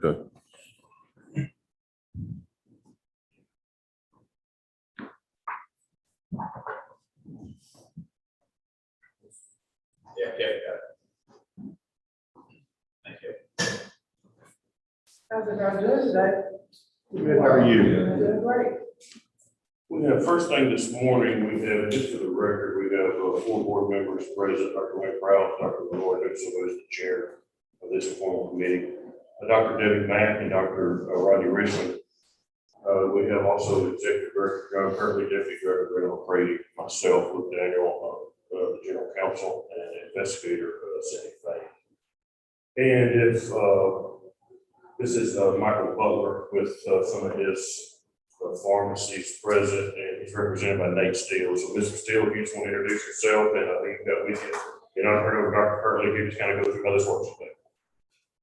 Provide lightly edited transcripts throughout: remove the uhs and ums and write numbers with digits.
Okay. Yeah, thank you. How's everybody doing today? Good, how are you? Doing great. We have, first thing this morning, we have, just for the record, we have 4 board members present, Dr. Wayne Prowse, Dr. Lenore Nixon, who is the chair of this informal committee, Dr. Debbie Mack, and Dr. Rodney Richmond. We have also Executive Director, currently Deputy Director Randall Brady, myself with Daniel, the General Counsel, and Investigator Cindy Fay. And if this is Michael Butler with some of his pharmacies present, and he's represented by Nate Steele. So, Mr. Steele, if you just want to introduce yourself, and I think you've got with you. And I'll turn it over to Dr. Curley, if you just kind of go through how this works today.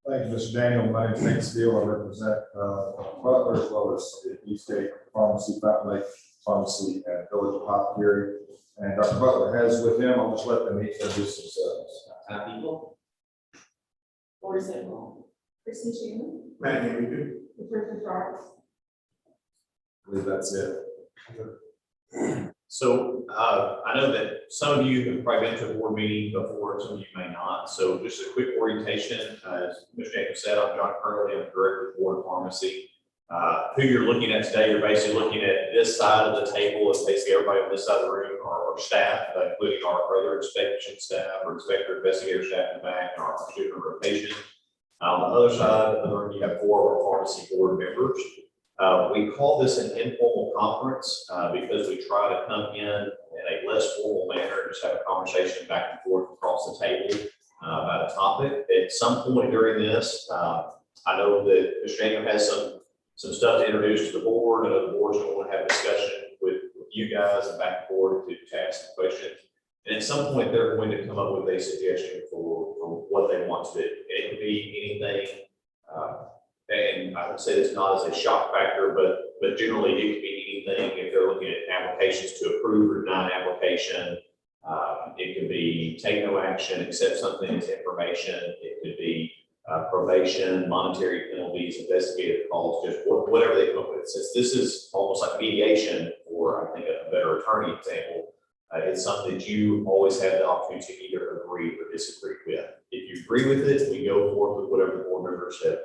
Thank you, Mr. Daniel. My name is Nate Steele. I represent Butler as well as the Eastgate Pharmacy, Fountain Lake Pharmacy, and Village Apothecary. And Dr. Butler has with him, I'll just let them each introduce themselves. People. Boris Engel, Kristen Schumann, Matt Henry. Patricia Charles. I believe that's it. So I know that some of you have probably been to a board meeting before, some of you may not. So just a quick orientation. As Mr. Jacob said, I'm John Curley. I'm Director of the Board of Pharmacy. Who you're looking at today, you're basically looking at this side of the table, and basically everybody on this side of the room, our staff, including our other inspection staff, or inspector, investigator staff in the back, and our student rotation. On the other side of the room, you have 4 of our pharmacy board members. We call this an informal conference because we try to come in a less formal manner, just have a conversation back and forth across the table about a topic. At some point during this, I know that Mr. Jacob has some stuff to introduce to the board, and the board's going to want to have a discussion with you guys and back and forth to ask some questions. And at some point, they're going to come up with a suggestion for what they want to do. It could be anything. And I would say this not as a shock factor, but generally it could be anything. If they're looking at applications to approve or deny an application, it could be take no action, accept something as information. It could be probation, monetary penalties, investigative calls, just whatever they come up with. Since this is almost like mediation, or I think a better attorney example, it's something that you always have the opportunity to either agree or disagree with. If you agree with it, we go forward with whatever the board members have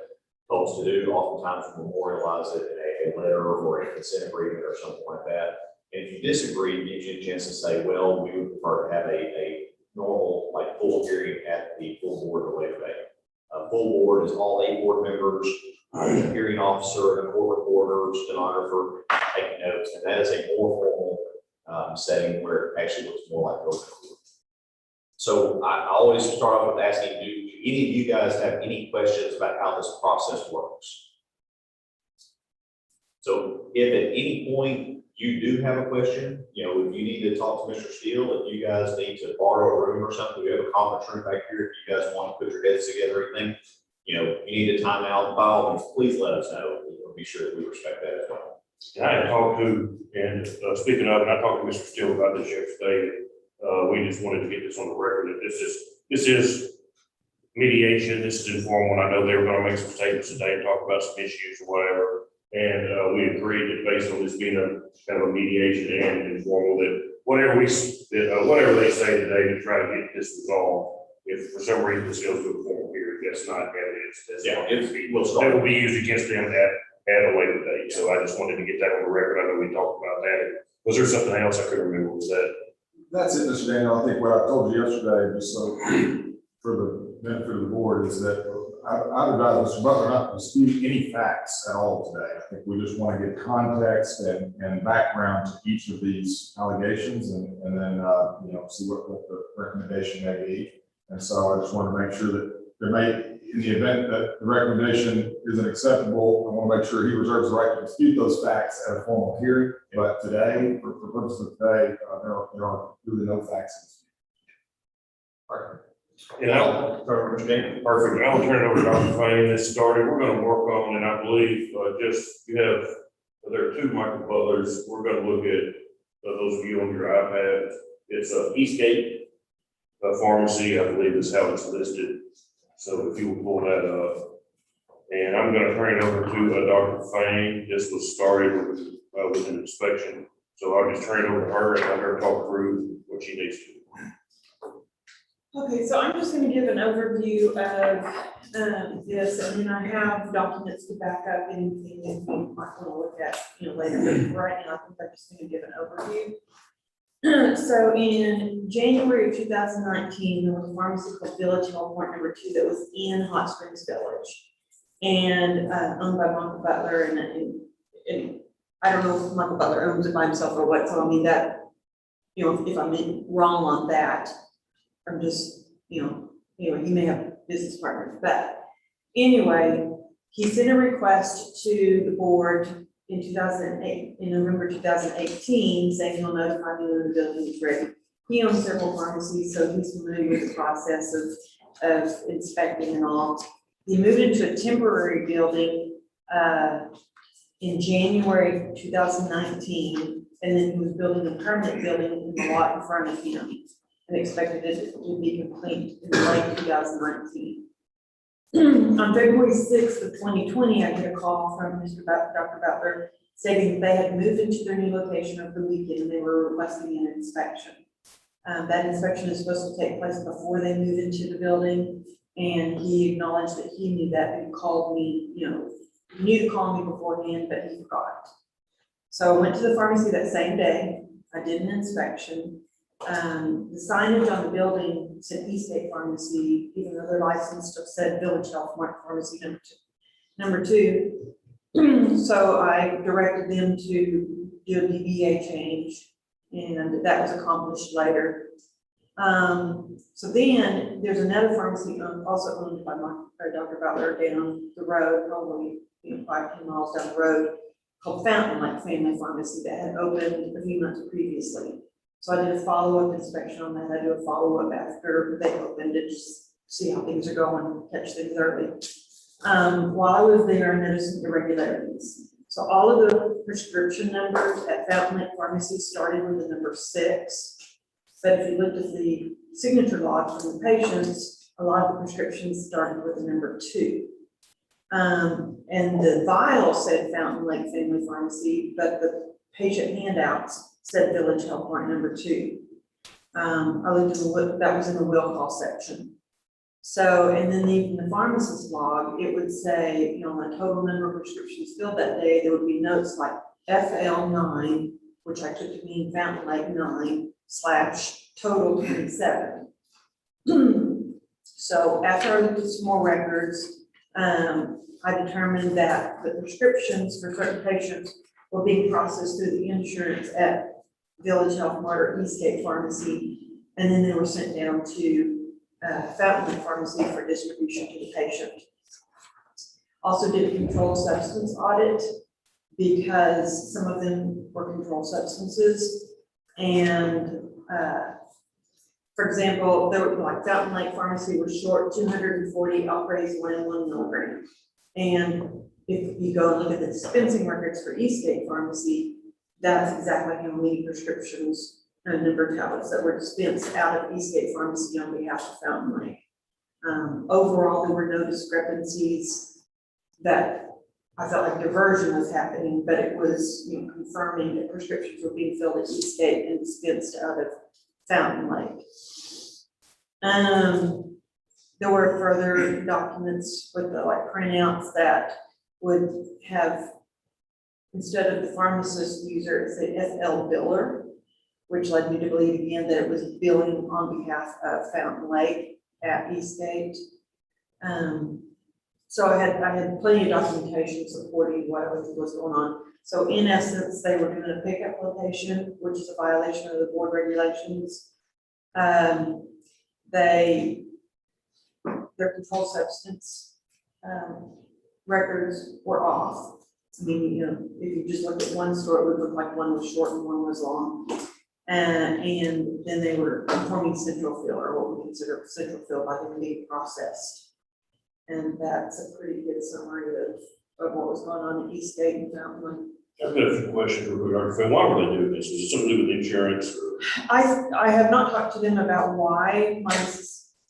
told us to do. Oftentimes we memorialize it in a letter or a consent agreement or something like that. And if you disagree, it gives you a chance to say, well, we would prefer to have a normal, like full hearing at the full board at a later date. A full board is all 8 board members, a hearing officer, and a court reporter, stenographer, taking notes, and that is a more formal setting where it actually looks more like open court. So I always start off with asking, do any of you guys have any questions about how this process works? So if at any point you do have a question, if you need to talk to Mr. Steele, if you guys need to borrow a room or something, we have a conference room back here. If you guys want to put your heads together or anything, you need a timeout, by all means, please let us know. We'll be sure that we respect that as well. And I talked to, and speaking of, and I talked to Mr. Steele about this yesterday. We just wanted to get this on the record that this is mediation. This is informal. And I know they were going to make some statements today and talk about some issues or whatever. And we agreed that based on this being a kind of a mediation and informal, that whatever they say today to try to get this resolved, if for some reason this goes to a formal hearing, that's not evidence. That will be used against them at a later date. So I just wanted to get that on the record. I know we talked about that. Was there something else I couldn't remember? Was that? That's it, Mr. Daniel. I think what I told you yesterday, just so for the benefit of the board, is that I advise Mr. Butler not to dispute any facts at all today. I think we just want to get context and background to each of these allegations, and then see what the recommendation may be. And so I just want to make sure that there may, in the event that the recommendation isn't acceptable, I want to make sure he reserves the right to dispute those facts at a formal hearing. But today, for purposes of today, there are really no facts. And perfect. And I'll turn it over to Dr. Fane. This started. We're going to work on, and I believe there are 2 Michael Butlers. We're going to look at those of you on your iPads. It's Eastgate Pharmacy, I believe is how it's listed. So if you will pull that up, And I'm gonna turn it over to Dr. Fain. This was started with an inspection. So I'll just turn it over to her and let her talk through what she needs to. Okay, so I'm just gonna give an overview of this, and then I have documents to back up anything that you might wanna look at, later. But right now, I think I'm just gonna give an overview. So in January of 2019, there was a pharmacy called Village Health Point Number 2 that was in Hot Springs Village, and owned by Michael Butler, and I don't know if Michael Butler owns it by himself or what, so I mean that, if I'm wrong on that, I'm just, he may have business partners, but anyway, he sent a request to the board in 2008, in November 2018, saying he'll notify me when the building is ready. He owns several pharmacies, so he's familiar with the process of inspecting and all. He moved into a temporary building in January 2019, and then he was building a permanent building in the lot in front of him, and expected it to be complete in late 2019. On February 6th of 2020, I get a call from Dr. Butler stating that they had moved into their new location over the weekend and they were requesting an inspection. That inspection is supposed to take place before they move into the building, and he acknowledged that he knew that and called me, knew to call me beforehand, but he forgot. So I went to the pharmacy that same day. I did an inspection. The signage on the building said Eastgate Pharmacy, even though their license still said Village Health Pharmacy number two. So I directed them to do a DBA change, and that was accomplished later. So then there's another pharmacy also owned by Dr. Butler down the road, probably 5-10 miles down the road, called Fountain Lake Family Pharmacy, that had opened a few months previously. So I did a follow-up inspection on that. I do a follow-up after they opened it, just see how things are going, catch things early. While I was there, I noticed some irregularities. So all of the prescription numbers at Fountain Lake Pharmacy started with the number 6. But if you looked at the signature log from the patients, a lot of the prescriptions started with the number 2. And the vial said Fountain Lake Family Pharmacy, but the patient handouts said Village Health Point number 2. I looked at that was in the will call section. So, and then even the pharmacist log, it would say, the total number of prescriptions filled that day, there would be notes like FL9, which I took to mean Fountain Lake 9 / total 27. So after I looked at some more records, I determined that the prescriptions for certain patients were being processed through the insurance at Village Health Mart or Eastgate Pharmacy, and then they were sent down to Fountain Lake Pharmacy for distribution to the patient. Also did a controlled substance audit because some of them were controlled substances, and for example, there were like Fountain Lake Pharmacy was short 240 alprazolam 1 milligram, and if you go and look at the dispensing records for Eastgate Pharmacy, that's exactly how many prescriptions and number of tablets that were dispensed out of Eastgate Pharmacy on behalf of Fountain Lake. Overall, there were no discrepancies that I felt like diversion was happening, but it was confirming that prescriptions were being filled at Eastgate and dispensed out of Fountain Lake. There were further documents with the printouts that would have, instead of the pharmacist user, it said FL biller, which led me to believe again that it was billing on behalf of Fountain Lake at Eastgate. So I had plenty of documentation supporting what was going on. So in essence, they were doing a pickup location, which is a violation of the board regulations. Their controlled substance records were off. I mean, if you just look at one store, it would look like one was short and one was long. And then they were conforming central fill, or what we consider central fill, by them being processed. And that's a pretty good summary of what was going on in Eastgate and Fountain Lake. I've got a few questions for Dr. Fain. Why were they doing this? Is it something to do with insurance? Or? I have not talked to them about why. My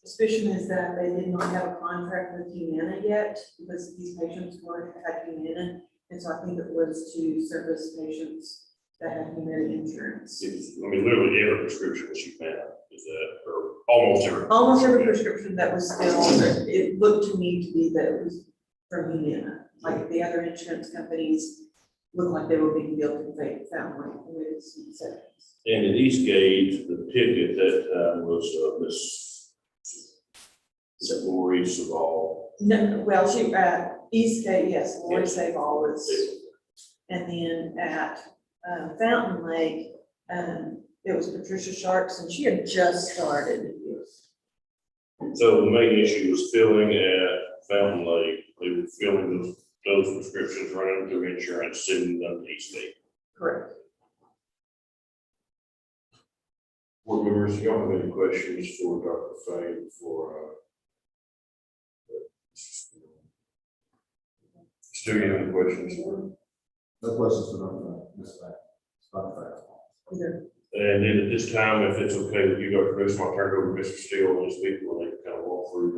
suspicion is that they did not have a contract with Humana yet, because these patients weren't had Humana. And so I think it was to service patients that had Humana insurance. I mean, literally every prescription that you found is that, or almost every. Almost every prescription that was filled, it looked to me to be that it was from Humana. Like the other insurance companies looked like they were being billed in family with some exceptions. And in Eastgate, the ticket at that time was, Miss Lori Saval. No, well, she, Eastgate, yes, Lori Sable was, and then at, Fountain Lake, it was Patricia Sharks, and she had just started. So the main issue was filling at Fountain Lake. They were filling those prescriptions, running through insurance, sending them to Eastgate. Correct. Board members, y'all have any questions for Dr. Fay before, Stu, you have any questions? No questions for this fact. It's not a fact. Either. And then at this time, if it's okay with you, Dr. Chris, I'll turn it over to Mr. Steele and his people, and they can kind of walk through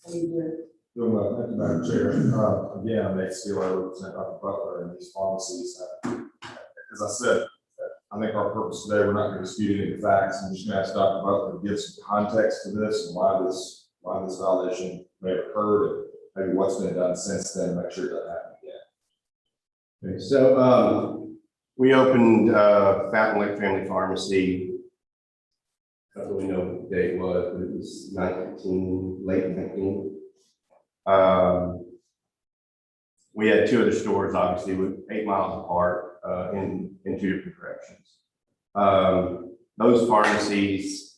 Thank you, Madam Chair. Again, I'm Nate Steele, I represent Dr. Butler and these pharmacies. As I said, I think our purpose today, we're not going to dispute any of the facts. I'm just going to ask Dr. Butler to give some context to this and why this violation may have occurred, and maybe what's been done since then, to make sure it doesn't happen again. Okay, so we opened Fountain Lake Family Pharmacy. I don't really know what the date was, but it was late 19. We had two other stores, obviously, with 8 miles apart in two different directions. Those pharmacies,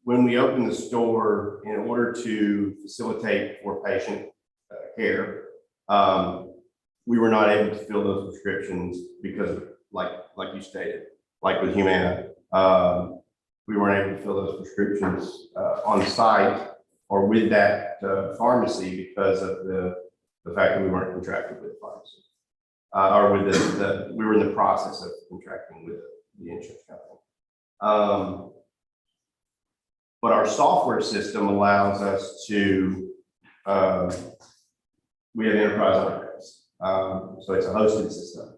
when we opened the store, in order to facilitate for patient care, we were not able to fill those prescriptions because of, like you stated, like with Humana, we weren't able to fill those prescriptions on site or with that pharmacy because of the fact that we weren't contracted with the pharmacy. Or with we were in the process of contracting with the insurance company. But our software system allows us to, we have enterprise on-premise, so it's a hosted system.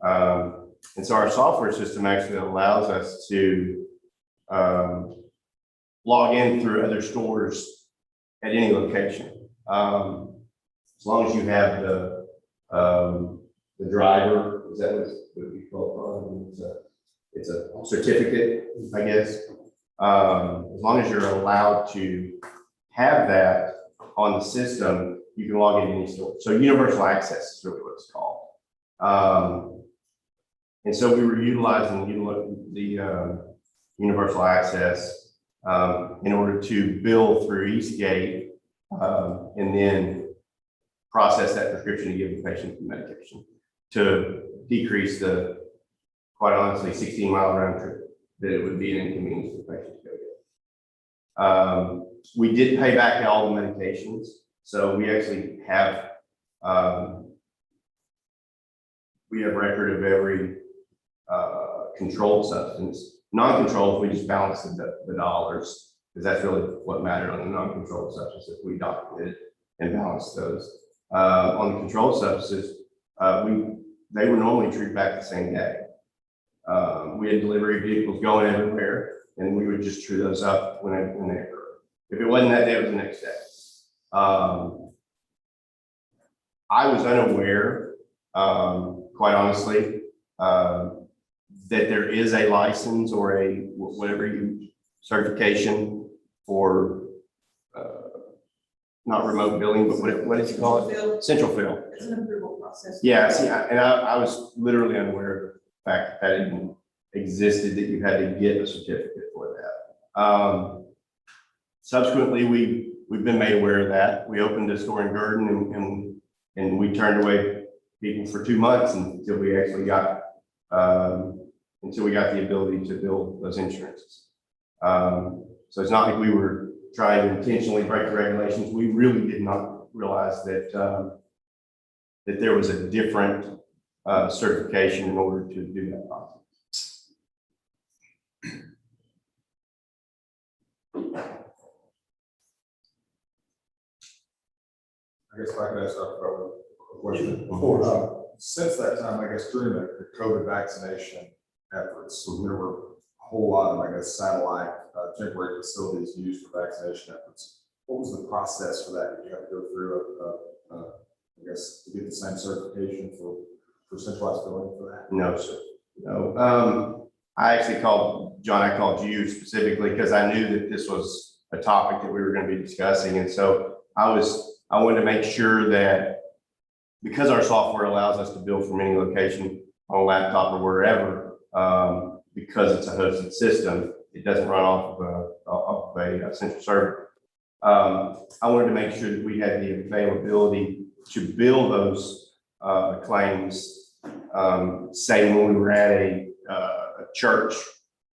And so our software system actually allows us to log in through other stores at any location. As long as you have the driver, is that what we call it? It's a certificate, I guess. As long as you're allowed to have that on the system, you can log into any store. So universal access is really what it's called. And so we were utilizing the universal access in order to bill through Eastgate and then process that prescription to give the patient the medication to decrease the, quite honestly, 16-mile round trip that it would be an inconvenience for the patient to go get. We did pay back all the medications, so we actually have record of every controlled substance. Non-controlled, we just balance the dollars, because that's really what mattered on the non-controlled substances. We documented and balanced those. On the controlled substances, they were normally treated back the same day. We had delivery vehicles going everywhere, and we would just true those up when they occurred. If it wasn't that day, it was the next day. I was unaware, quite honestly, that there is a license or a whatever certification for not remote billing, but what is it called? Central fill. It's an approval process. Yeah, see, I was literally unaware of the fact that it even existed, that you had to get a certificate for that. Subsequently, we've been made aware of that. We opened a store in Gurdon and we turned away people for 2 months until we actually got the ability to bill those insurances. So it's not like we were trying to intentionally break the regulations. We really did not realize that that there was a different certification in order to do that process. I guess if I could ask Dr. Butler a question. Since that time, I guess during the COVID vaccination efforts, there were a whole lot of, I guess, satellite temporary facilities used for vaccination efforts. What was the process for that? Did you have to go through I guess, to get the same certification for centralized billing for that? No, sir. No. I actually called, John, I called you specifically because I knew that this was a topic that we were going to be discussing. And so I wanted to make sure that because our software allows us to bill from any location on a laptop or wherever, because it's a hosted system, it doesn't run off of a central server. I wanted to make sure that we had the availability to bill those claims, say when we were at a church,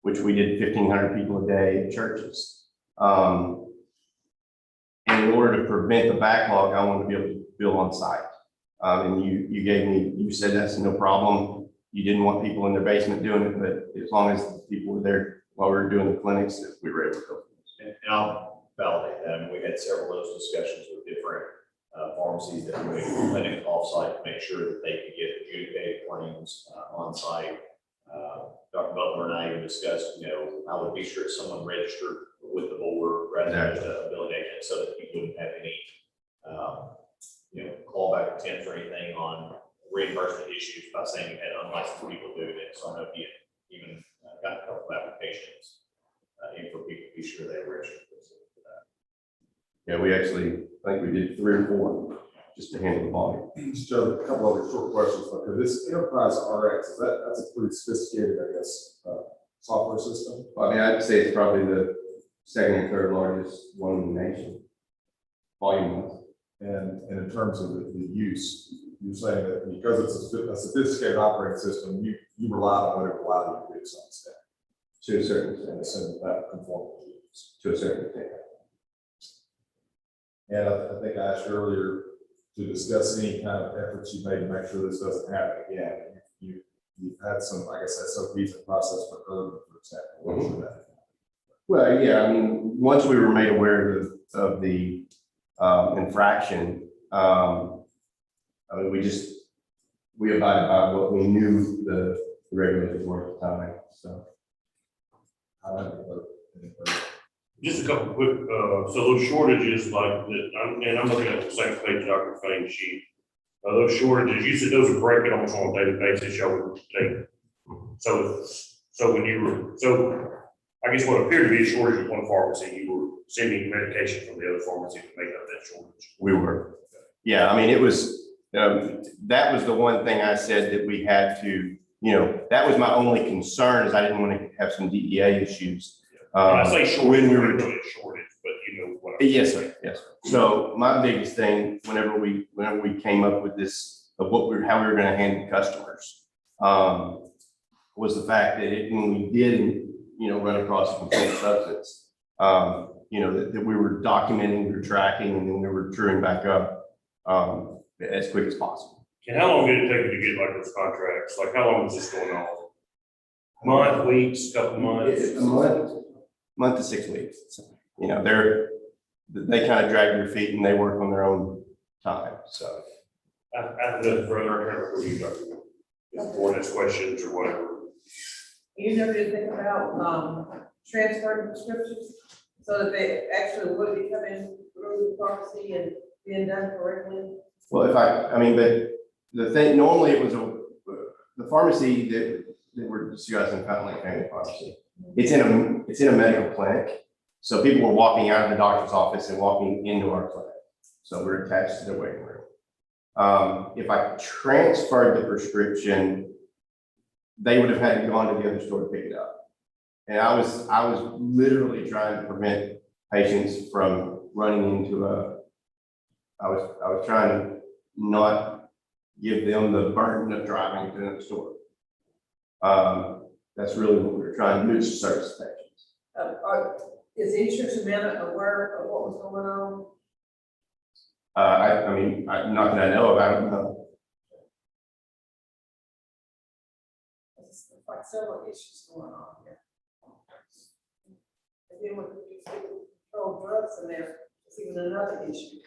which we did 1,500 people a day at churches. And in order to prevent the backlog, I wanted to be able to bill on site. And you said that's no problem. You didn't want people in their basement doing it, but as long as people were there while we were doing the clinics, that we were able to go. And I'll validate that. I mean, we had several of those discussions with different pharmacies that were doing clinic offsite to make sure that they could get adjudicated claims on site. Dr. Butler and I even discussed, I would be sure someone registered with the board rather than just a billing agent so that we wouldn't have any, callback attempts or anything on reimbursement issues by saying you had unlicensed people doing it. So I know you even got a couple of applications in for people to be sure they were registered for that. Yeah, we actually, I think we did 3 or 4 just to handle the volume. Joe, a couple other short questions. Like this Enterprise RX, that's a pretty sophisticated, I guess, software system? Well, I mean, I'd say it's probably the second or third largest one in the nation, volume-wise. And in terms of the use, you're saying that because it's a sophisticated operating system, you rely on what it allows you to do to some extent. To a certain extent. And that conforms To a certain extent. And I think I asked earlier to discuss any kind of efforts you made to make sure this doesn't happen again. You've had some, I guess, SOPs and process for urban, for example. Well, yeah, I mean, once we were made aware of the infraction, I mean, we abided by what we knew the regulators were at the time, so. Just a couple quick, so those shortages like that, and I'm looking at the same page, Dr. Fain's sheet. Those shortages, you said those are breaking almost on a daily basis, y'all would take. So I guess what appeared to be a shortage at one pharmacy, you were sending medication from the other pharmacy to make up that shortage. We were. Yeah, I mean, it was, that was the one thing I said that we had to, that was my only concern is I didn't want to have some DEA issues. And I say shortage, when we were really a shortage, but you know what. Yes, sir. Yes, sir. So my biggest thing, whenever we came up with this of how we were going to handle customers, was the fact that when we did, run across a controlled substance, that we were documenting, we were tracking, and then we were truing back up as quick as possible. And how long did it take you to get like those contracts? Like how long was this going on? Month, weeks, couple months? A month to 6 weeks. So, they kind of drag their feet and they work on their own time. So I have nothing further. I can't remember you talking about. Ordinance questions or whatever. You never did think about transferring prescriptions so that they actually would be coming through the pharmacy and being done correctly? well, but the thing, normally it was the pharmacy that we're discussing, Fountain Lake Family Pharmacy. It's in a medical clinic. So people were walking out of the doctor's office and walking into our clinic. So we're attached to the waiting room. If I transferred the prescription, they would have had to go on to the other store to pick it up. And I was literally trying to prevent patients from running into I was trying to not give them the burden of driving to another store. That's really what we were trying to do, to service patients. Is the insurance amendment aware of what was going on? Not that I know of, I don't know. There's like several issues going on here. And then with these controlled drugs in there, it's even another issue.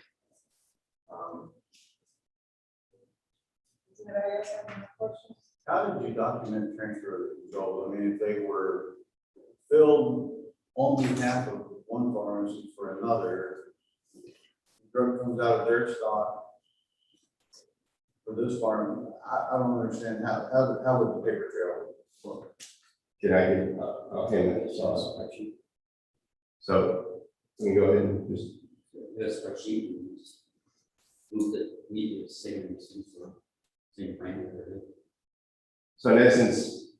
Does anybody else have any questions? How did you document transfer of control? I mean, if they were filled on behalf of one pharmacy for another, the drug comes out of their stock for this farm, I don't understand how would the paper trail work? Can I get, I'll hand that sauce. So, we can go ahead and just, This spreadsheet, and just move it, need to same parameter. so in essence,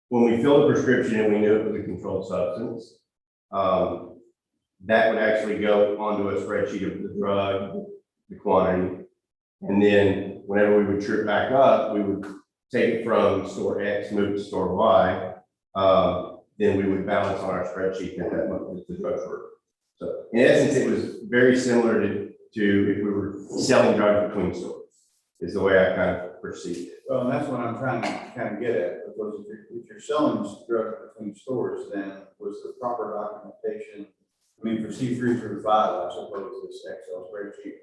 when we filled the prescription and we knew it was a controlled substance, that would actually go onto a spreadsheet of the drug, the quantity. And then whenever we would trip back up, we would take it from store X, move it to store Y. Then we would balance on our spreadsheet that much the drugs were. So in essence, it was very similar to if we were selling drugs between stores, is the way I kind of perceived it. Well, and that's what I'm trying to kind of get at, because if you're selling drugs between stores, then was the proper documentation, I mean, for C3 through 5, I suppose this Excel spreadsheet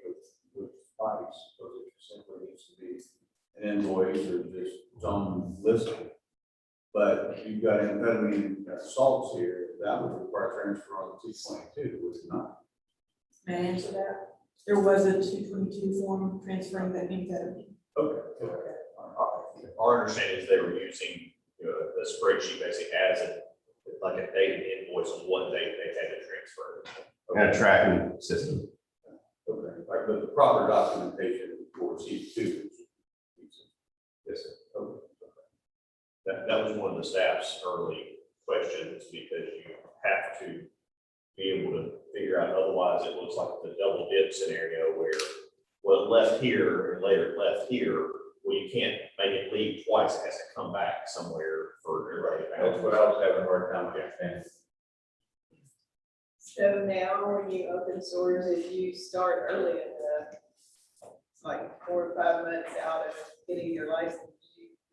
with price, because it simply needs to be an invoice or just some listing. But if you've got amphetamine, you've got salts here, that would require transfer on the 222, would it not? May I answer that? There was a 222 form transferring that amphetamine. Okay. Our understanding is they were using, the spreadsheet basically as like a dated invoice on what date they had to transfer. And a tracking system. Okay, like, but the proper documentation for C2. Yes, sir. Okay. That was one of the staff's early questions, because you have to be able to figure out, otherwise it looks like the double dip scenario where, well, it left here and later it left here. Well, you can't make it leave twice, it has to come back somewhere for everybody. That's what I was having a hard time understanding. So now, when you open stores, if you start early in like 4 or 5 months out of getting your license,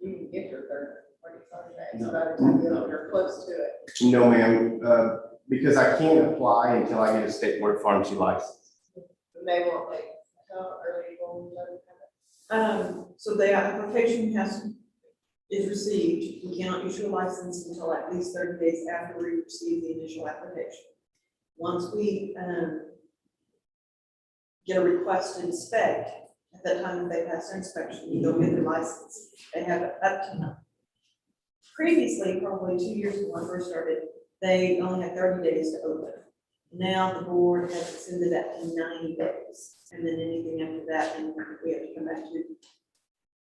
you can get your 45 days by the time you're close to it. No, ma'am, because I can't apply until I get a state board of pharmacy license. And they won't take, how early will So the application is received. We cannot issue a license until at least 30 days after we receive the initial application. Once we get a request to inspect, at that time they pass their inspection, you don't get their license. They have it up to now. Previously, probably 2 years when I first started, they only had 30 days to open. Now the board has extended that to 90 days. And then anything after that, then we have to come back to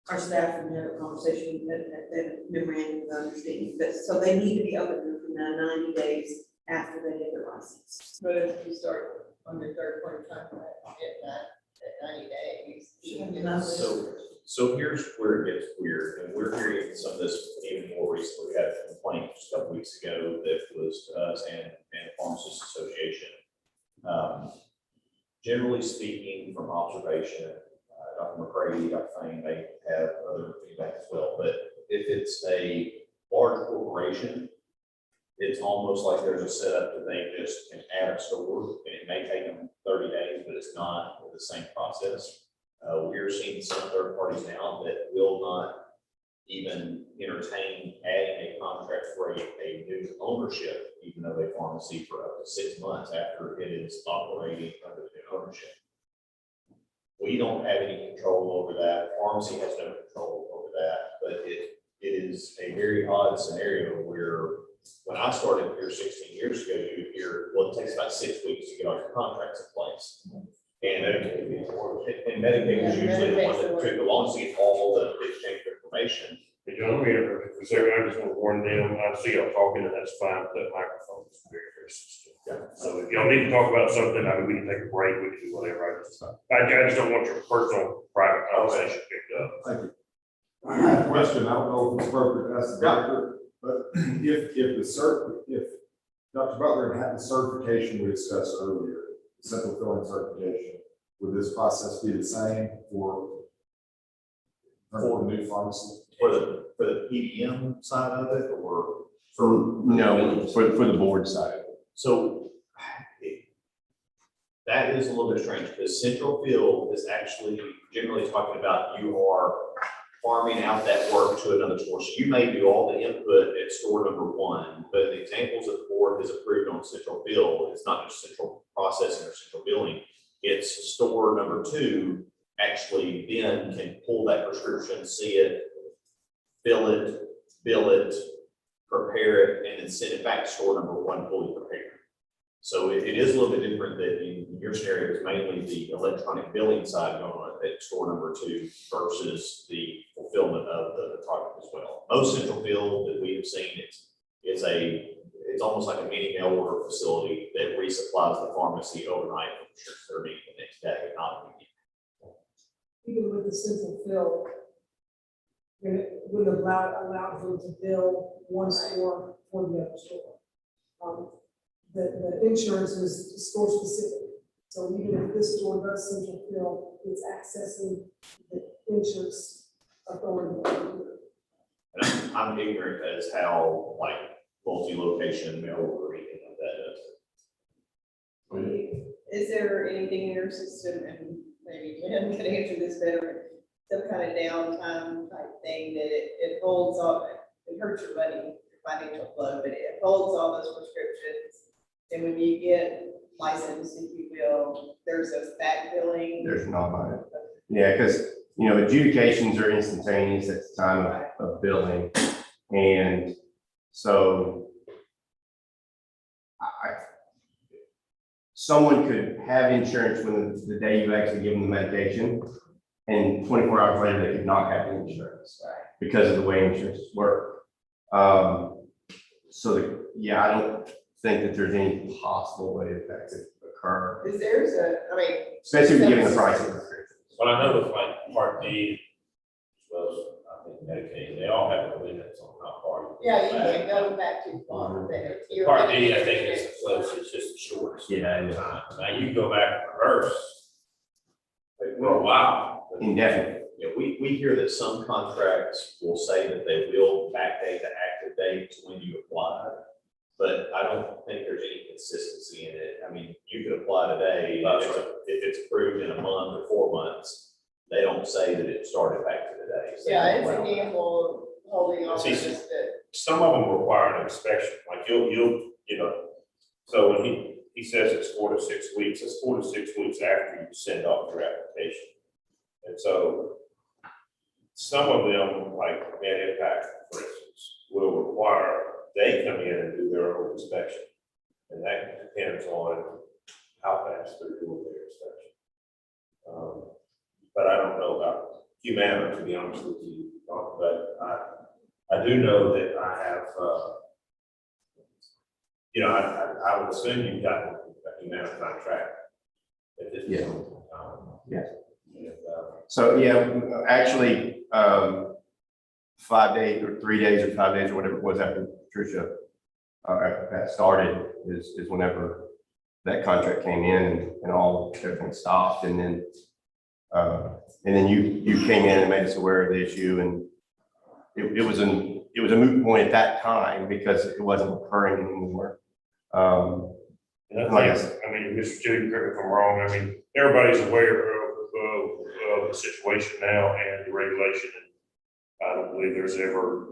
our staff and have a conversation, that memorandum of understanding. But so they need to be open for 90 days after they get their license. But if you start on your third quarter contract, at 90 days. you can get it. So here's where it gets weird, and we're hearing some of this even more recently. We had a complaint just a couple weeks ago that was to us and the Pharmacists Association. Generally speaking, from observation, Dr. McCready, Dr. Fain, they have other feedback as well, but if it's a large corporation, it's almost like there's a setup that they just can add a store, and it may take them 30 days, but it's not the same process. We're seeing some third parties now that will not even entertain adding a contract for a new ownership, even though they pharmacy for up to 6 months after it is operating under the new ownership. We don't have any control over that. Pharmacy has no control over that, but it is a very odd scenario where when I started here 16 years ago, you would hear, well, it takes about 6 weeks to get all your contracts in place. And Medicaid was usually the one that took the longest to get all the exchange of information. Hey, John, let me interrupt for a second. I just want to warn them, I see y'all talking, and that's fine, but that microphone is very, very sensitive. Yeah. So if y'all need to talk about something, I mean, we can take a break, we can do whatever. I just don't want your personal, private conversation picked up. Thank you. I have a question, I don't know if it's appropriate to ask the doctor, but if Dr. Butler had the certification we discussed earlier, the central filling certification, would this process be the same for the new pharmacy? For the PBM side of it, or No, for the board side. so That is a little bit strange, because central field is actually generally talking about you are farming out that work to another store. So you may do all the input at store number one, but the examples that the board has approved on central field, it's not just central processing or central billing. It's store number two actually then can pull that prescription, see it, fill it, bill it, prepare it, and then send it back to store number one fully prepared. So it is a little bit different that in your scenario, it's mainly the electronic billing side going on at store number two versus the fulfillment of the product as well. Most central bill that we have seen, it's almost like a mini mail order facility that resupplies the pharmacy overnight for prescriptions that are needed the next day, not immediately. Even with the central fill, it wouldn't allow them to bill one store for the other store. The insurance is store specific, so even if this store does central fill, it's accessing the insurance authority. And I'm ignorant as how like multi-location mail order or anything like that does. Is there anything in your system, and maybe Jen can answer this better, some kind of downtime type thing that it holds all, it hurts your money, your financial flow, but it holds all those prescriptions. And when you get licensed, if you will, there's a back billing. There's not. Yeah, because, you know, adjudications are instantaneous at the time of billing. And so someone could have insurance when the day you actually give them the medication, and 24 hours later, they could not have the insurance because of the way insurances work. Yeah, I don't think that there's any possible way that could occur, Is there's I mean. especially given the price of prescriptions. But I know with like Part D, as well as I think Medicaid, they all have limits on how far. Yeah, you can't go back too far. but if you're- Part D, I think is the closest, it's just the shortest. Yeah. Time. Now you can go back and reverse. Like, for a while. Indefinitely. Yeah, we hear that some contracts will say that they will backdate the active date to when you apply, but I don't think there's any consistency in it. I mean, you could apply today, if it's approved in a month or 4 months, they don't say that it started back to today. So Yeah, it's a handful of holding on to See, just that. Some of them require an inspection, like you'll, you know, so when he says it's 4 to 6 weeks, it's 4 to 6 weeks after you send off your application. And so some of them, like Med Impact, for instance, will require they come in and do their own inspection. And that depends on how fast they're doing their inspection. But I don't know about Humana, to be honest with you, but I do know that I have, you know, I would assume you've got a Humana contract at this Yeah. point. Yes. And, So, yeah, actually, 5 days or 3 days or 5 days or whatever it was after Patricia, after Pat started is whenever that contract came in and everything stopped. And then you came in and made us aware of the issue, and it was a moot point at that time because it wasn't occurring anymore. And I think, I mean, Mr. Judy, correct me if I'm wrong, I mean, everybody's aware of the situation now and the regulation. And I don't believe there's ever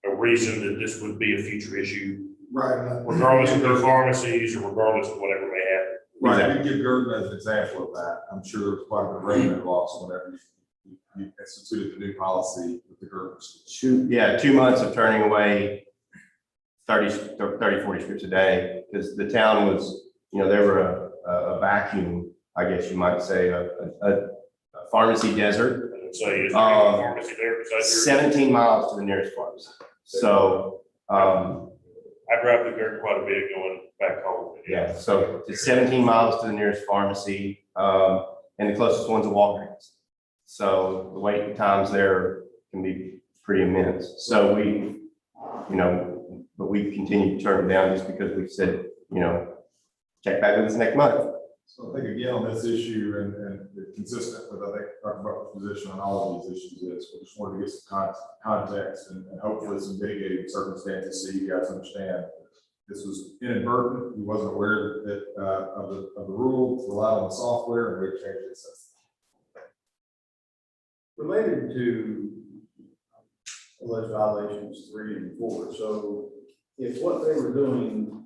a reason that this would be a future issue, Right. regardless of their pharmacies or regardless of whatever may happen. Right, you give Gurdon as an example of that. I'm sure there was quite a bit of revenue loss whenever you instituted the new policy with the Gurdon. 2 months of turning away 30, 40 scripts a day, because the town was, you know, there were a vacuum, I guess you might say, a pharmacy desert. And so is there any pharmacy there besides yours? 17 miles to the nearest pharmacy. So, I drive through there quite a bit going back home. yeah, so it's 17 miles to the nearest pharmacy, and the closest one's a Walgreens. So the wait times there can be pretty immense. So we, you know, but we continue to turn it down just because we said, you know, check back with us next month. So I think again, on this issue and consistent with, I think, talking about the position on all of these issues is, we just wanted to get some context and hopefully some mitigating circumstances so you guys understand. this was inadvertent, he wasn't aware that, of the rule, it's relied on the software, and we've changed it since. Related to alleged violations 3 and 4, so if what they were doing,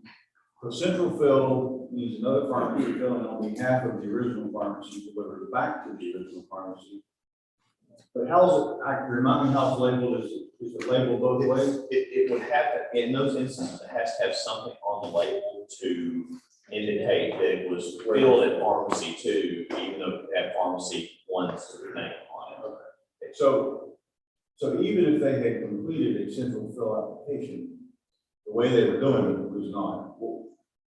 the central fill means another pharmacy filling on behalf of the original pharmacy delivered back to the original pharmacy. But how's it, remind me how it's labeled, is it labeled both ways? It would have to, in those instances, it has to have something on the label to indicate that it was filled at pharmacy 2, even though it had pharmacy 1's name on it. So even if they had completed a central fill application, the way they were doing it was not.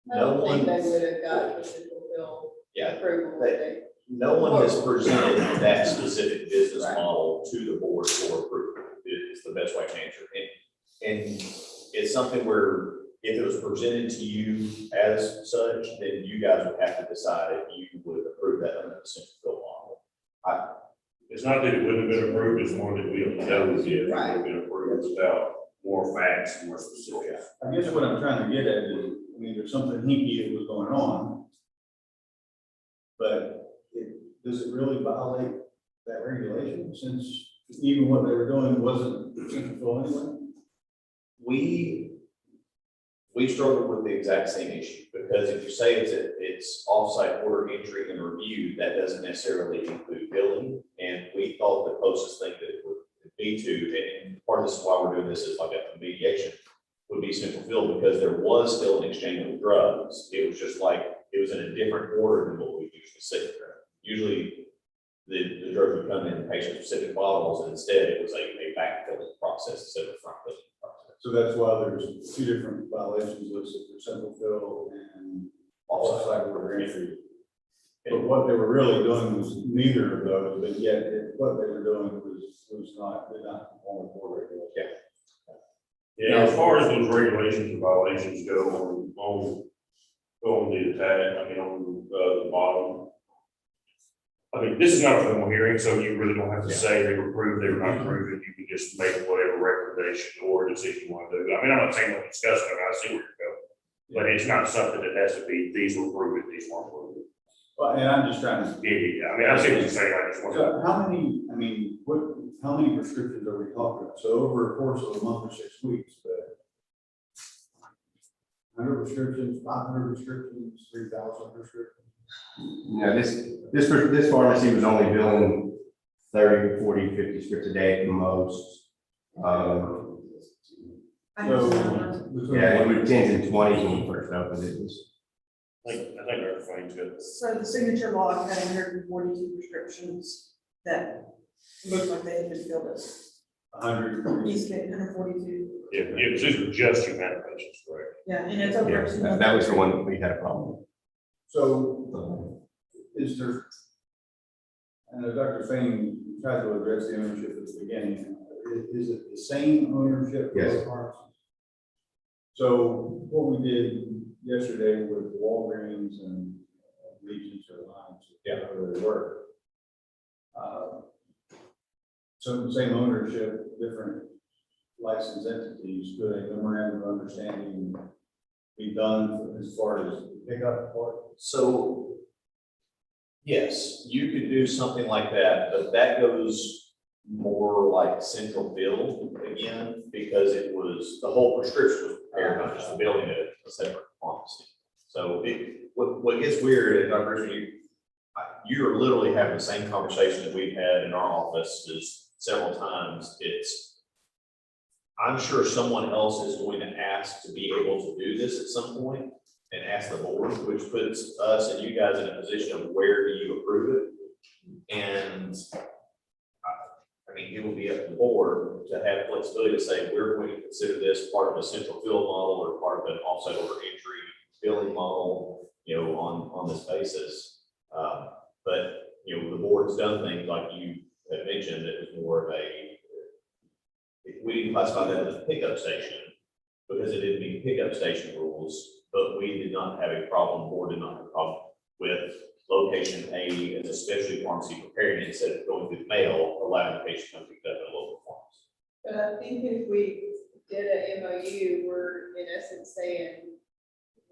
I No don't think one, they would have got the central bill yeah, approval. they- no one has presented that specific business Right. model to the board for approval, is the best way to answer it. And it's something where if it was presented to you as such, then you guys would have to decide if you would approve that under the central fill model. It's not that it wouldn't have been approved, it's more that we don't know if it would Right. have been approved without more facts, more specifics. I guess what I'm trying to get at is, I mean, there's something hinky that was going on. But does it really violate that regulation, since even what they were doing wasn't central fill anyway? We struggle with the exact same issue, because if you say it's offsite order entry and review, that doesn't necessarily include billing. And we thought the closest thing that it would be to, and part of this is why we're doing this is like a mediation, would be central fill, because there was still an exchange of drugs. It was just like, it was in a different order than what we usually see. Usually the drugs would come in patient-specific bottles, and instead it was a back-filling process instead of a front-filling process. So that's why there's 2 different violations listed for central fill and offsite order entry. But what they were really doing was neither of those, but yet what they were doing was not, did not conform with board regulations. Yeah, as far as those regulations and violations go on the attack, I mean, on the bottom. I mean, this is not a formal hearing, so you really don't have to say they were approved, they were not approved, you can just make whatever recommendation or decision you want to do. I mean, I'm not saying we're discussing it, I see where you're going. But it's not something that has to be, these were approved, these weren't approved. Well, and I'm just trying to. Yeah, I mean, I see what you're saying, I just want to. So how many, I mean, how many prescriptions are we talking about? So over a course of a month or 6 weeks, but 100 prescriptions, 500 prescriptions, 3,000 prescriptions? Yeah, this pharmacy was only billing 30, 40, 50 scripts a day at the most. I have the number. Yeah, it was 10s and 20s when we first opened it. I think everything's good. So the signature log had 142 prescriptions that looked like they had been filled as. 100. He's getting 142. Yeah, these are just humanity patients, correct? Yeah, and it's over. That was the one we had a problem with. So is there, and as Dr. Fain tried to address the ownership at the beginning, is it the same ownership? for Yes. both pharmacies? So what we did yesterday with Walgreens and Regions or Lines, whatever they were. So same ownership, different licensed entities, could a memorandum of understanding be done as far as the pickup part? So, yes, you could do something like that, but that goes more like central bill again, because it was, the whole prescription was prepared, not just the building at a separate pharmacy. So what gets weird, and Dr. Richard, you're literally having the same conversation that we've had in our offices several times. I'm sure someone else is going to ask to be able to do this at some point and ask the board, which puts us and you guys in a position of where do you approve it? And I mean, it will be up to the board to have flexibility to say, we're going to consider this part of a central fill model or part of an offsite order entry billing model, on this basis. But, the board's done things like you had mentioned, it was more of we didn't classify that as a pickup station because it didn't meet pickup station rules, but we did not have a problem, board did not have a problem with location A as a specialty pharmacy preparing it instead of going through the mail, allowing the patient to come pick it up at a local pharmacy. But I think if we did a MOU, we're in essence saying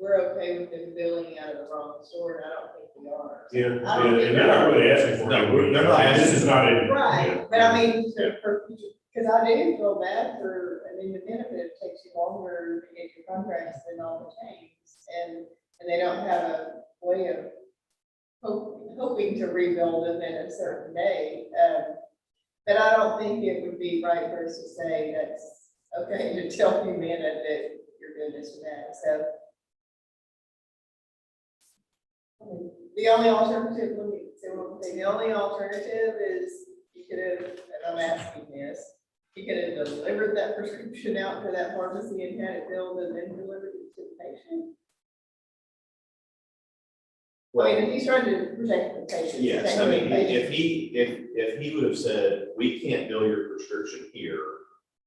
we're okay with them billing out of the wrong store, and I don't think we are. Yeah, I don't think and they're not really asking for No, it. they're not This asking is not it. Right, but I mean, because I do feel bad for an independent, if it takes you longer to get your contracts than all the chains, and they don't have a way of hoping to rebuild them in a certain day. But I don't think it would be right for us to say that's okay to tell Humana that you're doing this and that, so. The only alternative, let me say one thing, the only alternative is you could have, and I'm asking this, you could have delivered that prescription out to that pharmacy and had it filled and then delivered it to the patient. I mean, if he's trying to protect the patient. Yes, I mean, if he would have said, we can't bill your prescription here,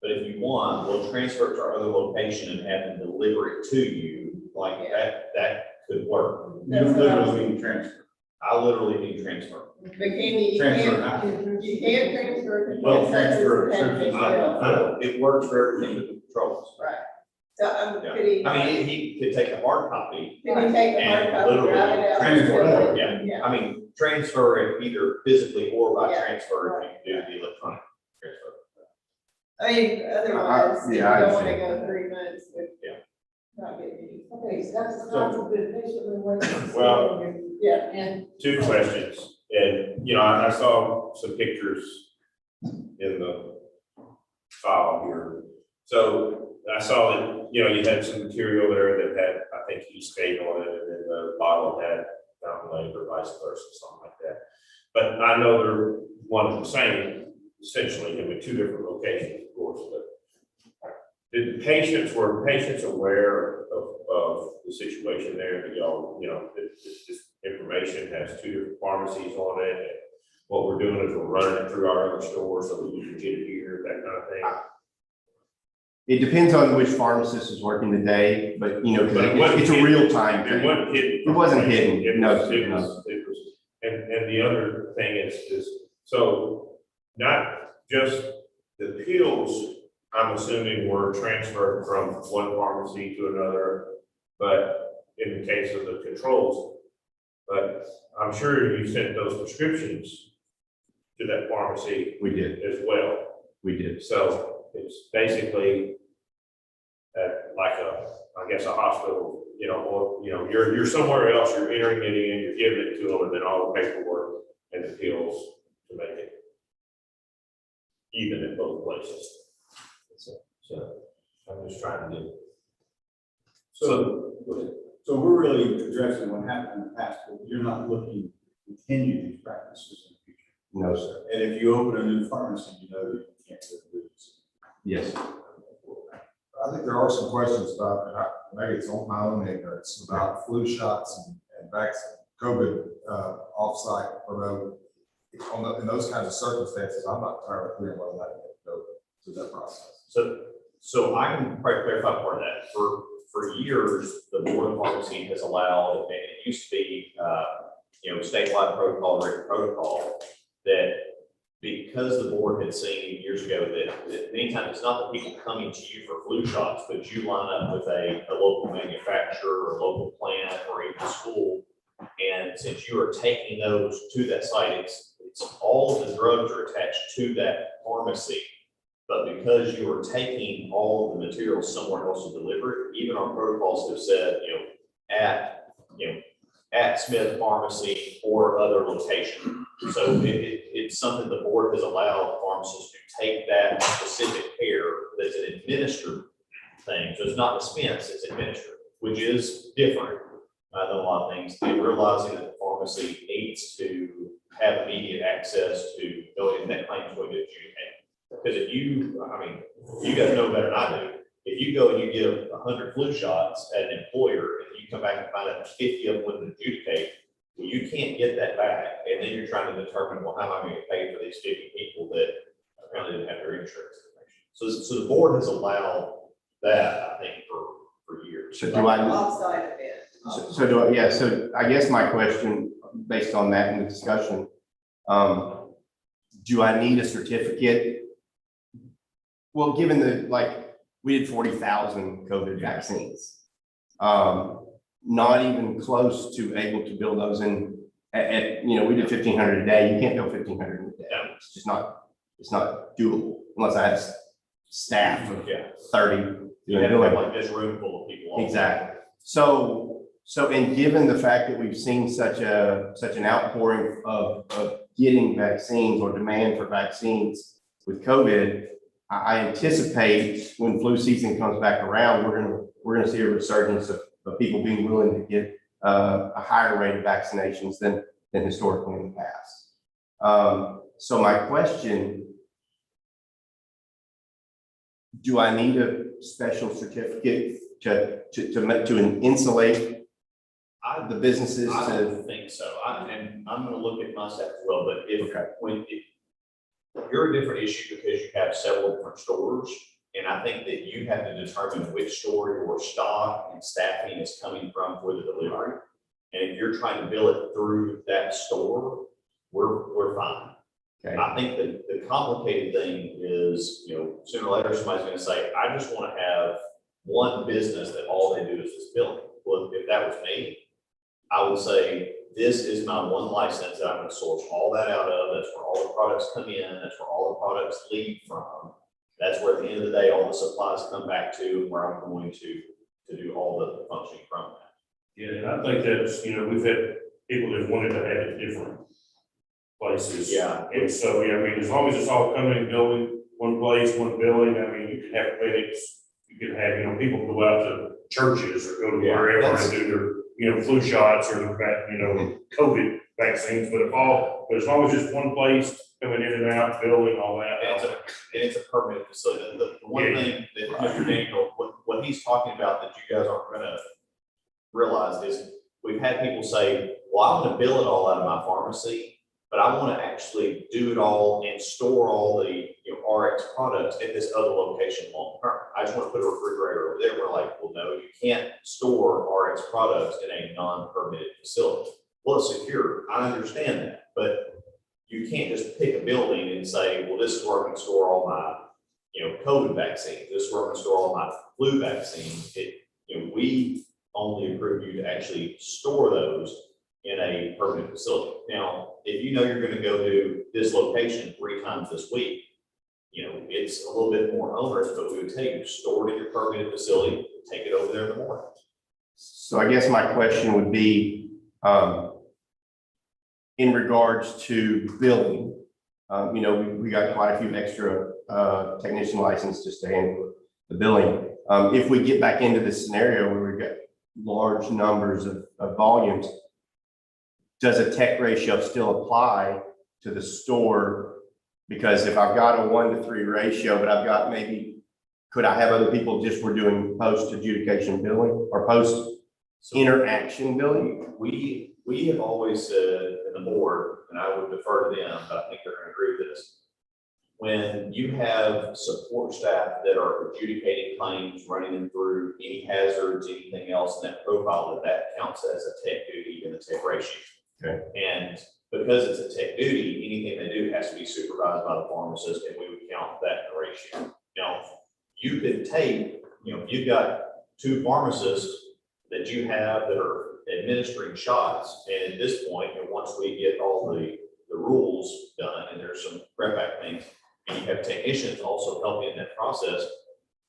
but if you want, we'll transfer it to our other location and have them deliver it to you, like that could work. You That's what I was literally mean transfer. I literally need transfer. But you Transfer, can't transfer. the Well, consensus transfer, and have it I filled. know, it works for everything that the controls. Right. So Yeah. could he? I mean, he could take a hard copy. Could he take the hard And copy, literally drive it out? transfer. Yeah. Yeah. I mean, transfer it either physically or by Yeah. transfer, if you can do the electronic transfer. I mean, otherwise, you yeah, I don't wanna understand. go 3 months with. Yeah. Not getting any. Okay, so that's a bit patiently waiting. Well- Yeah. And Two questions, and, you know, I saw some pictures in the file here. So I saw that, you know, you had some material there that had, I think, Eastgate on it, and then the bottle had Fountain Lake or vice versa, something like that. But I know they're one and the same, essentially, and with two different locations, of course, but were patients aware of the situation there, that y'all, you know, that this information has two different pharmacies on it, and what we're doing is we're running it through our other stores so that you can get it here, that kind of thing? It depends on which pharmacist is working the day, but you know, But it wasn't it's a hidden. real time It thing. wasn't hidden. It wasn't hidden. It No, was, no. and the other thing is, so not just the pills, I'm assuming were transferred from one pharmacy to another, but in the case of the controls, but I'm sure you sent those prescriptions to that pharmacy We did, as well. we did. So it's basically like I guess a hospital, you know, or, you know, you're somewhere else, you're entering it in, you're giving it to them, and then all the paperwork and the pills to make it even in both places. So I'm just trying to do. So we're really addressing what happened in the past, but you're not looking to continue these practices in the future. No, sir. And if you open a new pharmacy, you know that you can't do this. Yes. I think there are some questions about, and maybe it's on my own ignorance, about flu shots and vaccine, COVID, offsite remote. In those kinds of circumstances, I'm not entirely clear whether that can go through that process. So I can probably clarify part of that. For years, the Board of Pharmacy has allowed, and it used to be, you know, statewide protocol, written protocol, that because the board had seen years ago that anytime, it's not the people coming to you for flu shots, but you line up with a local manufacturer or local plant or even school. And since you are taking those to that site, it's all of the drugs are attached to that pharmacy. But because you are taking all of the materials somewhere else to deliver it, even our protocols have said, at Smith Pharmacy or other location. So it's something the board has allowed pharmacists to take that specific care that's an administered thing. So it's not dispensed, it's administered, which is different than a lot of things. And realizing that the pharmacy needs to have immediate access to knowing that claim is going to adjudicate. Because if you guys know better than I do, if you go and you give 100 flu shots at an employer and you come back and find out 50 of them wouldn't adjudicate, well, you can't get that back. And then you're trying to determine, well, how am I going to get paid for these 50 people that apparently didn't have their insurance information? So the board has allowed that, I think, for years. So do I, Offside of it. so do I, yeah, so I guess my question, based on that in the discussion, do I need a certificate? Well, given the, like, we did 40,000 COVID vaccines. not even close to able to build those in, we did 1,500 a day. You can't build 1,500 in a day. It's just not, it's not doable unless I had staff of Yeah. 30. You have to have like this room full of people. all the time. Exactly. And given the fact that we've seen such an outpouring of getting vaccines or demand for vaccines with COVID, I anticipate when flu season comes back around, we're gonna see a resurgence of people being willing to get a higher rate of vaccinations than historically in the past. So my question, do I need a special certificate to insulate the businesses I to? don't think so. And I'm gonna look at my staff as well, but if, Okay. you're a different issue because you have several different stores. And I think that you have to determine which store your stock and staffing is coming from for the delivery. And if you're trying to bill it through that store, we're fine. Okay. I think that the complicated thing is, sooner or later, somebody's gonna say, I just wanna have one business that all they do is this billing. Well, if that was me, I would say, this is my one license that I'm gonna source all that out of. That's where all the products come in. That's where all the products leave from. That's where at the end of the day, all the supplies come back to, and where I'm going to do all the functioning from that. Yeah, and I think that's, we've had people that wanted to have it different places. Yeah. And so, I mean, as long as it's all coming and going, one place, one building, I mean, you can have clinics, you can have, people go out to churches or go to Yeah, wherever that's- and do their, flu shots or their, COVID vaccines, but as long as it's one place coming in and out, building, all that. And it's a permanent facility. The one Yeah. thing that Mr. Daniel, what he's talking about that you guys aren't gonna realize is we've had people say, well, I want to bill it all out of my pharmacy, but I want to actually do it all and store all the RX products at this other location long term. I just want to put a refrigerator over there. We're like, well, no, you can't store RX products in a non-permitted facility. Well, it's secure. I understand that, but you can't just pick a building and say, well, this is where I'm going to store all my, COVID vaccines. This is where I'm going to store all my flu vaccines. We only approve you to actually store those in a permanent facility. Now, if you're going to go to this location 3 times this week, it's a little bit more onerous, but we would tell you, store it in your permanent facility, take it over there in the morning. So I guess my question would be, in regards to billing, we got quite a few extra technician licenses just to handle the billing. If we get back into this scenario where we've got large numbers of volumes, does a tech ratio still apply to the store? Because if I've got a 1 to 3 ratio, but I've got could I have other people just were doing post adjudication billing or post interaction billing? We have always said in the board, and I would defer to them, but I think they're going to agree with this. When you have support staff that are adjudicating claims, running them through any hazards, anything else in that profile, that counts as a tech duty in the tech ratio. Okay. And because it's a tech duty, anything they do has to be supervised by the pharmacist, and we would count that in the ratio. Now, you could take, if you've got 2 pharmacists that you have that are administering shots, and at this point, once we get all the rules done, and there's some prep act things, and you have technicians also helping in that process,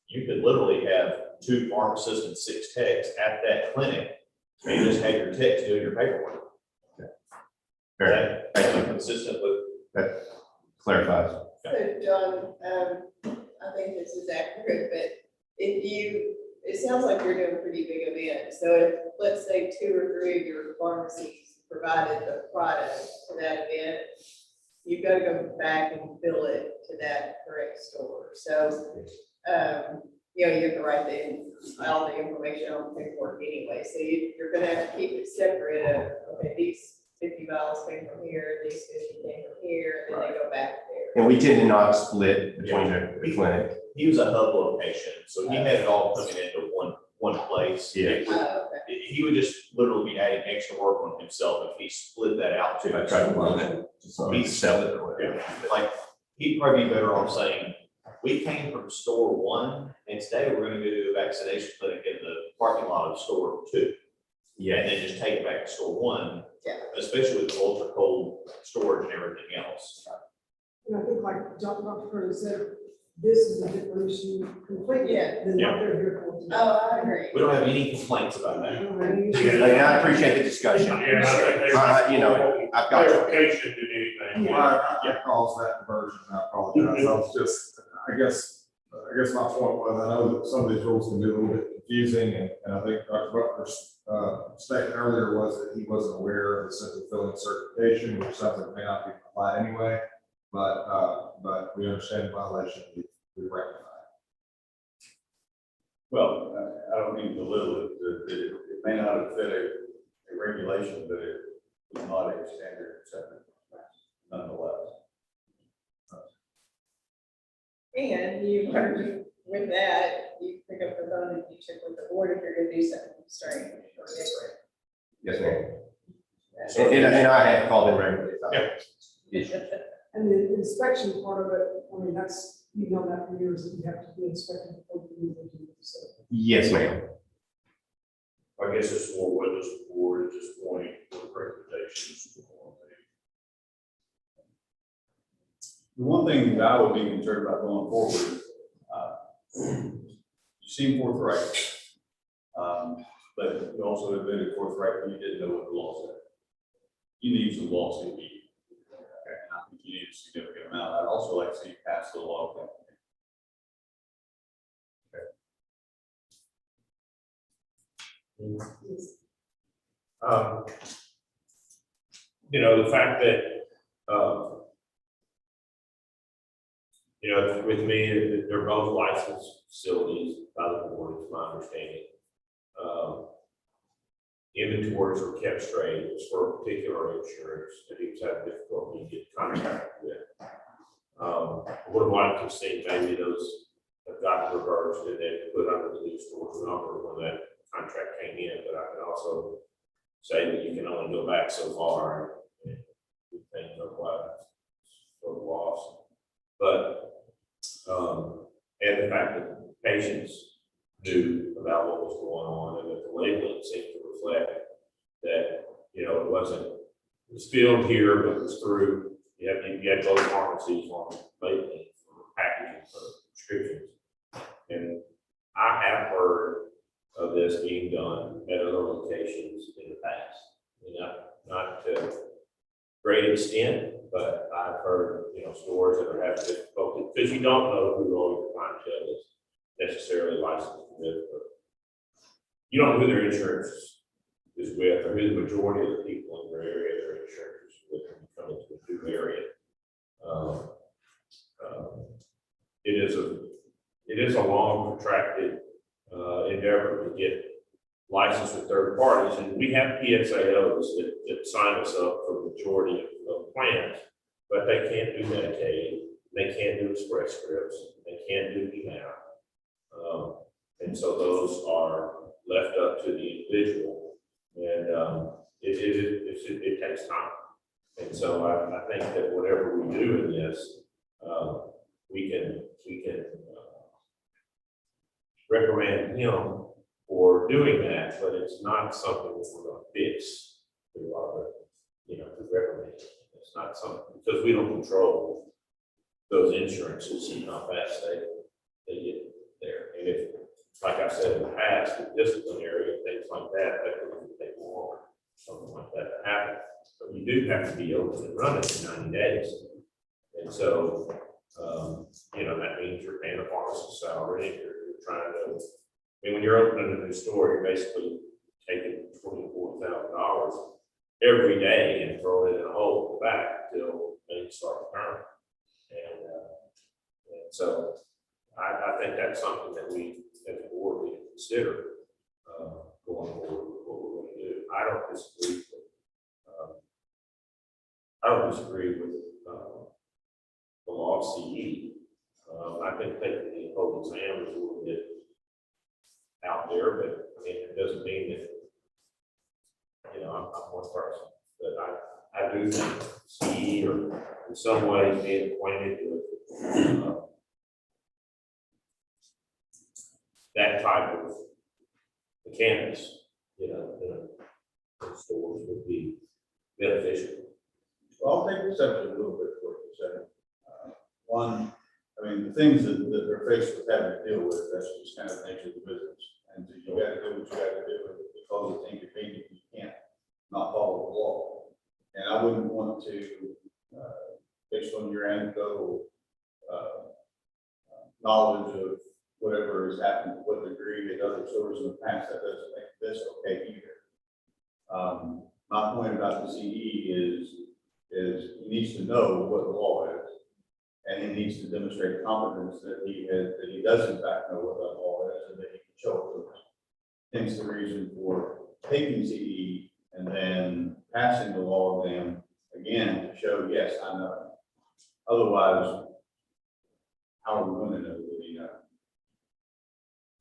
you could literally have 2 pharmacists and 6 techs at that clinic, and just have your techs doing your paperwork. Fair. Thank you. Consistent with. That clarifies. So, John, I think this is accurate, but it sounds like you're doing a pretty big event. So if, let's say 2 or 3 of your pharmacies provided the product to that event, you've got to go back and bill it to that correct store. So, you have to write all the information on the paperwork anyway. So you're going to have to keep it separate of, okay, these 50 vials came from here, these 50 came from here, and then they go back there. And we tend to not split between the clinic. He was a hub location, so he had it all coming into one place. Yeah. Okay. He would just literally be adding extra work on himself if he split that out If I to. try to run it, just sell it or whatever. Like, he'd probably be better off saying, we came from store 1, and today we're gonna go do a vaccination clinic in the parking lot of store 2. Yeah, and then just take it back to store one. Yeah. Especially with ultra cold storage and everything else. And I think like Dr. Curtis said, this is a different issue completely Yeah. than what they're here for today. Oh, I agree. We don't have any complaints about that. And I appreciate the discussion. Yeah, I think You know, I've got you. clarification than anything. Well, I caused that diversion, I apologize, I was just, I guess my point was, I know that some of these rules can be a little bit confusing, and I think Dr. Butler's, statement earlier was that he wasn't aware of the central filling certification, which sounds like may not be applied anyway, but we understand the violation, we rectify. Well, I don't mean to belittle it, it may not have fit a regulation, but it is not a standard accepted nonetheless. And you learn with that, you pick up the phone and you check with the board if you're gonna do something strange or different. Yes, ma'am. And I have called in regularly. about issues. And the inspection part of it, I mean, that's, you've known that for years, that you have to be inspected before you move into the facility. Yes, ma'am. I guess it's more what this board at this point, what recommendations. The one thing that I would be concerned about going forward, you seem forthright. But you also admitted forthright when you didn't know what the law said. You need some laws to be. Okay, I think you need a significant amount. I'd also like to see you pass the law. You know, the fact that, you know, with me, they're both licensed facilities by the board, is my understanding. Inventories were kept straight. It was for a particular insurance that he was having difficulty getting contact with. I would have liked to have seen maybe those have gotten reversed and then put under the new store number when that contract came in, but I can also say that you can only go back so far and things are what sort of lost. But, and the fact that patients knew about what was going on and that the labeling seemed to reflect that, you know, it was filled here, but it was through, you had both pharmacies on labeling for packaging for prescriptions. And I have heard of this being done at other locations in the past. You know, not to great extent, but I've heard, you know, stores that are having difficulty, because you don't know who all your clientele is necessarily licensed with, or you don't know who their insurance is with, or who the majority of the people in their area their insurance is with when you come into a new area. It is a long protracted endeavor to get licensed with third parties, and we have PSAOs that sign us up for the majority of plans, but they can't do Medicaid, they can't do Express Scripts, they can't do email. And so those are left up to the individual, and it takes time. And so I think that whatever we do in this, we can recommend him for doing that, but it's not something that we're going to fix through our, you know, through recommendation. It's not something, because we don't control those insurances and how fast they get there. And if, like I said in the past, with disciplinary and things like that, that could take longer, something like that to happen. But you do have to be open and running in 90 days. And so, you know, that means you're paying a pharmacist salary, you're trying to, I mean, when you're opening a new store, you're basically taking $24,000 every day and throwing it in a hole in the back until things start to turn. And so I think that's something that we, as a board, we can consider going forward with what we're going to do. I don't disagree with the law of CE. I think taking the whole exam is a little bit out there, but I mean, it doesn't mean that, you know, I'm one person, but I do think CE or in some ways being acquainted with that type of mechanics, you know, stores would be beneficial. Well, I'll take this up a little bit for you, second. One, I mean, the things that they're faced with having to deal with, that's just kind of the nature of the business. And so you gotta do what you gotta do, and because it's inconvenient, you can't not follow the law. And I wouldn't want to, based on your anecdotal, knowledge of whatever has happened, to what degree at other stores in the past, that doesn't make this okay either. My point about the CE is he needs to know what the law is. And he needs to demonstrate competence that he does in fact know what that law is and that he can show it to us. Hence the reason for taking CE and then passing the law exam again to show, yes, I know it. Otherwise, how are we going to know that he knows?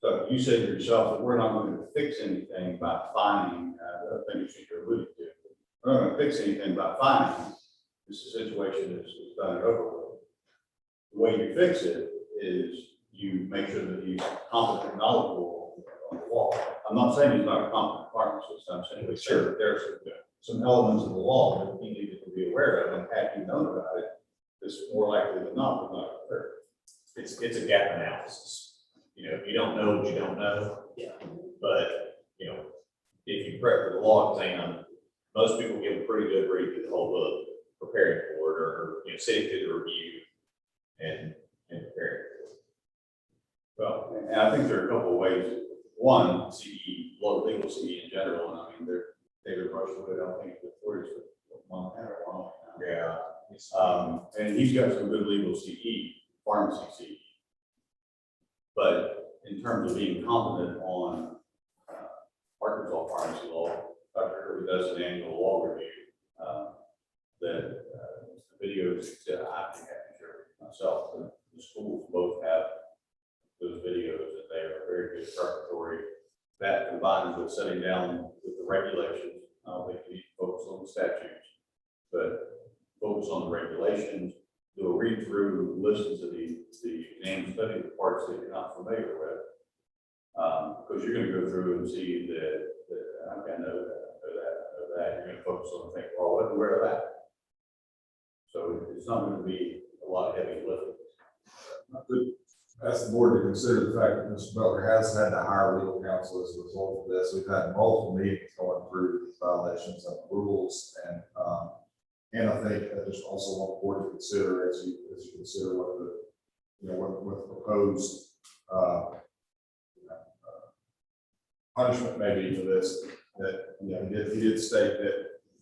So you said yourself that we're not going to fix anything by fining, the things that you're alluding to. We're not going to fix anything by fining. This situation is done and over with. The way you fix it is you make sure that he's competent and knowledgeable on the law. I'm not saying he's not a competent pharmacist. I'm saying that there's some elements of the law that he needed to be aware of, and had he known about it, it's more likely than not would not occur. It's a gap analysis. You know, if you don't know what you don't know. Yeah. But, you know, if you prep for the law exam, most people give a pretty good read through the whole book, preparing for it, or, you know, sitting through the review and preparing for it. Well, and I think there are a couple of ways. One, CE, legal CE in general, and I mean, David Rushwood, I think the Florida's Montana or one. Yeah. And he's got some good legal CE, pharmacy CE. But in terms of being competent on Arkansas pharmacy law, Dr. who does an annual law review, that the videos that I think I can share with myself, the schools both have those videos, and they are very good preparatory. That combined with sitting down with the regulations, I don't think you need to focus on the statutes, but focus on the regulations, do a read through, listen to the exam, study the parts that you're not familiar with. Because you're going to go through and see that okay, I know that. You're going to focus on the thing, well, I wasn't aware of that. So it's not going to be a lot of heavy lifting. I could ask the board to consider the fact that Mr. Butler has had to hire legal counsel as a result of this. We've had multiple meetings going through these violations of rules, and I think I just also want the board to consider as you consider what the proposed punishment may be for this. That he did state that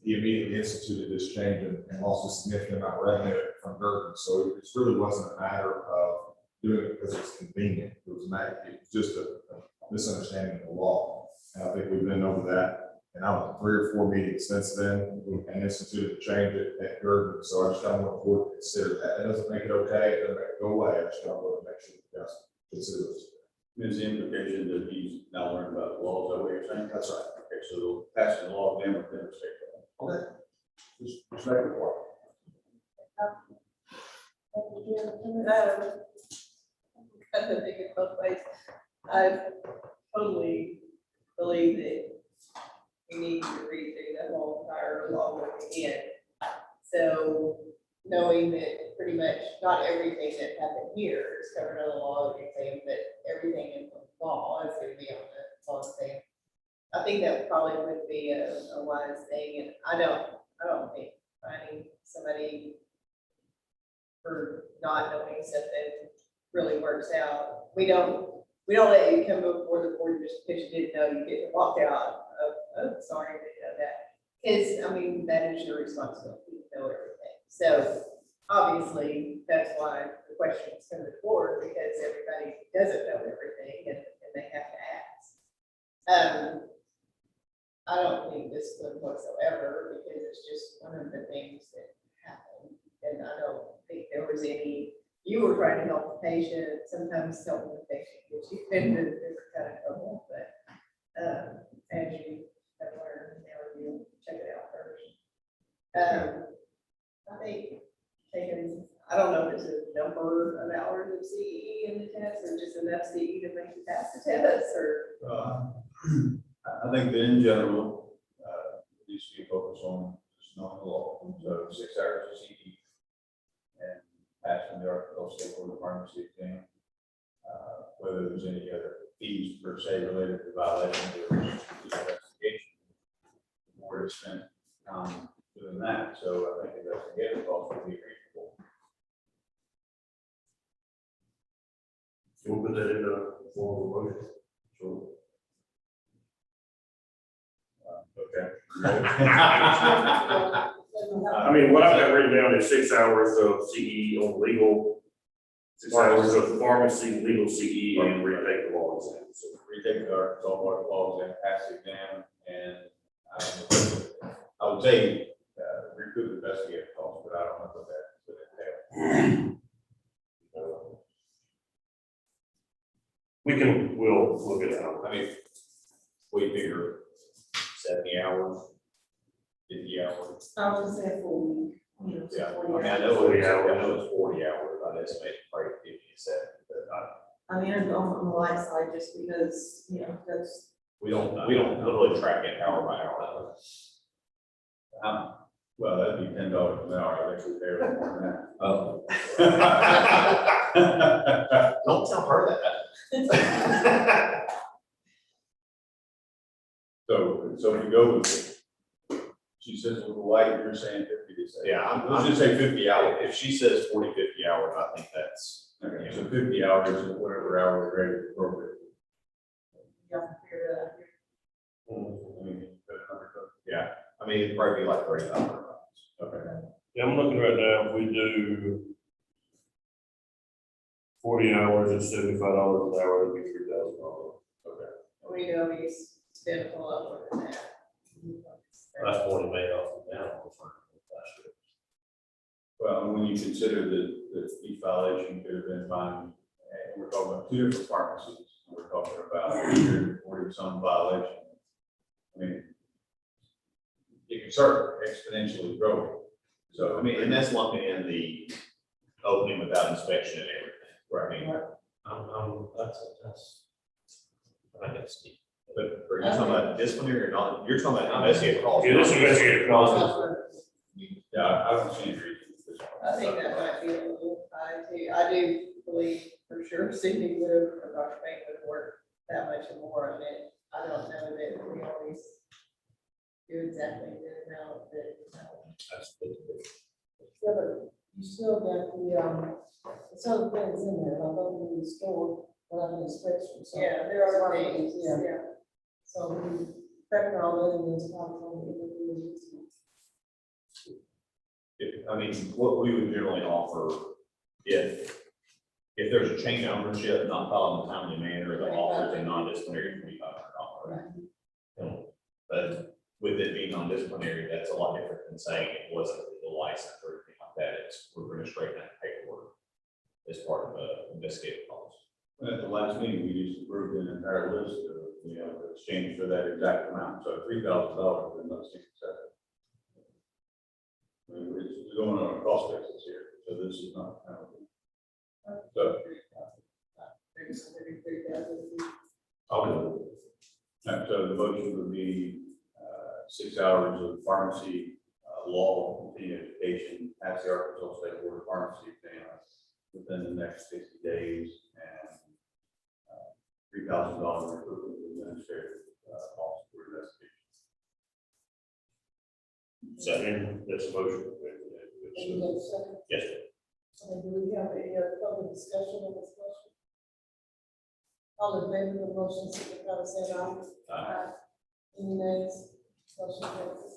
he immediately instituted this change and lost a significant amount of revenue from Durban. So it really wasn't a matter of doing it because it's convenient. It was just a misunderstanding of the law. And I think we've been over that. And I was 3 or 4 meetings since then and instituted a change at Durban. So I just don't want the board to consider that. It doesn't make it okay. It doesn't make it go away. I just don't want to make sure you guys consider this. Is the implication that he's now learned about the law? Is that what you're saying? That's right. Okay, so passing the law exam would demonstrate that. Okay. Just make it work. Kind of think it both ways. I totally believe that we need to read through the whole entire law book again. So knowing that pretty much not everything that happened here is covered on the law exam, but everything in the law is going to be on the law exam. I think that probably would be a wise thing, and I don't think finding somebody for not knowing something really works out. We don't let you come before the board just because you didn't know, you get to walk out of, oh, sorry, I didn't know that. Because, I mean, that is your responsibility to know everything. So obviously, that's why the questions come to the board, because everybody doesn't know everything and they have to ask. I don't think discipline whatsoever, because it's just one of the things that happen. And I don't think there was any, you were trying to help the patient, sometimes helping the patient gets you into different kind of trouble, but as you have learned, now you check it out first. I think taking, I don't know if there's a number of hours of CE in the test, or just enough CE to make you pass the test, or. I think that in general, needs to be focused on just knowing the law. So 6 hours of CE and passing the article stakeholder pharmacy exam. Whether there's any other fees per se related to violation or investigation. The board has spent time doing that, so I think investigative costs would be reasonable. Can we put that in a form of motion? Sure. I mean, what I've got written down is 6 hours of CE on legal, 6 hours of pharmacy, legal CE, and retake the law exam. So retake the Arkansas water laws and pass the exam, and I would say recoup investigative costs, but I don't know what that would entail. We'll look at that. I mean, we figure 70 hours, 50 hours. I was gonna say a full week, you know, so Yeah, 40 I mean, I hours. know 40 it's, hours. I know it's 40 hours, I'd estimate probably 50 to 70, but I mean, I'm on the light side just because, you know, that's, we don't literally track it hour by hour. Well, that'd be $10 an hour, I think we're there more than that. Oh. Don't tell her that. So if you go with, she says with the light, you're saying 50 to 70. Yeah, Let's just say 50 hours. If she says 40, 50 hours, I think that's, Okay, so 50 hours is whatever hour rate is appropriate. you have to figure that out. I mean, that's $100. yeah, I mean, it'd probably be like 3,500. Okay. Yeah, I'm looking right now, if we do 40 hours at $75 an hour, it'd be $3,000. Okay. We know we spend a lot more than that. That's what it made off of down. Well, and when you consider that each violation could have been fined, and we're talking about 2 different pharmacies, we're talking about 140 some violations. I mean, it can start exponentially growing. So, I mean, and that's lumping in the opening without inspection and everything. right. I mean, That's, I guess. but are you talking about disciplinary or not? You're talking about investigative costs. Yeah, this investigative costs. Yeah, I haven't seen reasons. I think that might be a little high too. I do believe for sure Cindy would have, or Dr. Bank would have worked that much more on it. I don't know that we always do exactly the amount that. That's good. Yeah, but you still got the other things in there, like opening the store, without an inspection, so. Yeah, there are things, Yeah, yeah. so we factor all that in, it's probably going to be. I mean, what we would generally offer, if there's a change in ownership, not followed in a timely manner, the offer is a non-disciplinary $2,500. But with it being non-disciplinary, that's a lot different than saying it wasn't the license or anything like that. It's, we're going to straighten that paperwork as part of the investigative cost. At the last meeting, we just approved an entire list of, exchange for that exact amount, so $3,000 is not acceptable. I mean, it's going on a cost basis here, so this is not. So, so the motion would be 6 hours of pharmacy law, continuing education, pass the Arkansas State Board of Pharmacy exam within the next 60 days, and $3,000 equivalent of administrative costs for investigation. Second, that's a motion. And you get a second, Yes, sir. and do we have any other public discussion on this motion? All in favor of the motion, signify by saying aye. Any nays? Motion passes.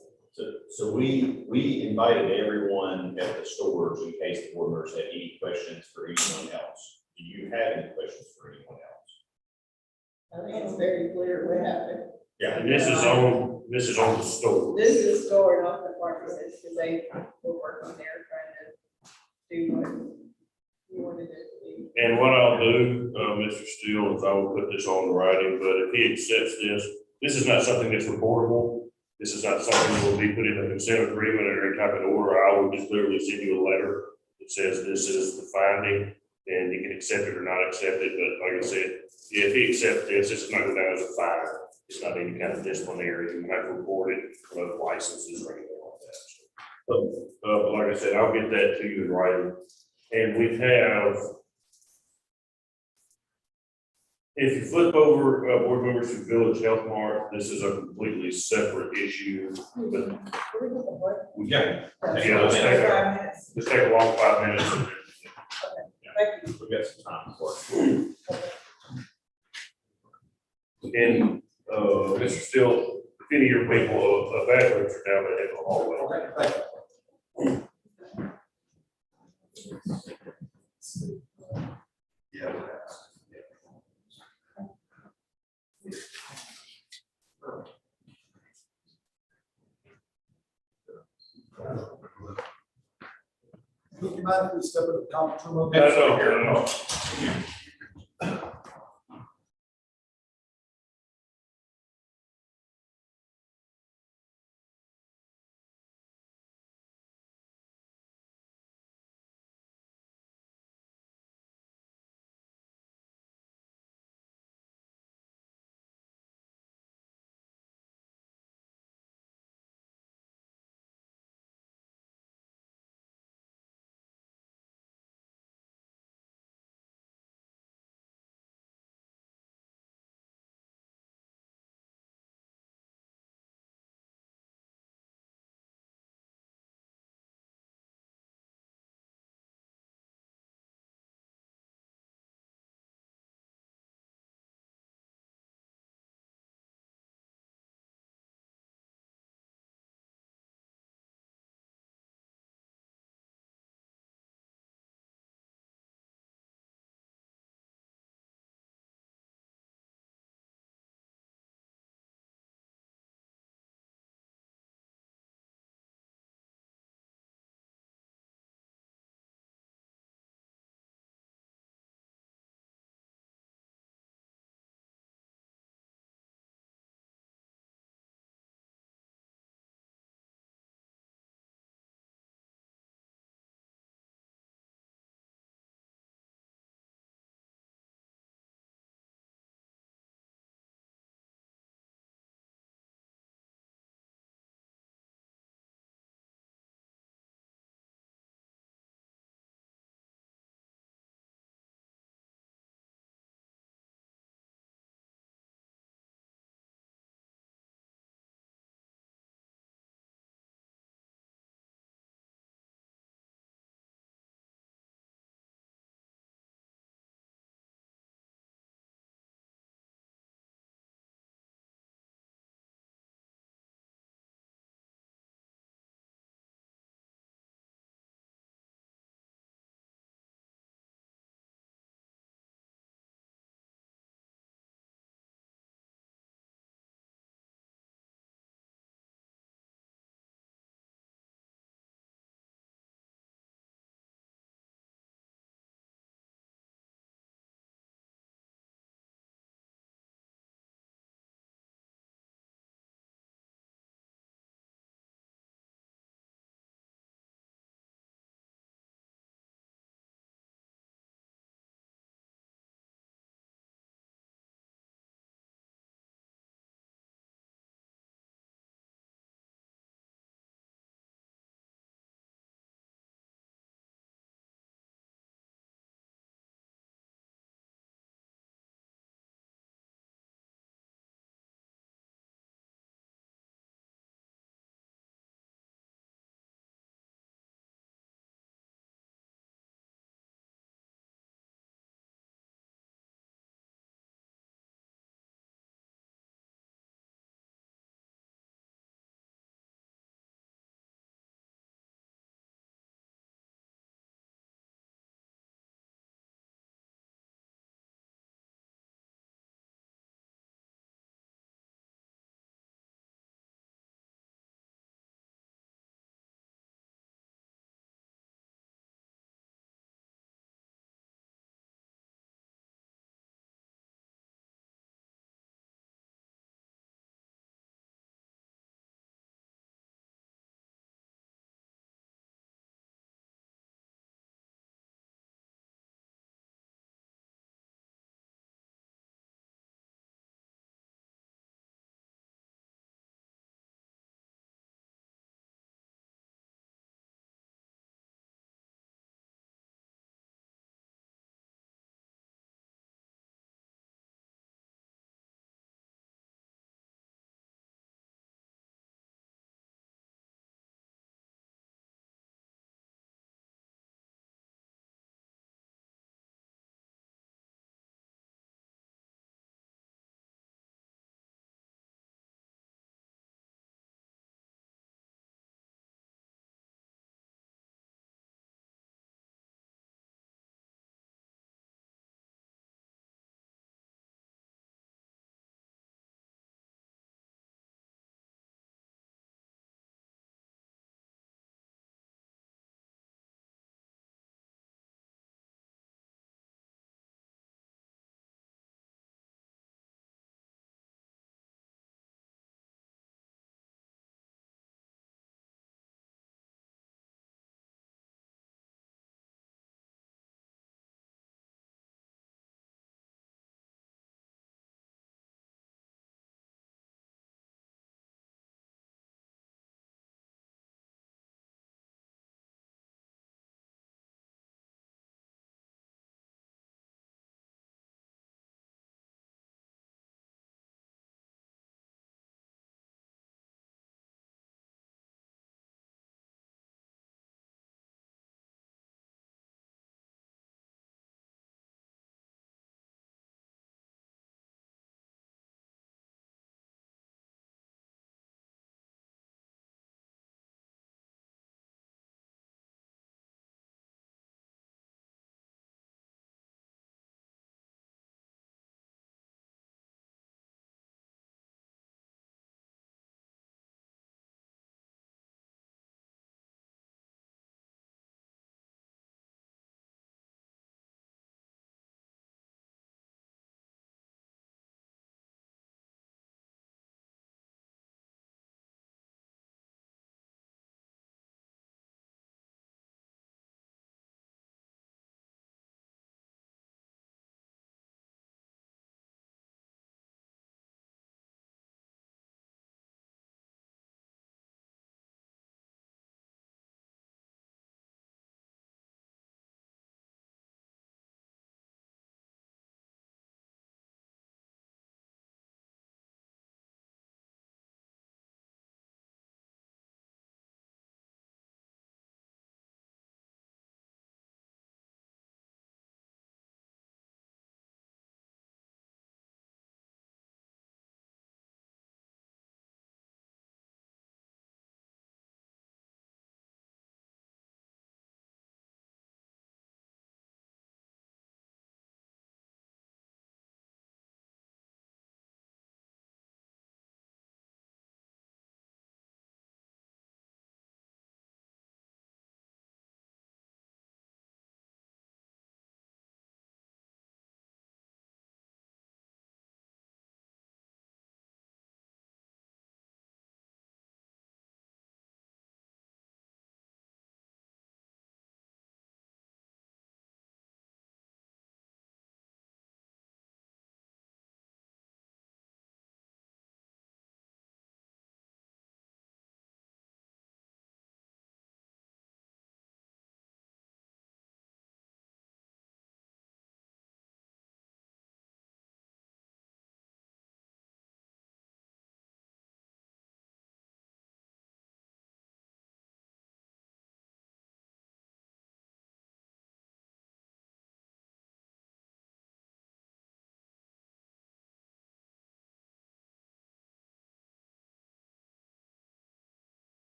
So we invited everyone at the stores in case the board members had any questions for anyone else. Do you have any questions for anyone else? I think it's very clear what happened. Yeah. And this is on the store. This is store, not the pharmacist, because they will work on there trying to do what you wanted it to do. And what I'll do, Mr. Steele, is I will put this on writing, but if he accepts this is not something that's reportable. This is not something that will be put in a consent agreement or any type of order. I will just literally send you a letter that says this is the finding, and you can accept it or not accept it, but like I said, if he accepts this is not going down as a fine. It's not any kind of disciplinary, you might report it, no licenses or anything like that. So, but like I said, I'll get that to you in writing. And we have, if you flip over, board members to Village Health Mart, this is a completely separate issue, but Yeah. yeah, let's take a, let's take a long 5 minutes. We've got some time for it. And, Mr. Still, if any of your people, bathrooms are down there in the hallway. Okay, thank you. Yeah. Look, you mind if we step in the conference room? No.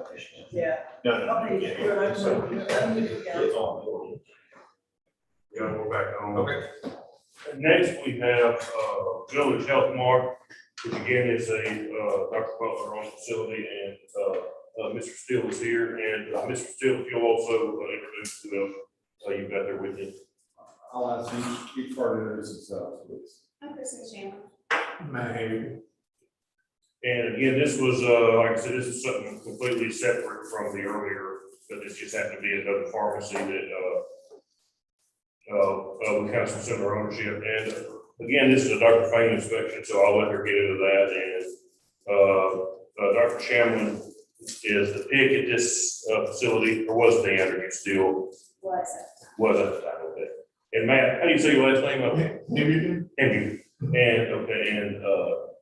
documentation. Yeah. No, no, Okay, yeah. good, I'm So, with you. I'm with you, guys. it's on the order. Yeah, we're back on. Okay. Next, we have, Village Health Mart, which again is a, Dr. Butler owned facility, and, Mr. Steele is here, and, Mr. Steele, if you'll also introduce them, you've got there with you. I'll ask each part to introduce themselves, please. I'm Kristen Chandler. And again, this was, like I said, this is something completely separate from the earlier, but this just happened to be another pharmacy that, we have some similar ownership. And again, this is a Dr. Fain inspection, so I'll let her get into that. And, Dr. Shamlin is the pick at this, facility, or was Dan, or you still Was was at the time, okay. And Matt, how do you say your last name? Okay. Hamilton. And, okay, and,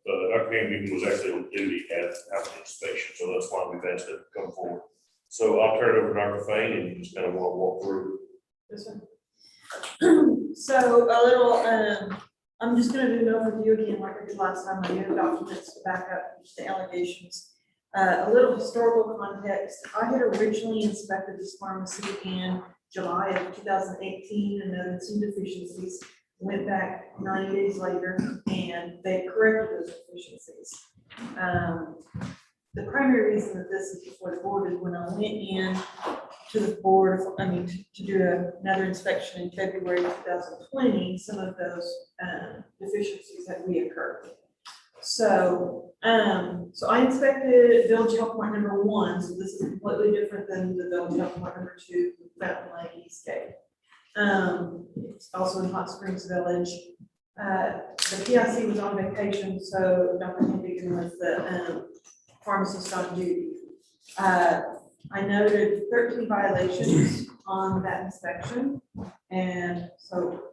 Dr. Hamilton was actually on duty at the inspection, so that's why we've asked him to come forward. So I'll turn it over to Dr. Fain, and you just kind of want to walk through. This one. So a little, I'm just gonna do an overview again, like I did last time. I do documents to back up the allegations. A little historical context. I had originally inspected this pharmacy in July of 2018 and noted some deficiencies. Went back 90 days later and they corrected those deficiencies. The primary reason that this is before the board is when I went in to the board, to do another inspection in February 2020, some of those deficiencies had reoccurred. So, I inspected Village Health Point number 1, so this is completely different than the Village Health Point number 2, Fountain Lake, Eastgate. It's also in Hot Springs Village. The PIC was on vacation, so Dr. Hendigan was the pharmacist on duty. I noted 13 violations on that inspection, and so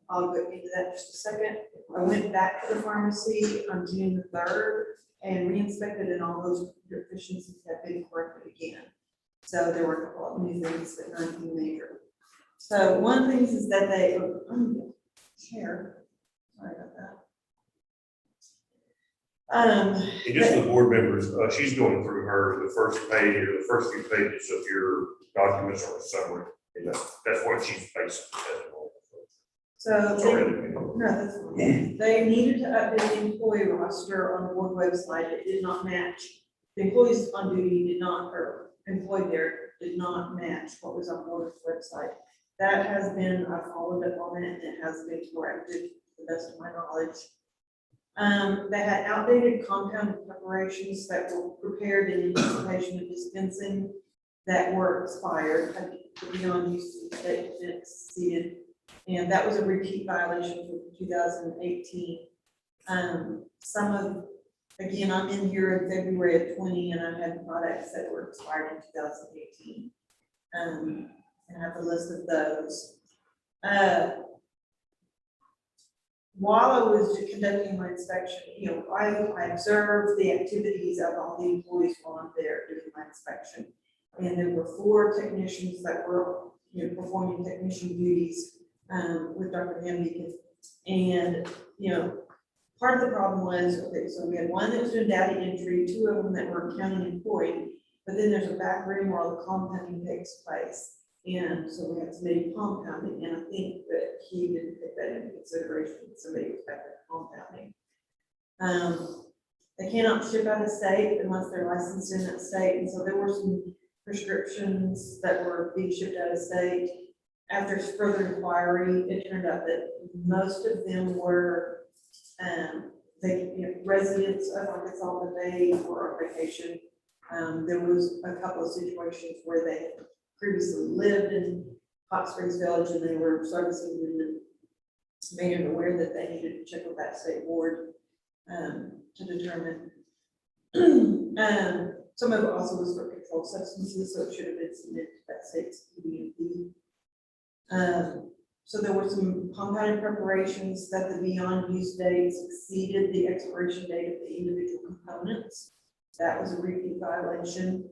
I'll go into that in just a second. I went back to the pharmacy on June the 3rd and re-inspected, and all those deficiencies have been corrected again. So there were a couple of new things, but nothing major. So one of the things is that they, share, sorry about that. And just for the board members, she's going through the first page, or the first few pages of your documents or summary, and that's what she's basically. So Sorry. no, that's fine. They needed to update the employee roster on the board website. It did not match. The employees on duty did not, or employed there did not match what was on board's website. That has been, I followed up on it, and it has been corrected to the best of my knowledge. They had outdated compound preparations that were prepared in anticipation of dispensing that were expired, had beyond use date exceeded. And that was a repeat violation from 2018. Some of, again, I'm in here in February of 20, and I had products that were expired in 2018. And I have a list of those. While I was conducting my inspection, I observed the activities of all the employees while I'm there doing my inspection. And there were 4 technicians that were, performing technician duties with Dr. Hamdigan. And, part of the problem was, okay, so we had one that was doing data entry, 2 of them that were accounting employed, but then there's a back room where all the compounding takes place. And so we had somebody compounding, and I think that he didn't take that into consideration, that somebody was back there compounding. They cannot ship out of state unless they're licensed in that state, and so there were some prescriptions that were being shipped out of state. After further inquiry, it turned out that most of them were residents of Arkansas, but they were on vacation. There was a couple of situations where they previously lived in Hot Springs Village and they were servicing and made aware that they needed to check with that state board to determine. Some of it also was for controlled substances, so it should have been submitted to that state's PDMP. So there were some compounding preparations that the beyond use dates exceeded the expiration date of the individual components. That was a repeat violation.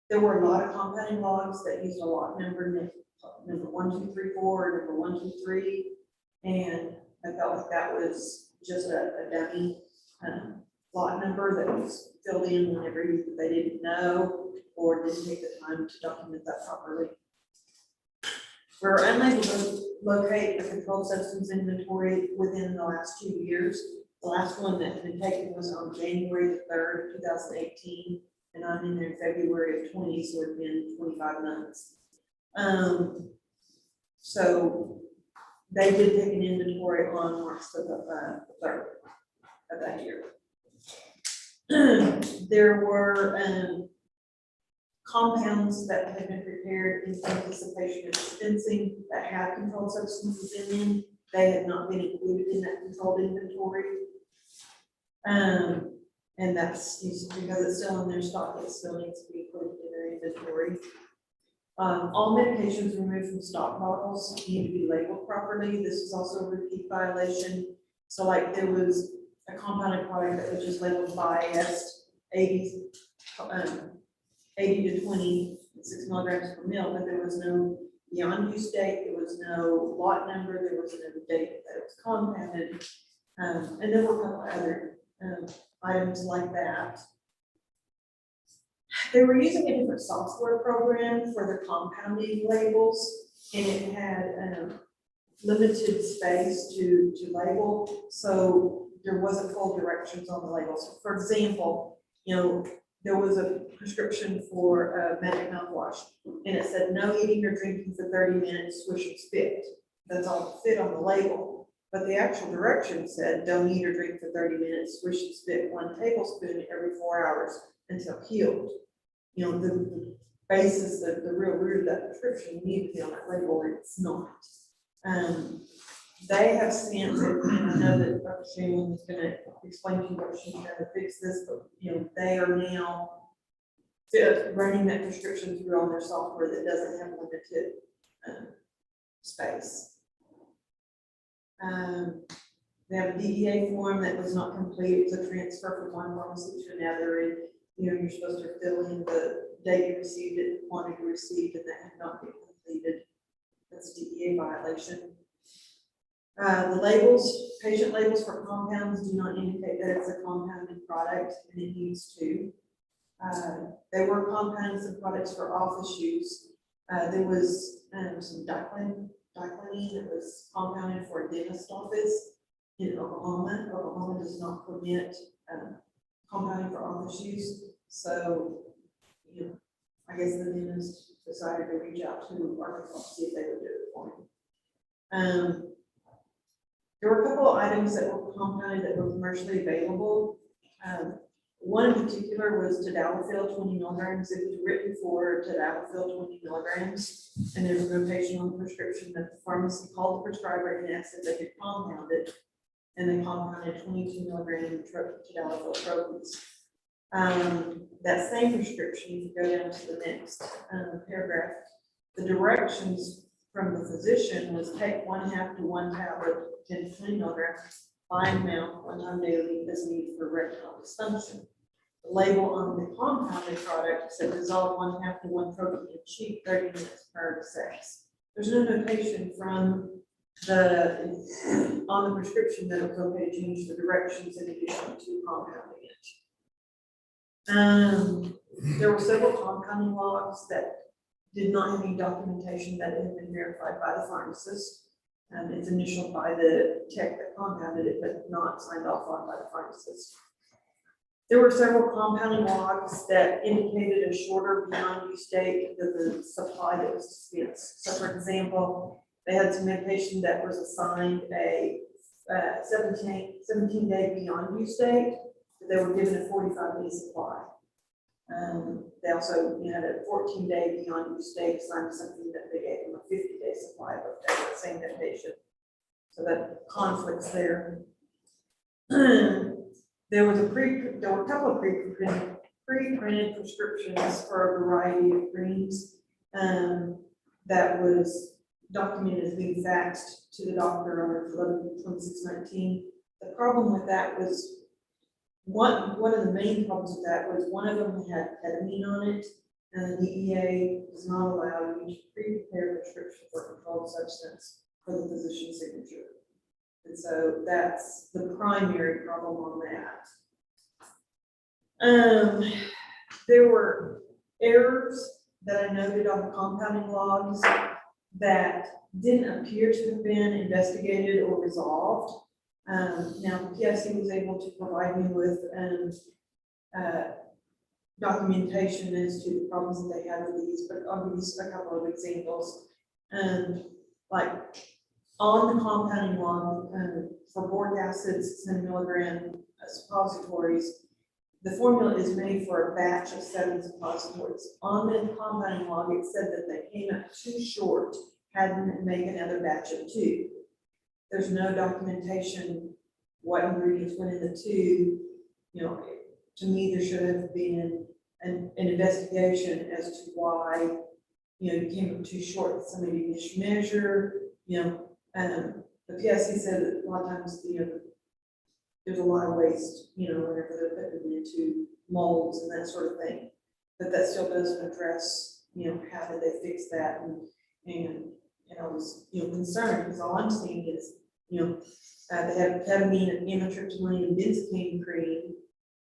There were a lot of compounding logs that used a lot number 1, 2, 3, 4, number 1, 2, 3, and I felt like that was just a dummy lot number that was filled in whenever they didn't know or didn't take the time to document that properly. We're unable to locate a controlled substance inventory within the last 2 years. The last one that had been taken was on January 3rd, 2018, and I'm in there in February of 20, so it's been 25 months. So they did take an inventory on March the 3rd of that year. There were compounds that had been prepared in anticipation of dispensing that had controlled substances in them. They had not been included in that controlled inventory. And that's because it's still in their stock, it still needs to be included in their inventory. All medications removed from stock bottles need to be labeled properly. This is also a repeat violation. So like there was a compounded product that was just labeled biased 80 to 20, 6 milligrams per mil, but there was no beyond use date, there was no lot number, there was no date that it was compounded. And there were a couple other items like that. They were using a different software program for the compounding labels, and it had limited space to label, so there wasn't full directions on the labels. For example, there was a prescription for magic mouthwash, and it said no eating or drinking for 30 minutes, swish and spit. That's all that fit on the label. But the actual direction said don't eat or drink for 30 minutes, swish and spit 1 tablespoon every 4 hours until healed. The basis, the real root of that prescription needed to be on that label, and it's not. They have since, and I know that Dr. Shannon is going to explain to you what she's trying to fix this, but they are now running that prescription through on their software that doesn't have limited space. They have a DEA form that was not complete. It's a transfer from one pharmacy to another, and you're supposed to fill in the date you received it, the quantity you received, and that had not been completed. That's a DEA violation. The labels, patient labels for compounds do not indicate that it's a compounded product, and it needs to. They were compounding some products for office use. There was some diclofenac that was compounded for a dentist office in Oklahoma. Oklahoma does not permit compounding for office use, so I guess the dentist decided to reach out to Arkansas to see if they would do it for him. There were a couple of items that were compounded that were commercially available. One in particular was tadalafil 20 milligrams. It was written for tadalafil 20 milligrams, and there's a notation on the prescription that the pharmacy called the prescriber and asked if they could compound it, and they compounded 22 milligram tadalafil trophies. That same prescription, if you go down to the next paragraph, the directions from the physician was take 1/2 to 1 tablet, 10 to 20 milligrams, fine mouth 1 time daily as needed for erectile dysfunction. The label on the compounded product said dissolve 1/2 to 1 protein in cheek 30 minutes prior to sex. There's no notation from on the prescription that it was okay to change the directions in addition to compounding it. There were several compounding logs that did not have any documentation that it had been verified by the pharmacist. It's initialed by the tech that compounded it, but not signed off on by the pharmacist. There were several compounding logs that indicated a shorter beyond use date than the supply that was dispensed. So for example, they had some medication that was assigned a 17-day beyond use date, but they were given a 45-day supply. They also had a 14-day beyond use date assigned to something that they gave them a 50-day supply of that same medication. So that conflicts there. There were a couple of pre-printed prescriptions for a variety of creams that was documented as being faxed to the doctor on 11/26/19. The problem with that was one of the main problems with that was one of them had ketamine on it, and the DEA does not allow you to pre-prepare a prescription for a controlled substance for the physician's signature. And so that's the primary problem on that. There were errors that I noted on the compounding logs that didn't appear to have been investigated or resolved. Now, PSC was able to provide me with, documentation as to the problems that they had with these, but I'll give you a couple of examples. Like on the compounding log, for boric acid, 600 milligram suppositories, the formula is made for a batch of 7 suppositories. On the compounding log, it said that they came up too short, had to make another batch of 2. There's no documentation what ingredients went in the 2. You know, to me, there should have been an investigation as to why, you know, you came up too short. Somebody mismeasure, you know, the PSC said that a lot of times, you know, there's a lot of waste, you know, whenever they're putting it into molds and that sort of thing. But that still doesn't address, you know, how did they fix that? And I was, you know, concerned because all I'm seeing is, you know, they have ketamine and amitriptyline and benzocaine cream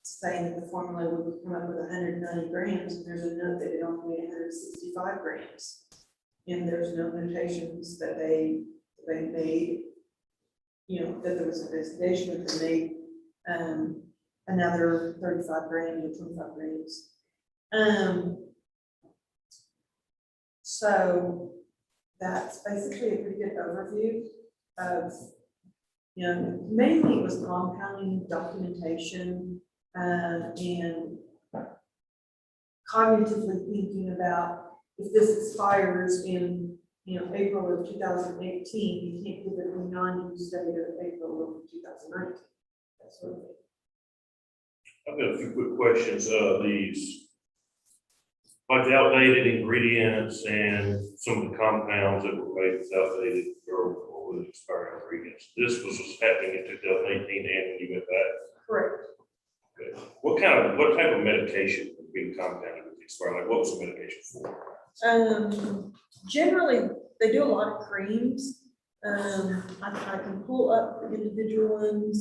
saying that the formula would come up with 190 grams, and there's a note that it only made 165 grams. And there's no notations that they made, you know, that there was an investigation that they made another 35 grams or 25 grams. So that's basically a pretty good overview of, you know, mainly it was compounding documentation and cognitively thinking about if this expires in, you know, April of 2018, you can't give it a non-use date of April of 2019. That sort of thing. I've got a few quick questions. These, like the outdated ingredients and some of the compounds that were made with outdated or with expired ingredients. This was happening in 2018 and when you went back. Correct. Okay. What type of medication was being compounded with expired? Like what was the medication for? Generally, they do a lot of creams. I can pull up the individual ones.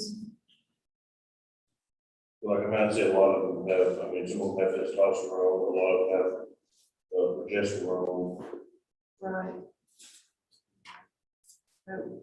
Like I mean, I'd say a lot of them have, I mean, some of them have testosterone, a lot of them have progesterone. Right. Oh.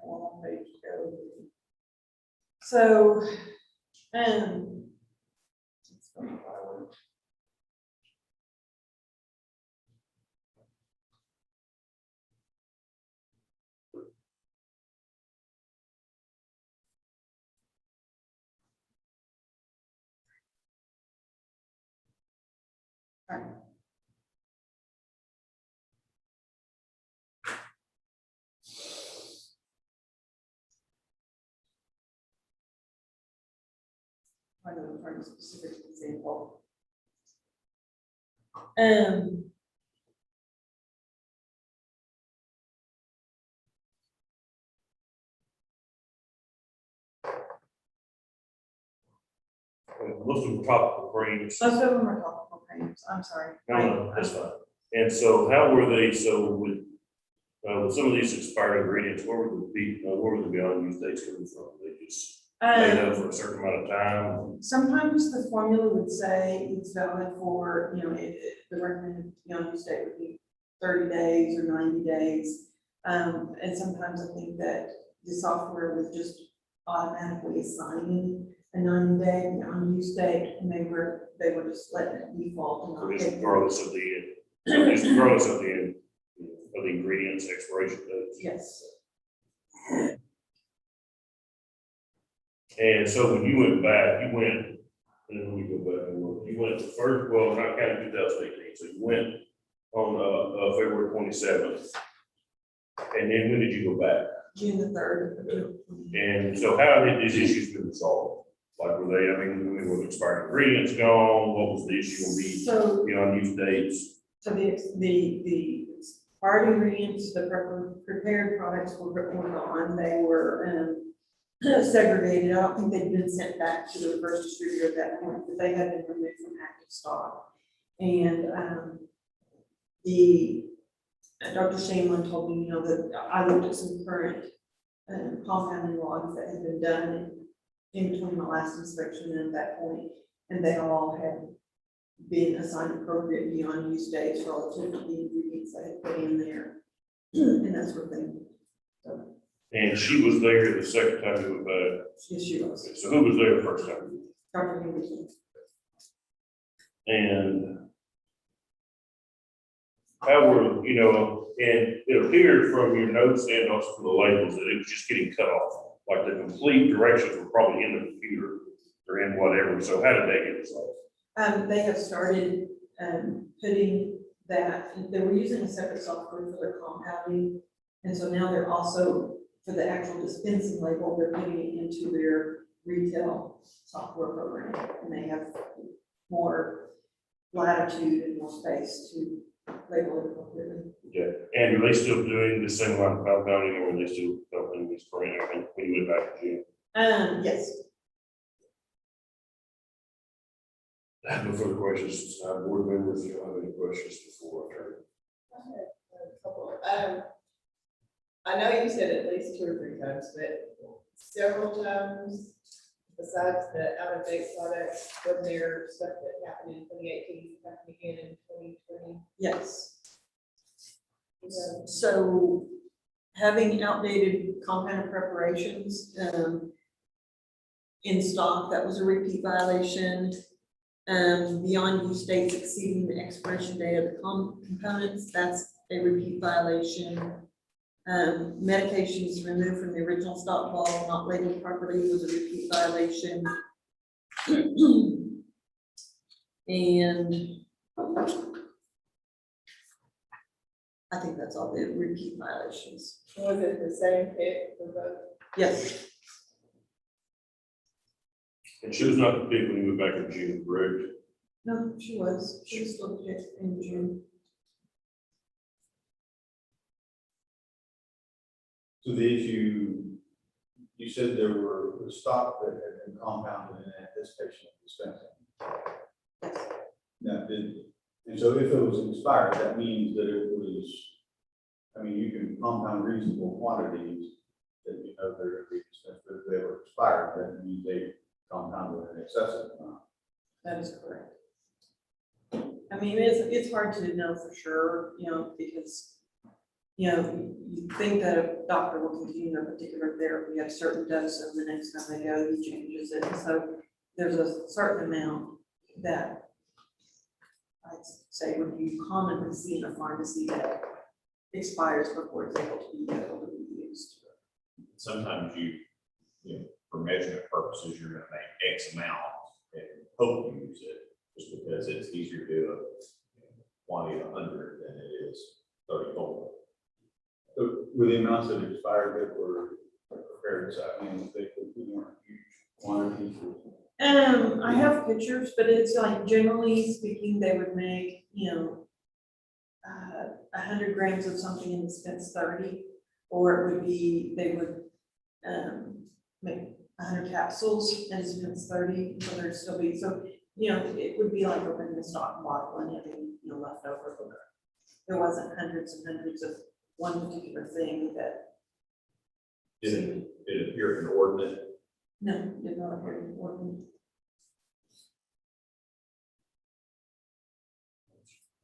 Long way to go. So, let's go forward. All right. I know I'm trying to specific example. Most of them tropical creams. Most of them are topical creams. I'm sorry. No, that's fine. And so how were they, so with some of these expired ingredients, where were the beyond use dates coming from? They just made up for a certain amount of time? Sometimes the formula would say it's valid for, you know, the recommended beyond use date would be 30 days or 90 days. And sometimes I think that the software was just automatically assigning a 90-day beyond use date, and they were just letting it default. And Or not just take- regardless of the ingredients expiration dates? Yes. And so when you went back, and then we go back and look, you went first, well, not counting 2018, so you went on February 27th. And then when did you go back? June the 3rd. And so how did these issues been resolved? Like were they, I mean, were the expired ingredients gone? What was the issue gonna be So, beyond use dates? so the Party ranch, the prepared products were gone, they were, segregated. I don't think they'd been sent back to the reverse distributor at that point, but they had been removed from active stock. And, Dr. Shamlin told me, that I looked at some current, compounding logs that had been done in between my last inspection and at that point, and they all had been assigned appropriate beyond use dates relative to the ingredients I had put in there, and that sort of thing. So, And she was there the second time you were back. yes, she was. So who was there the first time? Dr. Henderson. And how were, and it appeared from your notes and also from the labels that it was just getting cut off. Like the complete directions were probably in the computer or in whatever. So how did that get resolved? They have started, putting that, they were using a separate software for their compounding. And so now they're also, for the actual dispensing label, they're putting it into their retail software program. And they have more latitude and more space to label it appropriately. Yeah. And are they still doing the same amount of compounding, or are they still helping this brand when you went back to June? Yes. I have no further questions. Board members, you don't have any questions before I turn? A couple. I know you said at least 2 or 3 times, but several times, besides the out-of-date products, wasn't there stuff that happened in 2018, happened again in 2020? Yes. Yeah. So having outdated compounded preparations, in stock, that was a repeat violation. Beyond use dates exceeding the expiration date of the components, that's a repeat violation. Medications removed from the original stock bottle, not labeled properly, was a repeat violation. And I think that's all the repeat violations. Was it the same pick for both? Yes, And she was not the big when you went back in June, correct? no, she was still picked in June. So the issue, you said there were the stock that had been compounded in anticipation of dispensing. Now, and so if it was expired, that means that it was, you can compound reasonable quantities that you know they're going to be dispensed, but if they were expired, that means they compounded an excessive amount. That is correct. It's hard to know for sure, because, you think that a doctor will continue a particular therapy at a certain dose, and the next time they go, he changes it. So there's a certain amount that I'd say would you commonly see in a pharmacy that expires before it's able to be used. Sometimes for measurement purposes, you're gonna make X amount and hope you use it, just because it's easier to do a quantity of 100 than it is 34. So with the amounts that expired that were prepared, so they weren't huge quantities. I have pictures, but it's like, generally speaking, they would make, 100 grams of something and dispense 30, or it would be, they would, make 100 capsules and dispense 30, so there'd still be, so, it would be like opening a stock bottle and having, left over. There wasn't hundreds and hundreds of one particular thing that. Did it appear inordinate? No, did not appear important.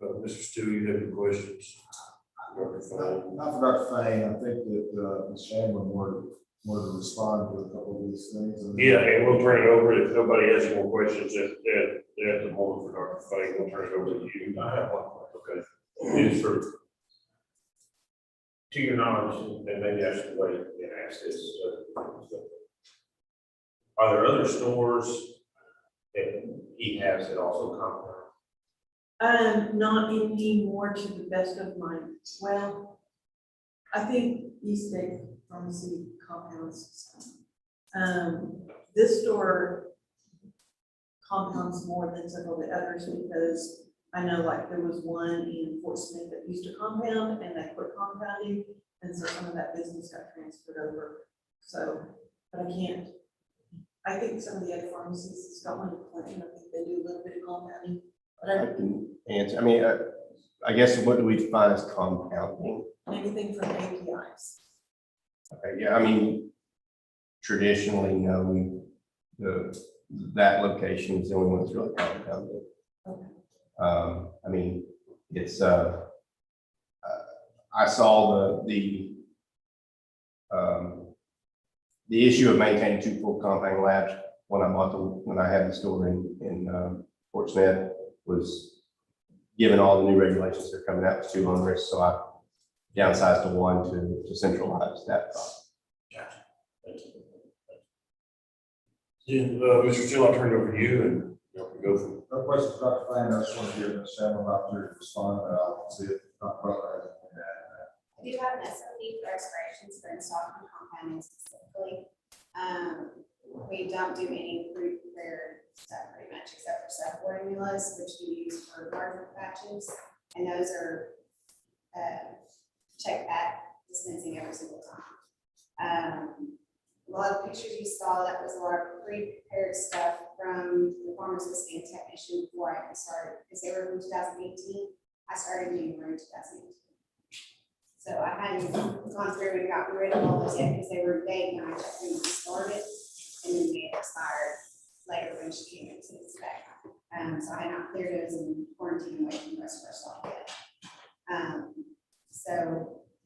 Mr. Stew, you have any questions? Dr. Fine? Not for Dr. Fane, I think that, Ms. Shamlin wanted to respond to a couple of these things. Yeah, and we'll turn it over. If nobody has any more questions at the moment for Dr. Fine, we'll turn it over to you. I have one. Okay. It is for, to your knowledge, and maybe I should wait and ask this. Are there other stores that he has that also compound? Not any more to the best of my, well, I think East State Pharmacy compounds. This store compounds more than several of the others because I know like there was one in Fort Smith that used to compound and they quit compounding. And so some of that business got transferred over. So, but I think some of the other pharmacies, it's got one in Clinton, I think they do a little bit of compounding. But I can answer, I mean, I guess what do we define as compounding? anything from APIs. Okay, yeah, I mean, traditionally, no, that location is the only one that's really compounded. Okay. I mean, it's, I saw the issue of maintaining 2 full compounding labs when I had the store in Fort Smith was, given all the new regulations that are coming out, was too onerous, so I downsized to 1 to centralize that process. Then, Mr. Steele, I'll turn it over to you and you can go from. No questions, Dr. Fan, I just want to give Ms. Shannon about to respond, see if Dr. Butler has anything to add. I do have an SOP for expirations for installment and compounding specifically. We don't do any pre-prepared stuff pretty much except for self-formulas, which we use for larger batches. And those are check back dispensing every single time. A lot of pictures you saw, that was a lot of pre-prepared stuff from the pharmacist and technician before I even started, because they were from 2018. I started in January 2018. So I hadn't gone through and got rid of all those yet because they were vague when I checked them when I started, and then they expired later when she came into this back. So I had not cleared those and quarantined away from the rest of our stock yet. So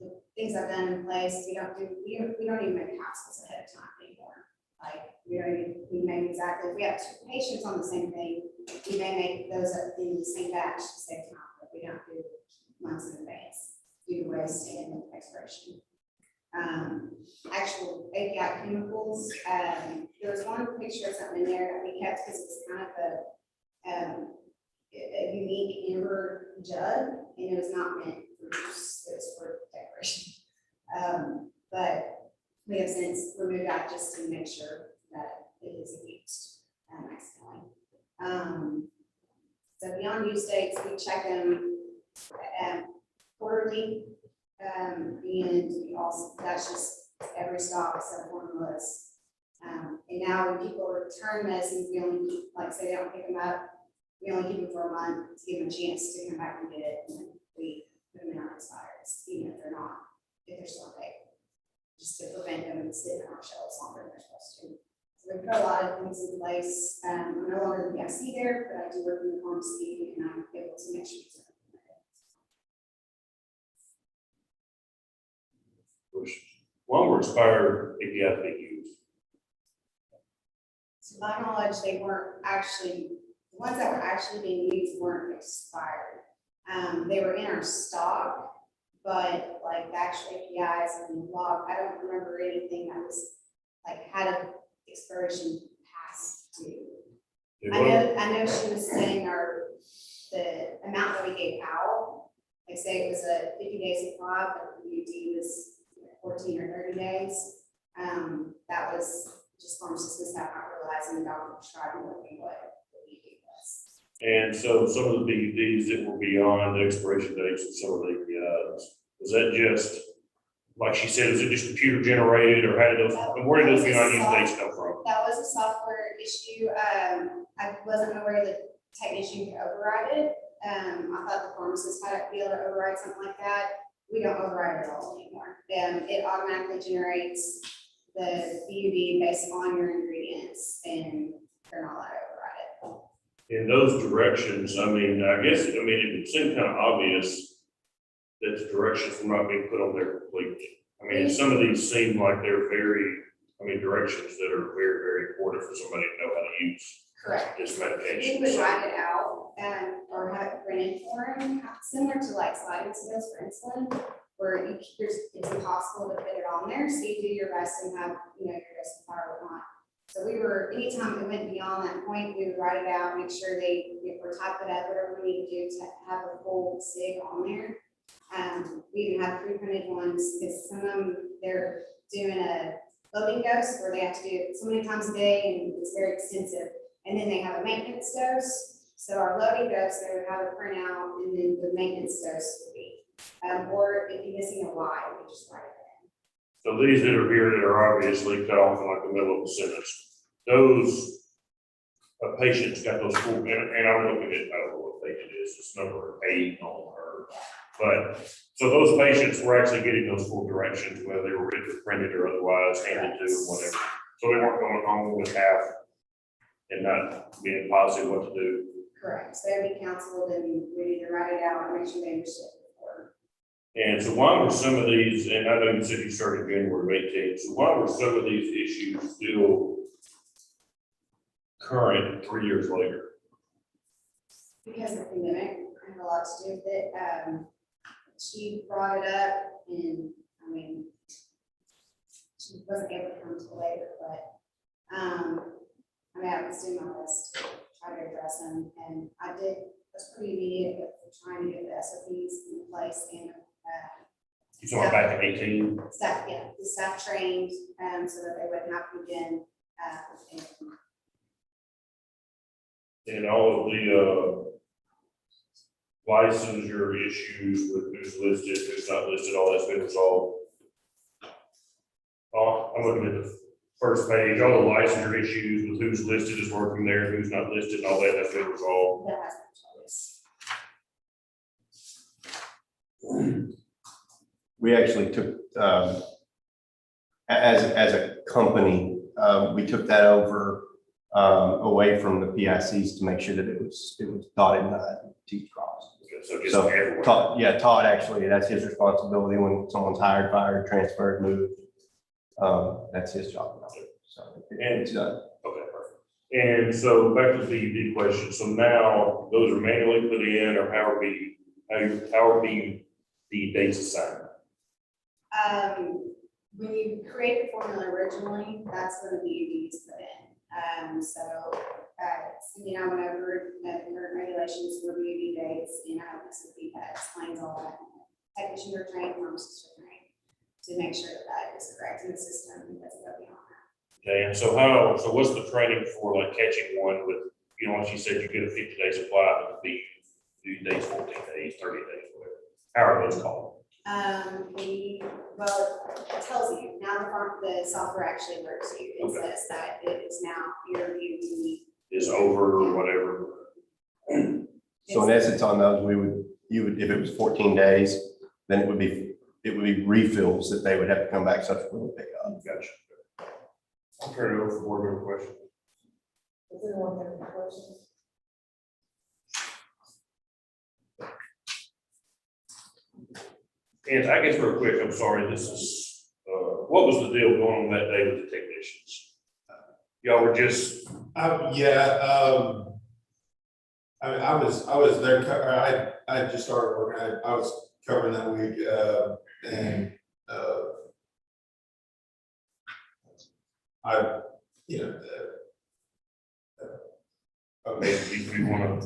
the things I've done in place, we don't even make capsules ahead of time anymore. Like we make exactly, if we have 2 patients on the same thing, we may make those up in the same batch to save time, but we don't do months in advance due to waste and expiration. Actual API chemicals, there was one picture of something in there that we kept because it was kind of a unique amber jug, and it was not meant for use, it was for decoration. But we have since removed that just to make sure that it isn't used accidentally. So beyond use dates, we check them quarterly, and we also, that's just every stock except formulas. And now when people return medicines, we only keep, like say they don't pick them up, we only keep them for a month to give them a chance to come back and get it, and then we put them in our expires, even if they're still available, just to prevent them from sitting on our shelves longer than they're supposed to. So we put a lot of things in place. I'm no longer the BIC there, but I do work in the pharmacy, and I'm able to make sure it's When were expired APIs being used? To my knowledge, they weren't actually, the ones that were actually being used weren't expired. They were in our stock, but like the actual APIs and the log, I don't remember anything that was like had an expiration past due. I know she was saying the amount that we gave out, like say it was a 50-day supply, but the UD was 14 or 30 days. That was just pharmacists not realizing the doctor prescribing what the UD was. And so some of the BUDs that were beyond the expiration dates of some of the APIs, was that just, like she said, was it just computer generated, or how did those, where did those beyond use dates come from? That was a software issue. I wasn't aware that technician could override it. I thought the pharmacist had to be able to override something like that. We don't override it at all anymore. It automatically generates the BUD based on your ingredients, and they're not allowed to override it. In those directions, I mean, it would seem kind of obvious that the directions were not being put on there completely. I mean, some of these seem like they're directions that are very, very important for somebody to know how to use Correct. this We medication. would write it out or have it printed for them, similar to like sliding scales for insulin, where it's impossible to fit it on there. So you do your best and have, your best fire or not. So anytime it went beyond that point, we would write it out, make sure or type it up, whatever we need to do to have a full SIG on there. We even have pre-printed ones because some of them, they're doing a loading dose where they have to do it so many times a day, and it's very extensive. And then they have a maintenance dose. So our loading dose, they would have a printout, and then the maintenance dose would be, or if you're missing a Y, we just write it in. So these that are here that are obviously cut off in like the middle of the sentence, those patients got those full, and I'm looking at, I don't know what page it is, it's number 8 on her. But, so those patients were actually getting those full directions, whether they were written, printed or otherwise, handed to them, whatever. So they weren't going home with half and not being positive what to do. Correct, so they'd be counseled, and we'd either write it out or make sure they understood before. And so why were some of these, and I know you said you started January 18th, so why were some of these issues still current 3 years later? Because the pandemic had a lot to do with it. She brought it up, and I mean, she wasn't able to come to later, but, I mean, I was doing my best to try to address them, and I was pretty immediate with trying to get the SOPs in place and, You saw it back in 18? staff, yeah, the staff trained, so that they wouldn't have to begin, And all of the licensure issues with who's listed, who's not listed, all that's been resolved. I'm looking at the first page, all the licensure issues with who's listed as working there, who's not listed, and all that's been resolved. that has been choice. We actually took, as a company, we took that over, away from the PICs to make sure that it was dotted and T's crossed. Okay, so just So everywhere. Todd actually, that's his responsibility when someone's hired, fired, transferred, moved. That's his job now. So it's done. Okay, perfect. And so back to the PUD question. So now those are manually put in, or how are the dates assigned? When you create the formula originally, that's when the PUDs put in. Cindy and I went over the current regulations for PUD dates, and I have this SOP that explains all that. Technicians are trained, pharmacists are trained to make sure that that is correct in the system and doesn't go beyond that. Okay, and so what's the training for like catching one with, like you said, you get a 50-day supply, but the due dates 14 days, 30 days, whatever. How are those called? It tells you, now the software actually alerts you, it Okay. says that it is now your PUD. Is over or whatever. So in essence on those, you would, if it was 14 days, then it would be refills that they would have to come back subsequently pick up. Gotcha. I'll turn it over for board member questions. Does anyone have any questions? And I guess real quick, I'm sorry, this is, what was the deal going on that day with the technicians? Y'all were just, I was there, I just started working, I was covering that week, and, okay, if you wanna,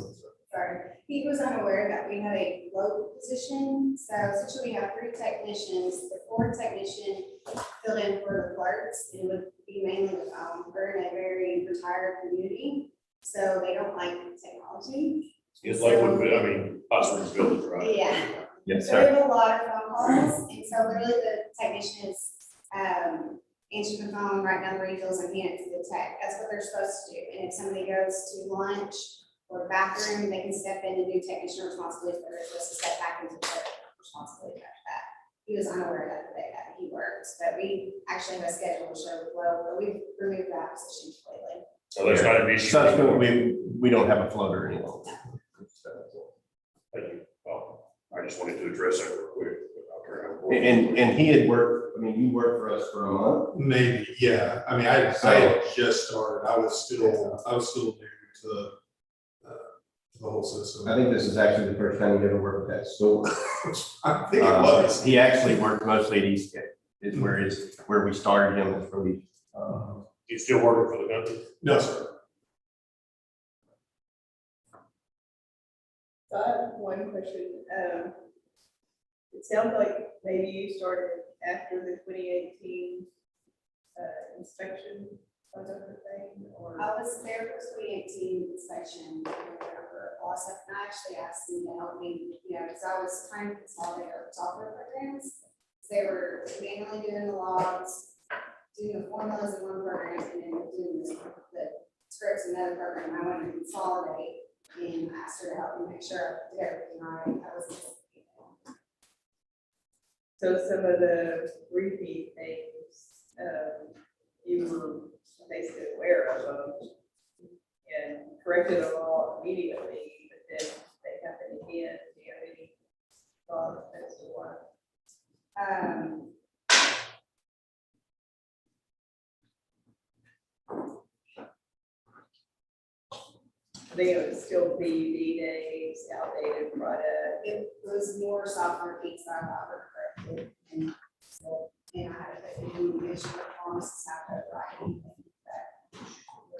Sorry, he was unaware that we had a float position, so essentially we have 3 technicians, the 4th technician filled in for the clerks, and would be mainly with, we're in a very retired community, so they don't like technology. it's like, hospital village, right? Yeah. Yes, So we sir. have a lot of phone calls, and so literally the technician is, answering the phone, writing down the refills and hand it to the tech. That's what they're supposed to do. And if somebody goes to lunch or bathroom, they can step in and do technician responsibilities, but they're supposed to step back into their responsibility after that. He was unaware that the day that he works, but we actually have a schedule to show the flow, but we've removed that position completely. So that's not an issue. Subsequently, we don't have a floater any longer. Thank you. Well, I just wanted to address that real quick. I'll turn it over. And he had worked, you worked for us for a month. maybe, yeah, I had just started, I was still new to the whole system. I think this is actually the first time he ever worked at that store. I think it was. He actually worked mostly at Eastgate, is where we started him is from East. You still working for the company? No, sir. So I have one question. It sounds like maybe you started after the 2018 inspection. or different thing, or? I was there for 2018 inspection, or whatever, also, and I actually asked them to help me, you know, because I was trying to consolidate our software programs. They were manually doing the logs, doing the formulas in one program, and then doing the scripts in another program. I wanted to consolidate and asked her to help me make sure I did everything right. That was. So some of the repeat things, you were basically aware of them and corrected them all immediately, but then they happen again. Do you have any thoughts as to why? I think it would still be days, outdated product. It was more software features that I thought were corrected, and so, and I had to put in the issue of pharmacists have to write anything that.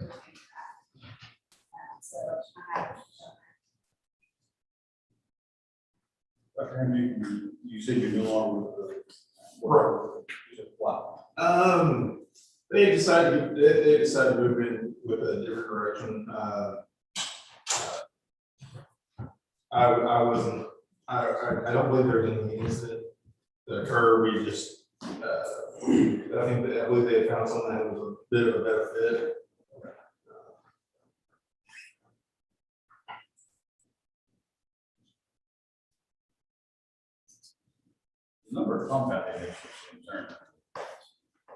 would change that. So I had. Dr. Henry, you said you're no longer with the. Wow. They decided to move in with a different direction. I don't believe there was any incident that occurred. We just, I believe they had found something that was a bit of a better fit. The number of compounding issues concerned.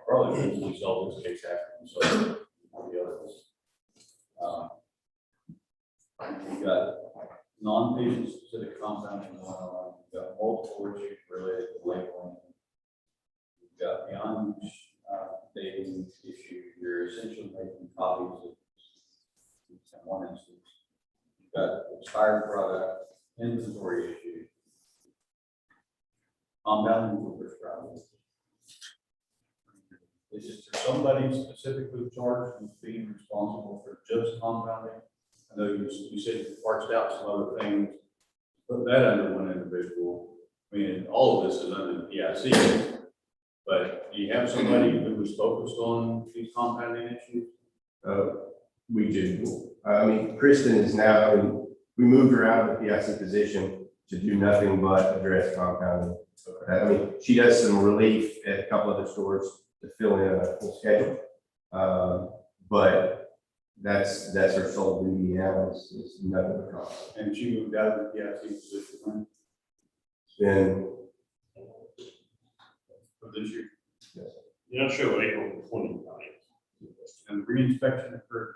Probably we solve this case after we solve all the others. We've got non-patient specific compounding going on. We've got multiple issues related to labeling. We've got beyond dating issue. You're essentially making copies of, in one instance. You've got expired product, inventory issue. Compounding for prescribing. Is there somebody specifically charged with being responsible for just compounding? I know you said you parsed out some other things, put that under one individual. I mean, all of this is under the PIC, but do you have somebody who was focused on these compounding issues? We do. I mean, Kristen is now, we moved her out of the PIC position to do nothing but address compounding. I mean, she does some relief at a couple of the stores to fill in a full schedule. But that's her sole duty now is nothing but compounding. And she moved out of the PIC position when? It's been, Of this year? You don't show April 29th. And the reinspection occurred.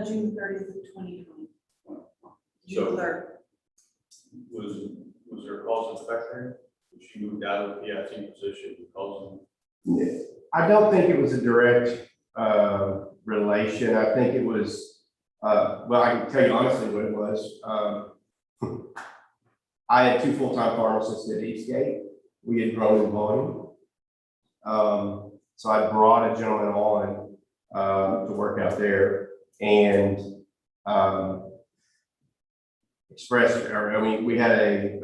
June 30th of 2020. So- June 3rd. Was there a cause and effect there? When she moved out of the PIC position because I don't think it was a direct relation. I think it was, well, I can tell you honestly what it was. I had 2 full-time pharmacists at Eastgate. We had grown in volume. So I brought a gentleman on to work out there and we had a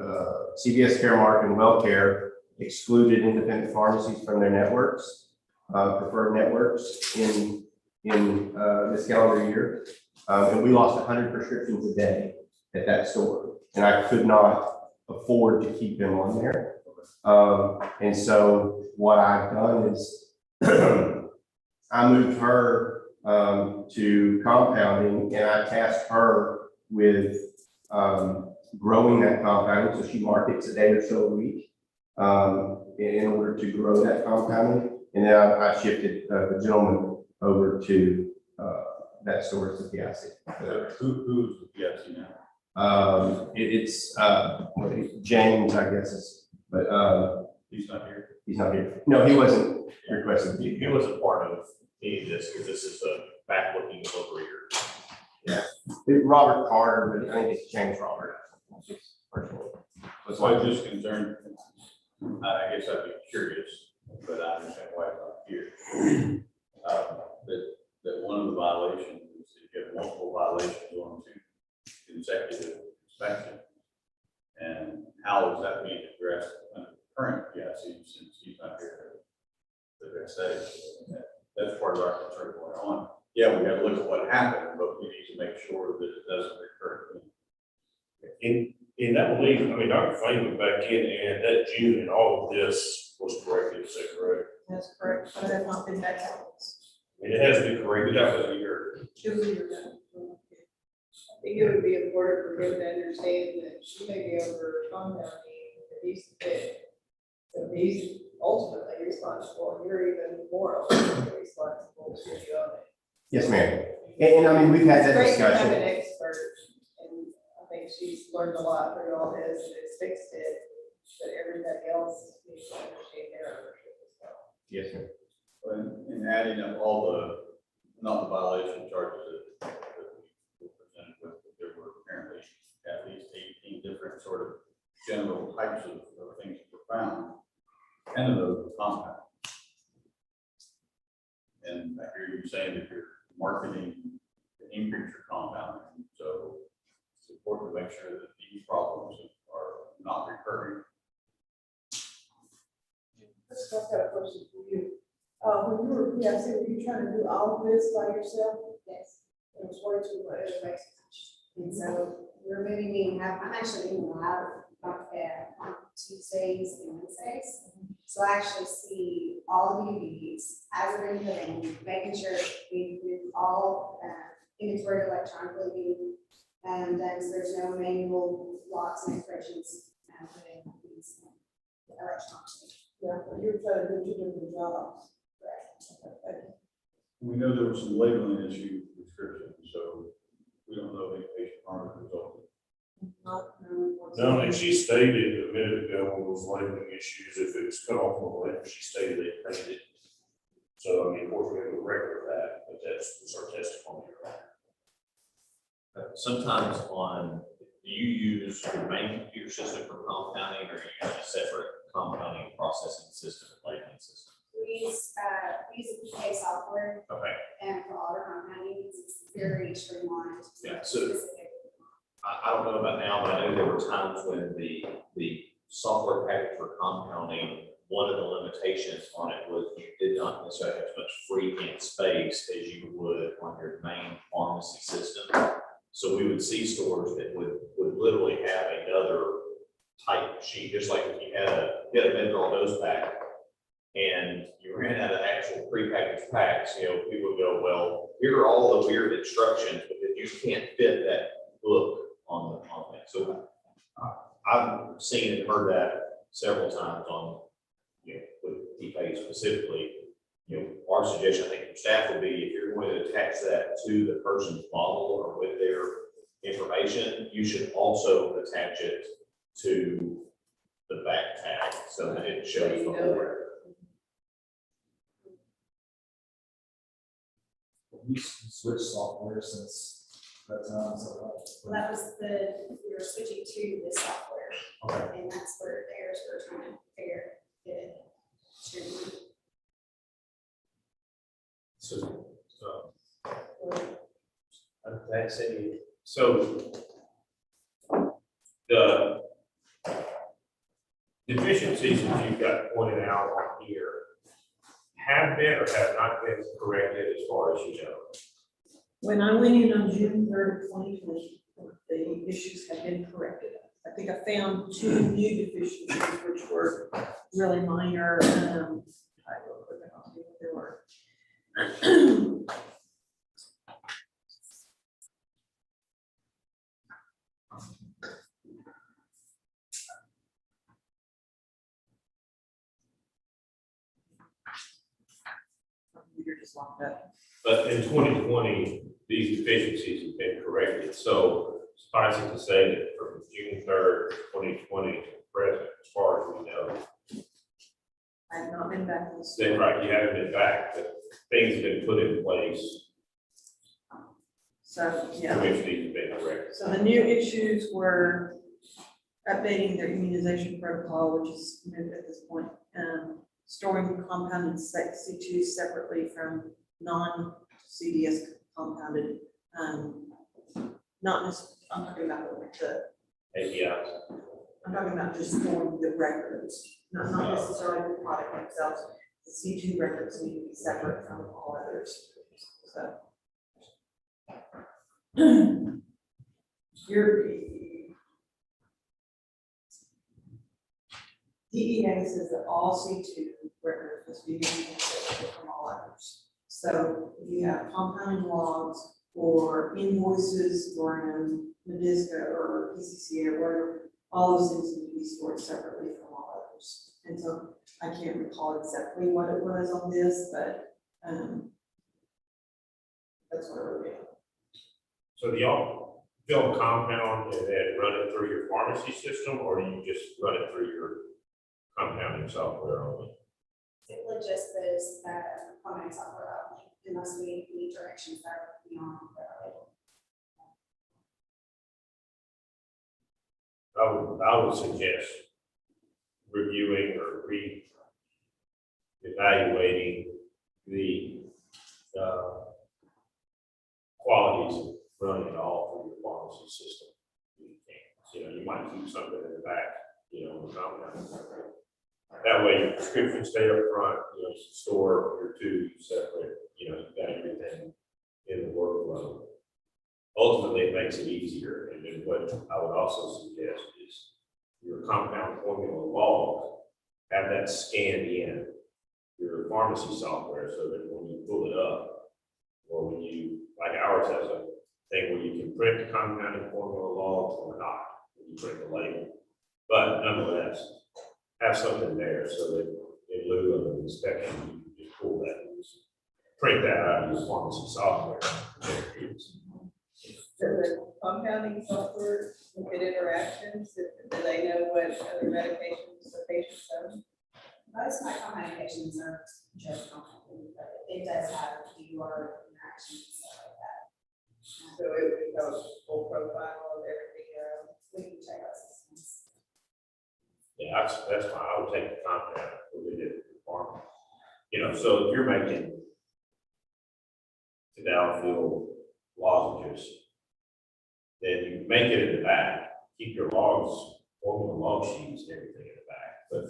CVS Caremark and WellCare excluded independent pharmacies from their networks, preferred networks in this calendar year. And we lost 100 prescriptions a day at that store. And I could not afford to keep them on there. And so what I've done is I moved her to compounding, and I tasked her with growing that compounding. So she markets a day or so a week in order to grow that compounding. And then I shifted the gentleman over to that store to PIC. who's the PIC now? It's James, I guess, but He's not here. he's not here. No, he wasn't requested to be He here. wasn't part of any of this, because this is a back-looking over here. Robert Carter, but I think it's James Robert. Personally. So I'm just concerned, I guess I'd be curious, but I understand why I'm not here. That one of the violations is that you have multiple violations on 2 consecutive inspections. And how is that being addressed under the current PIC since he's not here to address that? that's part of our concern going on. Yeah, we gotta look at what happened, but we need to make sure that it doesn't recur. And I believe, I mean, Dr. Fain went back in and that June and all of this was corrected, is that correct? That's correct, but I have not been back out. And it has been corrected, that was a year. It was a year ago. I think it would be important for him to understand that she may be over compounding if he's the fit. So he's ultimately responsible, and you're even more ultimately responsible to you own it. Yes, ma'am. And I mean, we've had that It's great to have discussion. an expert, and I think she's learned a lot through all this, and it's fixed it, but everybody else needs to understand their ownership as well. Yes, ma'am. And adding up all the, not the violation charges that we were presented with, but there were apparently at least 18 different sort of general types of things that were found. 10 of those were compound. And I hear you saying that you're marketing to increase your compounding, so it's important to make sure that these problems are not recurring. I've got a question for you. When you were, yeah, were you trying to do all of this by yourself? Yes. It was way too much. It makes sense. And so we're moving me, I'm actually in the lab on Tuesdays and Wednesdays. So I actually see all the UVs as they're in the bin, making sure we do all inventory electronically being done, so there's no manual locks and expressions putting these electronically. Yeah, but you were trying to do two different jobs. We know there was some labeling issue with prescriptions, so we don't know if any patient harm resulted. No, and she stated a minute ago when those labeling issues, if it was cut off on the label, she stated they paid it. So, I mean, of course, we have a record of that, but that's our testimony. Sometimes do you use your main computer system for compounding, or are you using a separate compounding processing system, labeling system? We use PK software Okay, and for all our compounding, it's very streamlined. Yeah, so- Specific. I don't know about now, but I know there were times when the software package for compounding, one of the limitations on it was you did not necessarily have as much freehand space as you would on your main pharmacy system. So we would see stores that would literally have another type sheet, just like if you had a Medrol dose pack and you ran out of actual prepackaged packs, people would go, well, here are all the weird instructions, but if you can't fit that book on that. So I've seen and heard that several times on, with TPA specifically. Our suggestion, I think, from staff would be, if you're going to attach that to the person's bottle or with their information, you should also attach it to the back tag so that it shows the whole record. We switched software since that time, so. Well, that was we were switching to this software, Okay. and that's where the errors were trying to figure it. That's it. So the deficiencies that you've got pointed out on here have been or have not been corrected as far as you know? When I went in on June 3rd, 2020, the issues have been corrected. I think I found 2 new deficiencies, which were really minor. I will put that on what they were. Computer just locked up. But in 2020, these deficiencies have been corrected. So suffice it to say that from June 3rd, 2020 to present, as far as we know, I have not been back in the then store. right, you haven't been back, but things have been put in place So, to yeah. which these have been corrected. So the new issues were updating their immunization protocol, which is new at this point, storing compounded C2 separately from non-CDS compounded, not just, I'm talking about APIs. I'm talking about just storing the records, not necessarily the product themselves. The C2 records need to be separate from all others, so. Your DEA says that all C2 records must be separate from all others. So if you have compounding logs or invoices from Medisca or PCCA or whatever, all those things need to be stored separately from all others. And so I can't recall exactly what it was on this, but that's what I wrote down. So do y'all fill a compound and then run it through your pharmacy system, or do you just run it through your compounding software only? Simply just this, plumbing software only, unless we need directions that are beyond what are able. I would suggest reviewing or evaluating the qualities of running it all through your pharmacy system. You know, you might keep something in the back, you know, the compound. That way your prescriptions stay up front, you know, store your two separate, you know, you've got everything in the workflow. Ultimately, it makes it easier. And then what I would also suggest is your compound formula log, have that scanned in your pharmacy software so that when you pull it up, or when you, like ours has a thing where you can print the compounding formula log or not, when you print the label. But nonetheless, have something there so that in lieu of an inspection, you can just pull that and just print that out of your pharmacy software. So the compounding software, look at interactions, do they know what other medications the patient's on? Most of my medications are just complicated, but it does have QR interactions and stuff like that. So it would have a full profile of everything. We can check our systems. Yeah, that's why I would take the compound, put it in the farm. You know, so if you're making tadalafil lozenges, then you make it in the back, keep your logs, formula log sheets and everything in the back. But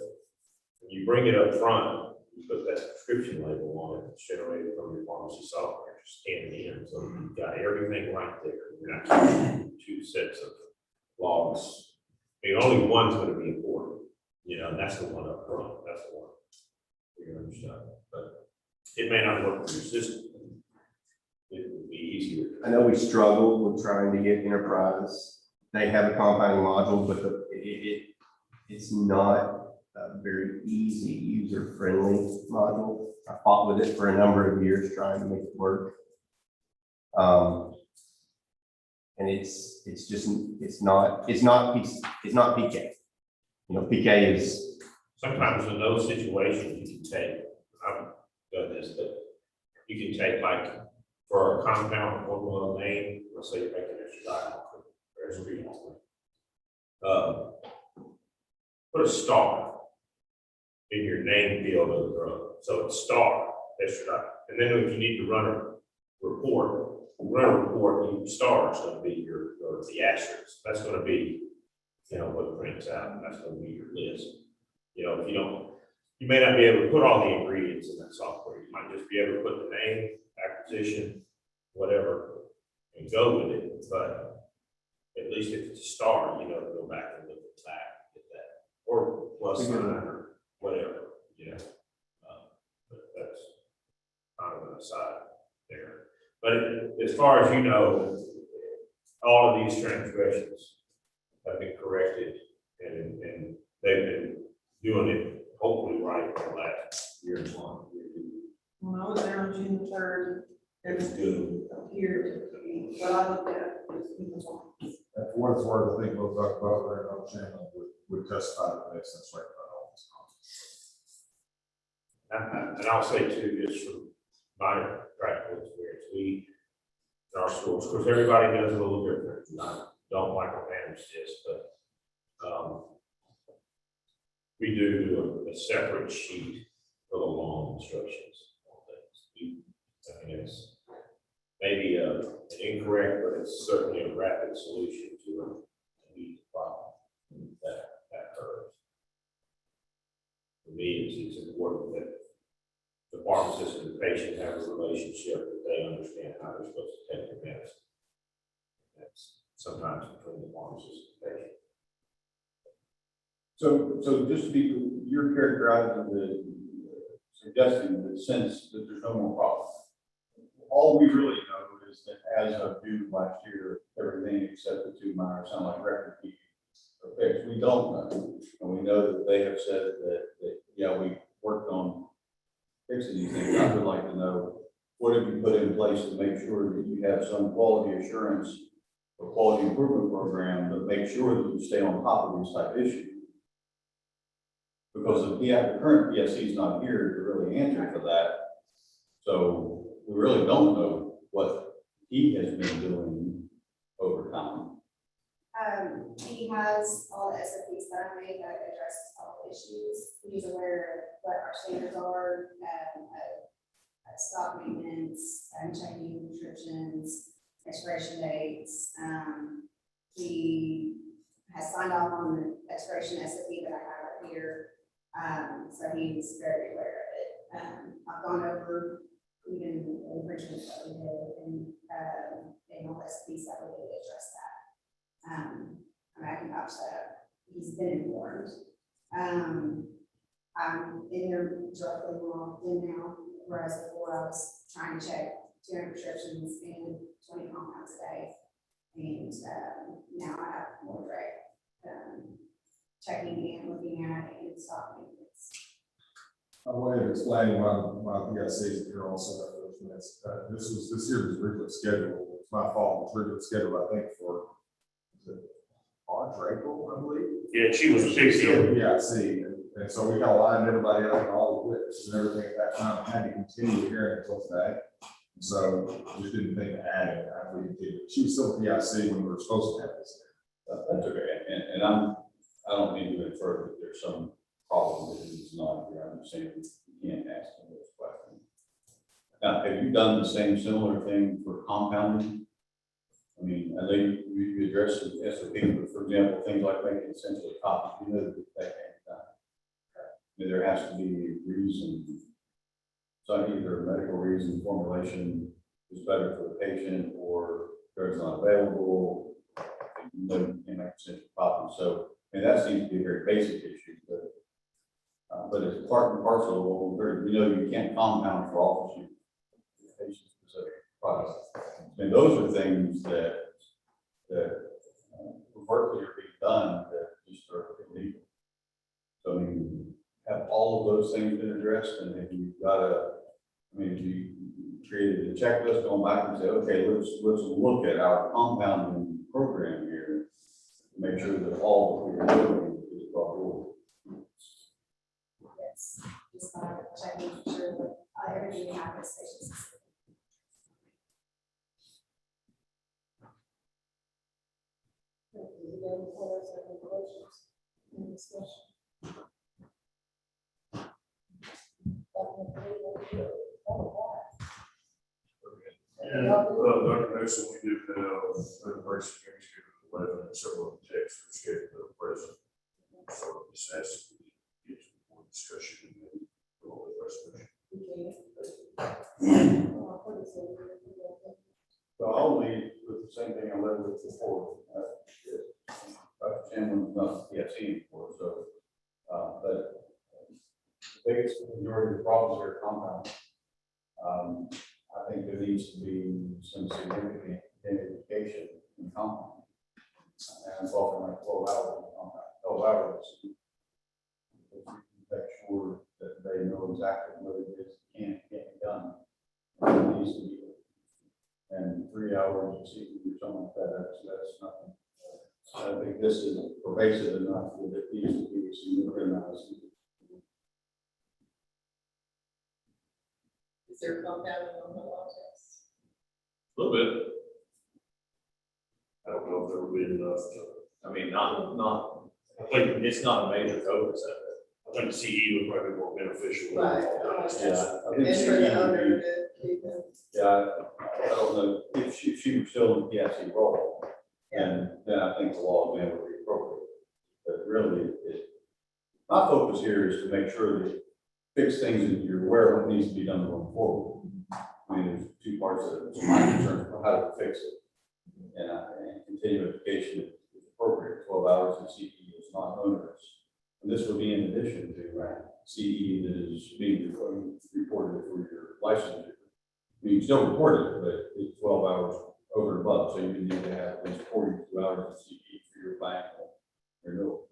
when you bring it up front, you put that prescription label on it, it's generated from your pharmacy software, just scan it in, so you've got everything right there. You're not keeping two sets of logs. I mean, only one's gonna be important, you know, and that's the one up front, that's the one you're gonna understand. But it may not work for your system. It would be easier. I know we struggled with trying to get Enterprise. They have a compounding module, but it's not a very easy, user-friendly module. I fought with it for a number of years trying to make it work. And it's not PK. You know, PK is. Sometimes in those situations, you can take, I've done this, but you can take like, for a compound formula name, let's say you're making extra diamond, or extra put a star in your name field of the drug. So it's star, extra diamond. And then if you need to run a report, you star is going to be or the asterisk. That's going to be, you know, what prints out, and that's going to be your list. You know, if you don't, you may not be able to put all the ingredients in that software. You might just be able to put the name, acquisition, whatever, and go with it. But at least if it's a star, you know, to go back and look at the back, get that, or plus sign or whatever, you know. But that's kind of an aside there. But as far as you know, all of these transgressions have been corrected, and they've been doing it hopefully right for the last year and one. When I was there on June 3rd, there was Good. appeared to be, what I looked at was compliance. And for what it's worth, I think we'll talk about right on channel would testify to this, that's right about all this. And I'll say too, just from my practical experience, we, in our schools, of course, everybody does a little different. I don't micromanage this, but we do a separate sheet for the long instructions on things. I mean, it's maybe an incorrect, but it's certainly a rapid solution to a neat problem that occurs. For me, it's important that pharmacist and the patient have a relationship that they understand how they're supposed to take their medicine. That's sometimes between the pharmacist and the patient. So just to be, you're characterizing suggesting the sense that there's no more problem. All we really know is that as of June last year, everything except the 2 minor sound like record keeping are fixed. We don't know. And we know that they have said that yeah, we worked on fixing these things. I would like to know, what have you put in place to make sure that you have some quality assurance or quality improvement program that makes sure that you stay on top of these type issues? Because the current PSC is not here to really answer for that. So we really don't know what he has been doing over time. He has all the SOPs that I made that address all the issues. He's aware of what our standards are, stock maintenance, checking prescriptions, expiration dates. He has signed off on the expiration SOP that I have right here. So he's very aware of it. I've gone over even the enrichment that we did and all SOPs that we did address that. I can vouch that he's been informed. I'm in there directly logged in now, whereas before I was trying to check 200 prescriptions and 20 compounds a day. And now I have more direct checking and looking at and stock maintenance. I wanted to explain why PSC is here also. This year was originally scheduled. It's my fault. It's originally scheduled, I think, for April, I believe. Yeah, she was fixing it. Yeah, see, and so we got to line everybody up and all the witnesses and everything at that time. I had to continue hearing until today. So we just didn't think to add it after we continued. She was still at PIC when we were supposed to have this. That's okay. And I don't mean to infer that there's some problem that he's not here. I'm just saying you can't ask him those questions. Now, have you done the same similar thing for compounding? I mean, I know you address the SOP, but for example, things like making essentially copies, you know that can't be done. I mean, there has to be a reason. So either a medical reason, formulation is better for the patient, or drugs not available, you know you can't make essential copies. So, I mean, that seems to be a very basic issue, but it's part and parcel of what we're very, you can't compound for office use, patient-specific products. And those are things that virtually are being done that just are illegal. So, I mean, have all of those things been addressed, and if you've got if you created a checklist going back and say, okay, let's look at our compounding program here, to make sure that all that we're doing is proper. Yes, just checking for sure that everything we have is patient. And, Dr. Newsom, we do have an emergency hearing scheduled at 11 and several texts are scheduled at present. So this has to get more discussion and then go with resolution. So I'll leave with the same thing I led with before. Dr. Chandler's not yet seen before, so, but the biggest majority of the problems are compound. I think there needs to be some significant identification in compound. And I'm talking like 12 hours in compound, 12 hours. Make sure that they know exactly what it is that can't get done. It needs to be. And 3 hours of seeking or something like that, that's nothing. I think this is pervasive enough that it needs to be synchronized. Is there compounding on the law test? A little bit. I don't know if there would be enough to, I mean, not, I think, it's not a major focus of it. I think the CE would probably be more beneficial. Right. Yeah, I think And for the CE would owner be, to keep them. yeah, I don't know, if she were still in the PIC role, then I think the law man would be appropriate. But really, my focus here is to make sure that fix things and you're aware of what needs to be done going forward. I mean, there's two parts of it. So my concern is how to fix it. And continuing education is appropriate. 12 hours of CE is not onerous. And this would be in addition to CE that is being reported for your licensure. I mean, you still report it, but it's 12 hours over and above. So you need to have at least 42 hours of CE for your plan renewal.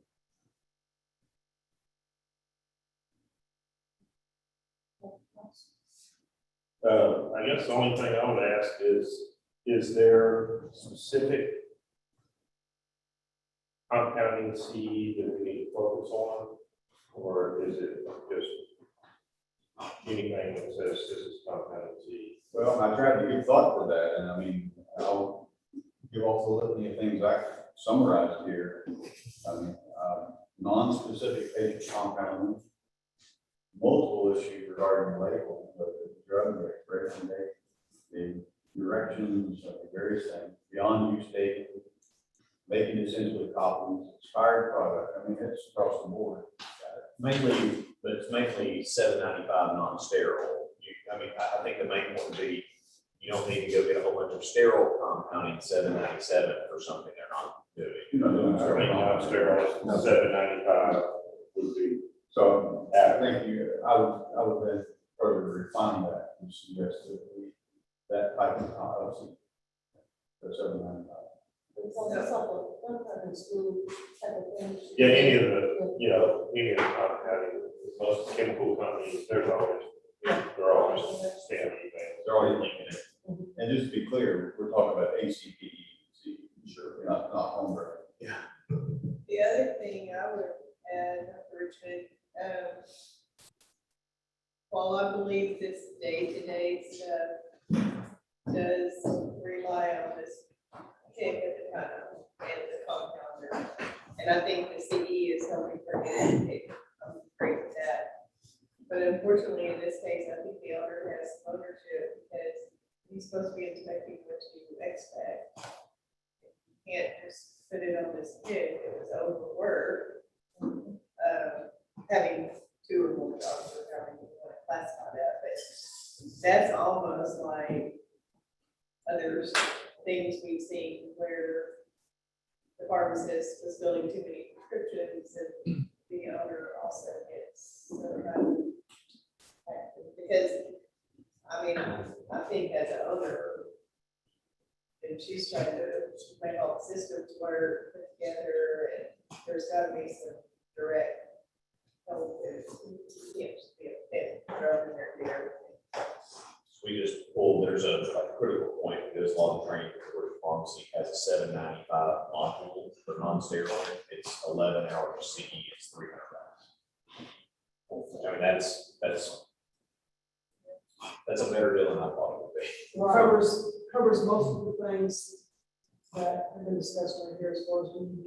I guess the only thing I would ask is there specific compounding seed that we need to focus on? Or is it just anything that says this is compounding seed? Well, I tried to give thought to that, and I mean, I'll give off the litany of things I summarized here. Non-specific patient compounding, multiple issues regarding label, the drug, the expiration date, the directions of the various things, beyond use date, making essentially copies, expired product. I mean, it's across the board. Mainly, but it's mainly $7.95 non-sterile. I think the main one would be, you don't need to go get a whole bunch of sterile compounding $7.97 for something they're not doing. You know, I think non-sterile, $7.95 would be. so I think I would then further refine that and suggest that that type of policy, the 795. It's almost like a, some kind of school type of thing. Yeah, any of the compounding, most chemical companies, they're always standard things. They're already linking it. And just to be clear, we're talking about ACPE, sure, not home break. The other thing I would add, Richard, while I believe this day-to-day stuff does rely on this kick at the time and the compounder, and I think the CE is helping bring it, I'm great with that. But unfortunately, in this case, I think the owner has ownership because he's supposed to be inspecting what you expect. You can't just put it on this kid, it was overwork. Having two or more jobs, or having you want to classify that, but that's almost like other things we've seen where the pharmacist was filling too many prescriptions and the owner also gets some because, I mean, I think as an owner, and she's trying to make all the systems work put together, and there's gotta be some direct help. You can't just be a pit, throw in there, do everything. So we just pulled, there's a critical point, because a lot of training for the pharmacy has a $7.95 module for non-sterile. It's 11 hours of CE, it's $300. I mean, that's a better deal than I thought it would be. Covers most of the things that have been discussed right here as far as when you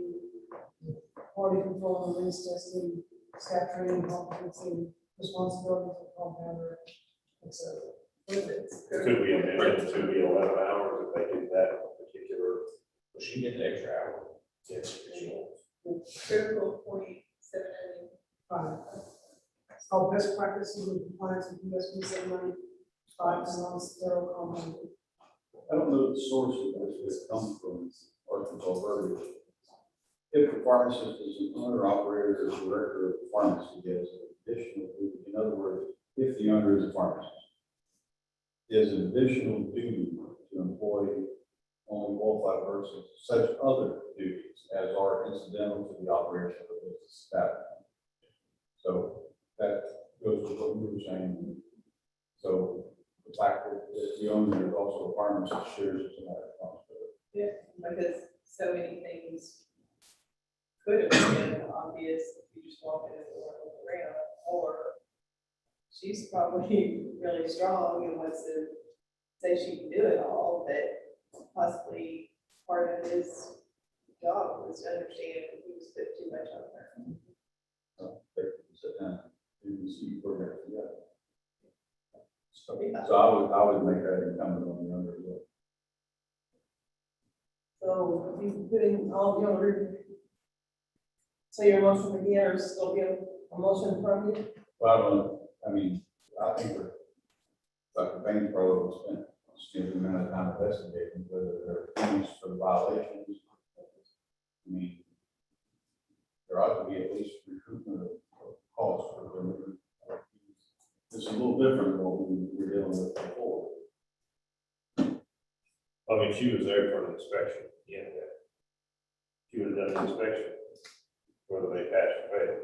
do quality control, release testing, staff training, competency, responsibility for compounder, etc. Could we amend it to be 11 hours if they do that particular? Well, she get the extra hour. Yes. Critical point, 795. It's called best practices in compliance with USB 795 and non-sterile compounding. I don't know the source of this comes from Arkansas verbiage. If the pharmacist is an owner, operator, or director of the pharmacy, he has an additional duty. In other words, if the owner is a pharmacist, he has an additional duty to employ only qualified persons, such other duties as are incidental to the operation of the business establishment. So that goes with what you were saying. So the fact that the owner is also a pharmacist shares some of that responsibility. Yeah, because so many things could have been obvious if you just walked in the door and looked around, or she's probably really strong and wants to say she can do it all, but possibly part of his job was to understand that he was put too much on her. So they can sit down and see program together. Yeah. So I would make that incumbent on the owner as well. So if you put in all the other, so your motion again, or still be a motion from you? Well, I don't know. I mean, I think that Dr. Bain probably spent a significant amount of time investigating whether there are penalties for the violations. I mean, there ought to be at least recoupment of costs for them. It's a little different than what we were dealing with before. I mean, she was there for an inspection, yeah. She would have done an inspection, whether they passed or failed.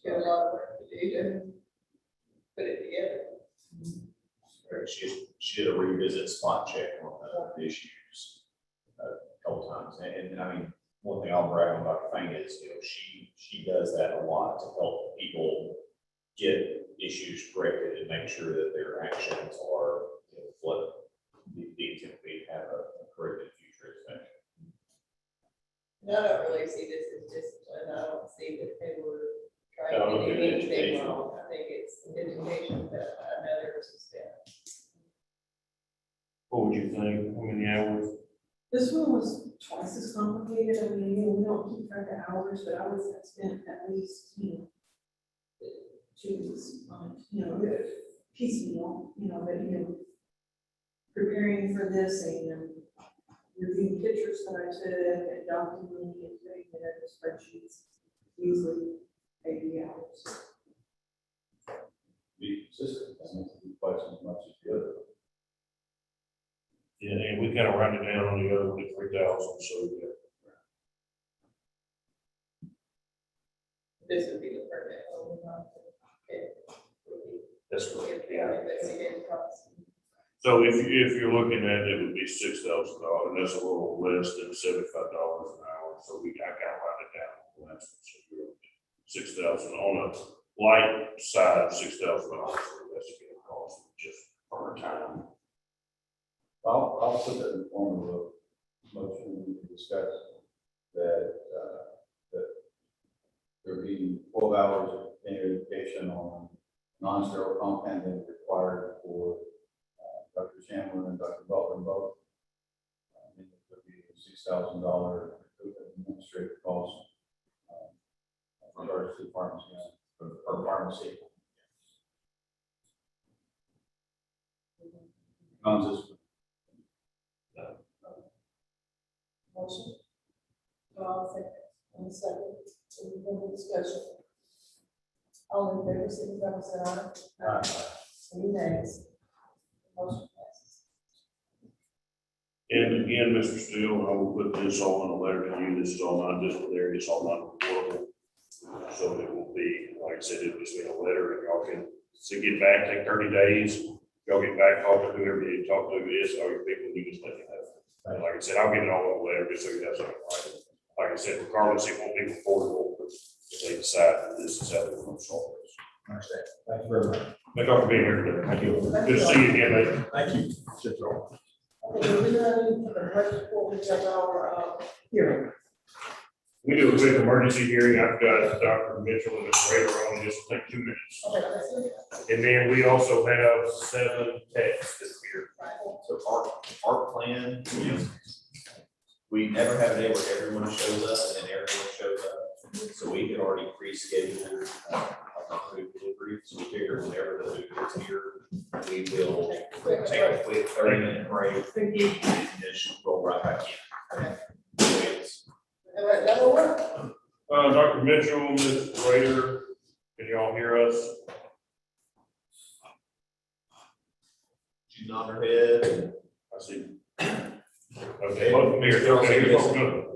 Got a lot of work to do to put it together. She did a revisit spot check on the issues a couple times. And I mean, one thing I'll brag on Dr. Fang is, she does that a lot to help people get issues corrected and make sure that their actions are, what the intent would be to have a corrected future inspection. And I don't really see this as discipline. I don't see that they were trying No, to do it's anything education. wrong. I think it's education, but I know there was some steps. What would you think? How many hours? This one was twice as complicated. I mean, again, we don't keep track of hours, but I would have spent at least, 2 weeks on it, piecemeal, but, preparing for this and reviewing pictures that I took and documenting and putting it in the spreadsheets, easily 80 hours. Be consistent, that means we twice as much as the other. Yeah, and we kind of rounded down on the other one to 3,000, so yeah. This would be the permit. Okay. That's Would correct, be yeah. investigative costs. So if you're looking at it, it would be $6,000, and that's a little less than $75 an hour, so I kind of rounded down on the last one, so you're looking at 6,000 on a light side, $6,000 for investigative costs, just per time. I'll put that in form of a motion we can discuss that, that there be 12 hours of education on non-sterile compounding required for Dr. Chandler and Dr. Butler both. And it would be $6,000 administrative cost in regards to pharmacy, or pharmacy. Comes Motion. Second. Any further discussion? All in favor, signify by saying aye. Any nays? Motion passes. And again, Mr. Steele, I will put this all in a letter to you. This is all non-disciplinary, it's all non-reportable. So it will be, like I said, it'll just be a letter, and y'all can get back, take 30 days. Y'all get back, talk to whoever you need to talk to, this, all your people, you just let me know. And like I said, I'll get it all in a letter, just so you have something right. Like I said, regardless, it won't be reportable, but if they decide that this is how they're going to solve this. Understand. Thank you very much. Thank y'all for being here today. Thank you. Good to see you again, mate. Thank you. Shit, y'all. Okay, we're ready for the first report, we have our hearing. We do a quick emergency hearing. I've got Dr. Mitchell and Ms. Rader on, this will take 2 minutes. Okay, that's it. And then we also have 7 techs this year. So our plan is, we never have a day where everyone shows up and then everyone shows up. So we had already pre-scheduled our food delivery, so we figured whenever the food is here, we will take a quick 30-minute break and just roll right back in. Okay. So it's- All right, that'll work. Dr. Mitchell, Ms. Rader, can y'all hear us? She's on her head. I see. Okay, both of them here. Okay, both of them.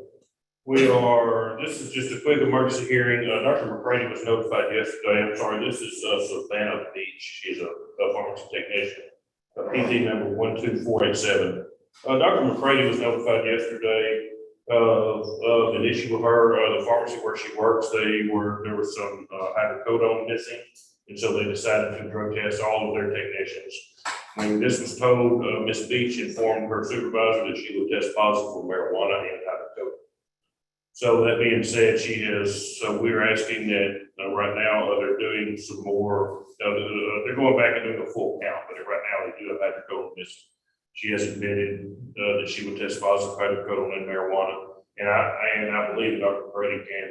We are, this is just a quick emergency hearing. Dr. McCready was notified yesterday. I'm sorry, this is Savannah Beach. She's a pharmacy technician. PT number 12487. Dr. McCready was notified yesterday of an issue with her, the pharmacy where she works. There was some hydrocodone missing, and so they decided to drug test all of their technicians. When this was told, Ms. Beach informed her supervisor that she would test positive for marijuana and hydrocodone. So that being said, so we're asking that right now, they're doing some more, they're going back and doing a full count, but right now they do have hydrocodone missing. She has admitted that she would test positive for hydrocodone and marijuana. And I believe Dr. Brady can,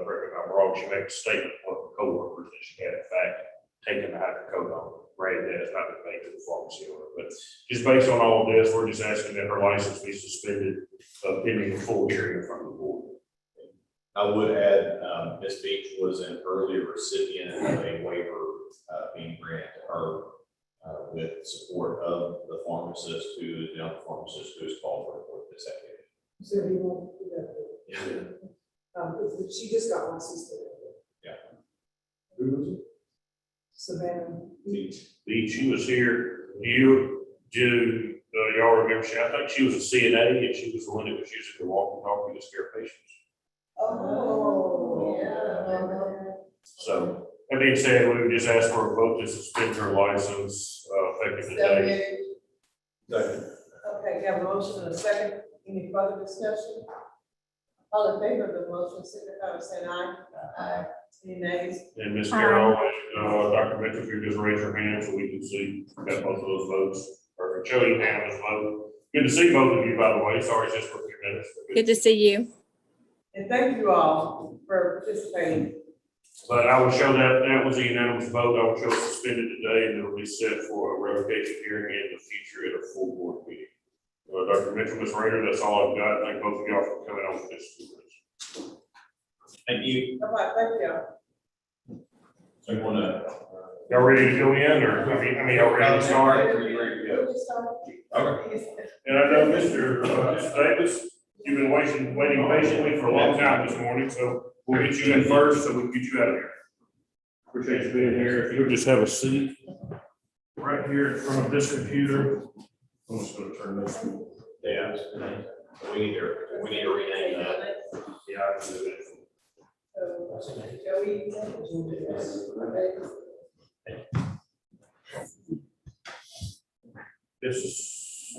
correct me if I'm wrong, she made a statement of the coworkers that she had in fact taken the hydrocodone. Granted, that has not been made to the pharmacy owner, but just based on all of this, we're just asking that her license be suspended, pending a full hearing from the board. I would add, Ms. Beach was an earlier recipient of a waiver being granted to her with support of the pharmacist who is the young pharmacist who is called for this activity. So he won't do that. She just got licensed today. Who was it? Savannah. Beach. Lee, she was here, y'all remember, I think she was a CNA, and she was the one that was using the walkie-talkie to scare patients. Oh, yeah. So, that being said, we would just ask for a vote to suspend her license, effective today. Okay, you have a motion and a second. Any further discussion? All in favor of the motion, signify by saying aye. Aye. Any nays? And Ms. Carroll, and, Dr. Mitchell, if you just raise your hand so we can see, got both of those votes. Or show you unanimous vote. Good to see both of you, by the way, sorry, it's just for a few minutes. Good to see you. And thank you all for participating. But I will show that was a unanimous vote. I will show it suspended today, and it'll be set for a revocation hearing in the future at a full board meeting. Dr. Mitchell, Ms. Raider, that's all I've got. Thank both of y'all for coming on this. Thank you. All right, thank you. So you want to? Y'all ready to go in, or, I mean, y'all ready to start? Okay. And I know Mr. Davis, you've been waiting patiently for a long time this morning, so we'll get you in first, so we can get you out of here. Appreciate you being here. If you'll just have a seat right here in front of this computer. I'm just gonna turn this. Yeah. We need to rename that. Yeah, I can do it. Joey. This is.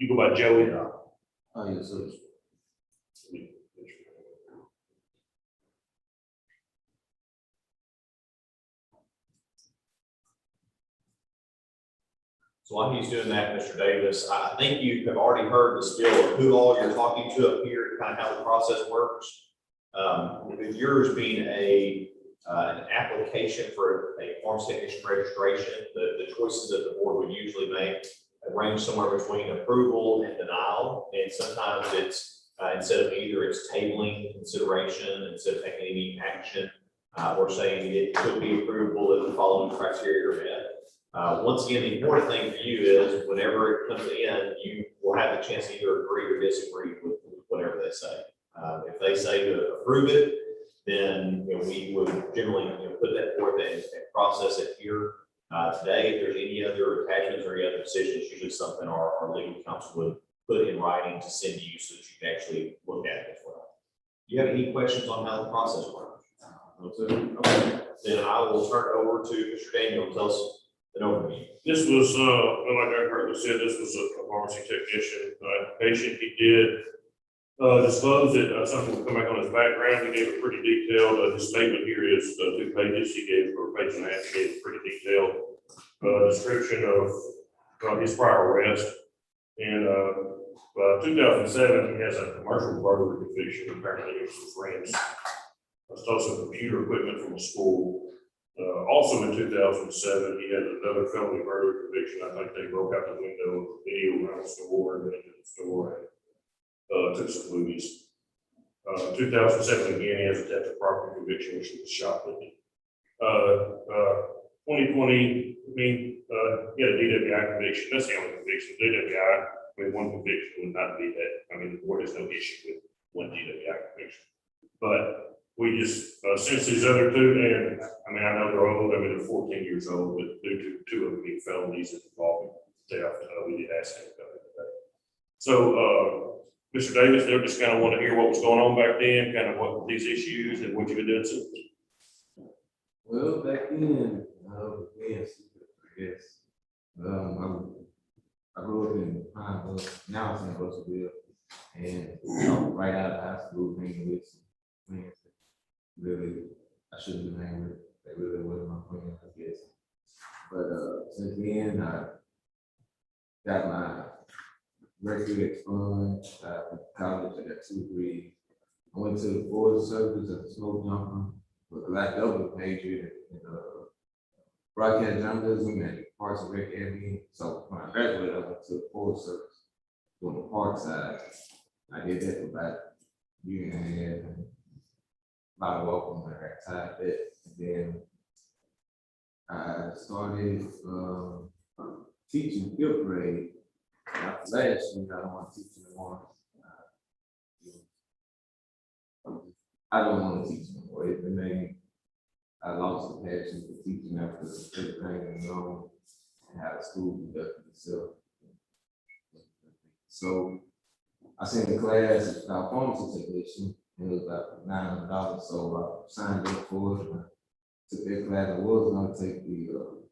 You go by Joey. Oh, yes, sir. So while he's doing that, Mr. Davis, I think you have already heard the spiel of who all you're talking to up here, kind of how the process works. With yours being an application for a pharmacy technician registration, the choices that the board would usually make range somewhere between approval and denial. And sometimes it's instead of either it's tabling consideration, instead of taking any action, or saying it could be approvable if the following criteria are met. Once again, the important thing for you is whenever it comes in, you will have the chance to either agree or disagree with whatever they say. If they say to approve it, then we would generally put that forth and process it here today. If there's any other attachments or any other decisions, usually something our legal counsel would put in writing to send to you so that you can actually look at it as well. Do you have any questions on how the process works? Okay. Then I will turn it over to Mr. Daniel to tell us an overview. This was, like I heard said, this was a pharmacy technician application. He did disclose that something will come back on his background. He gave a pretty detailed, his statement here is 2 pages. He gave, for a page and a half, he gave a pretty detailed description of his prior arrest. In 2007, he has a commercial burglary conviction. Apparently, he was some friends. Stole some computer equipment from a school. Also in 2007, he had another felony murder conviction. I think they broke out the window of the video around the store and went into the store and took some movies. 2007 again, he has a theft of property conviction, which was shoplifting. 2020, he had a DWI conviction. That's the only conviction. DWI, one conviction would not be that. I mean, the board has no issue with one DWI conviction. But we just, since these other 2, and I mean, I know they're old, I mean, they're 14 years old, but due to 2 of them being felonies involving theft, we did ask him to come in today. So, Mr. Davis, they just kind of want to hear what was going on back then, kind of what these issues and what you've been doing since. Well, back then, yes, I guess. I grew up in Pineville, now it's in Russellville, and right out of high school, hanging with some friends. Really, I shouldn't have been with. They really wasn't my friends, I guess. But since then, I got my record expunged. I went to college. I got 2 degrees. I went to the Board of Service as a snow jumper. Because I double majored in broadcast journalism and Parks and Rec admin. So when I graduated, I went to the Forest Service on the park side. I did that for about a year and a half. And about a welcome when I got tired of it. And then I started teaching fifth grade. After last year, I don't want to teach anymore. I don't want to teach anymore. It made I lost the passion for teaching after everything you know and how the school conducted itself. So I sent the class about pharmacy technician, and it was about $900. So I signed up for it. And I took that class. I was going to take the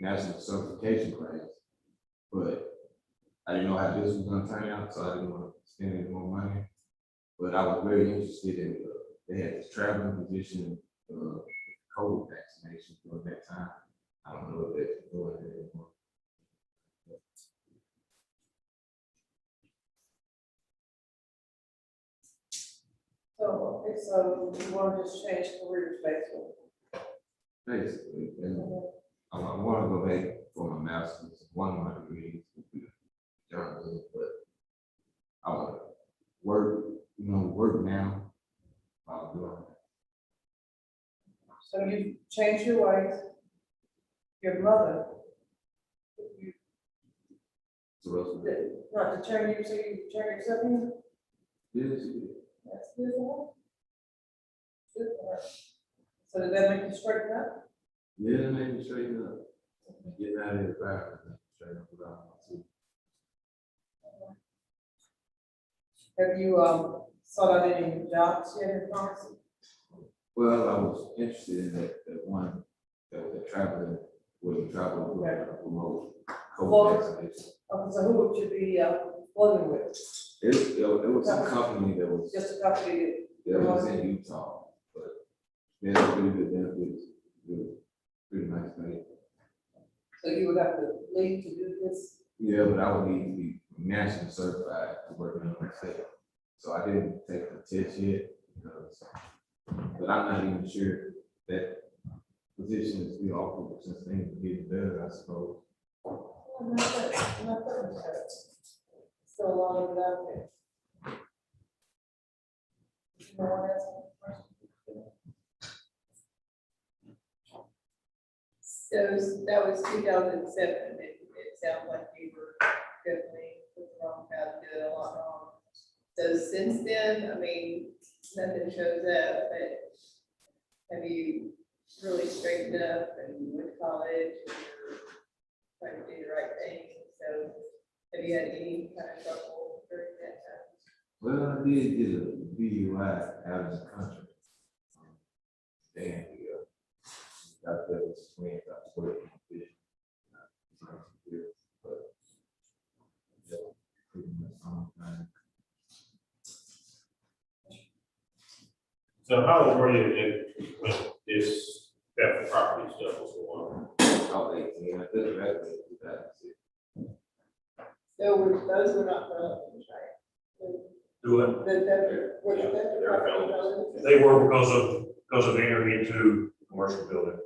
national certification class, but I didn't know how this was going to turn out, so I didn't want to spend any more money. But I was very interested in they had this traveling position, COVID vaccination during that time. I don't know if they're doing it anymore. So, okay, so you want to just change careers basically? Basically, and I want to go back for my master's. One of my degrees would be journalism, but I want to work, work now while doing it. So you changed your ways. Your mother, you, So that's not to turn you, so you turn yourself in? yes, it is. That's good for her. Good for her. So did that make you straighten up? Yeah, it made me straighten up. Getting out of the environment, straighten up without my too. Have you, sought out any jobs yet in pharmacy? Well, I was interested in that one that was a traveling, where you travel with a remote COVID vaccination. Okay, so who would you be, working with? It was a company that was Just a company that was in Utah, but they had really good benefits, pretty nice pay. so you would have to leave to do this? Yeah, but I would need to be nationally certified to work in the state. So I didn't take the test yet because, but I'm not even sure that position is still offered since things are getting better, I suppose. I'm not that. Still a lot of it out there. No one else have a question? So that was 2007. It sounds like you were definitely with the wrong path, doing a lot wrong. So since then, I mean, nothing shows up, but have you really straightened up and went to college and you're trying to do the right thing? So have you had any kind of trouble during that time? Well, I did get a DUI out of the country. And that was when I was working with but yeah, pretty much on time. So how old were you when this theft property stuff was going on? I was 18, I just graduated in 2006. Those were not felonies, right? Do it. They're felonies. They were because of entering into commercial building.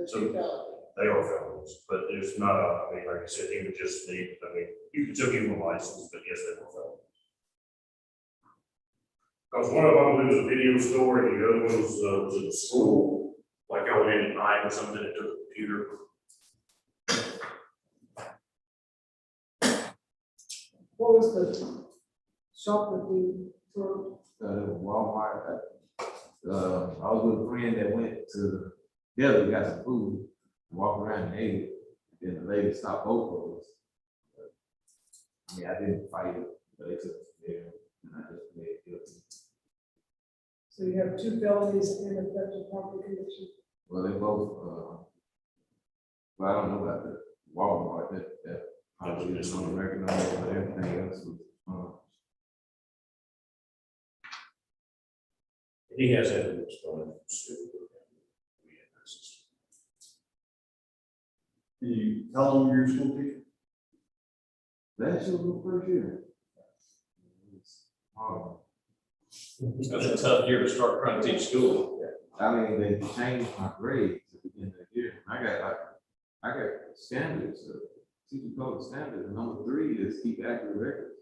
So two felonies. They are felonies, but there's not I mean, like I said, he would just need, you could still give him a license, but yes, they were felonies. Because one of them was a video store and the other one was in a school, like I went in at night or something and took a computer. What was the shop that we took? Walmart. I was with a friend that went to deli, got some food, walked around and ate it. Then the lady stopped both of us. I mean, I didn't fight it, but they took us there and I just made it guilty. So you have two felonies and a theft of property conviction? Well, they both, well, I don't know about the Walmart, that probably is on the record, but everything else was, He has evidence going How long were you a school teacher? Last year was the first year. It's hard. That's a tough year to start trying to teach school. I mean, they changed my grades at the beginning of the year. I got standards, teacher code standards, and number 3 is keep accurate records.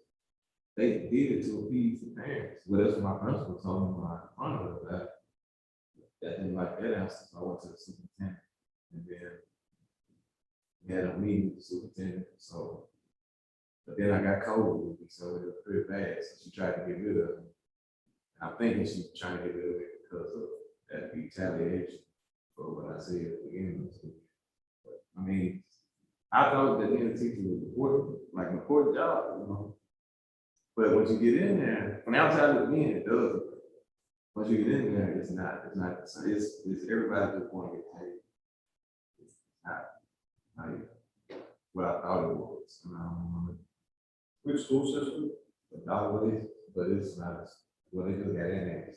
They did it to appease the parents. Well, that's what my principal told me when I confronted her that didn't like that answer, so I went to the superintendent. And then we had a meeting with the superintendent, so, but then I got COVID with me, so it was pretty bad, so she tried to get rid of me. I'm thinking she's trying to get rid of it because of that retaliation for what I said at the beginning of the school. But, I mean, I thought that being a teacher was important, like an important job, you know. But once you get in there, from the outside looking in, it does. Once you get in there, it's not, it's everybody just want to get paid. It's not like what I thought it was. Which school system? But it's not, well, they just got in there.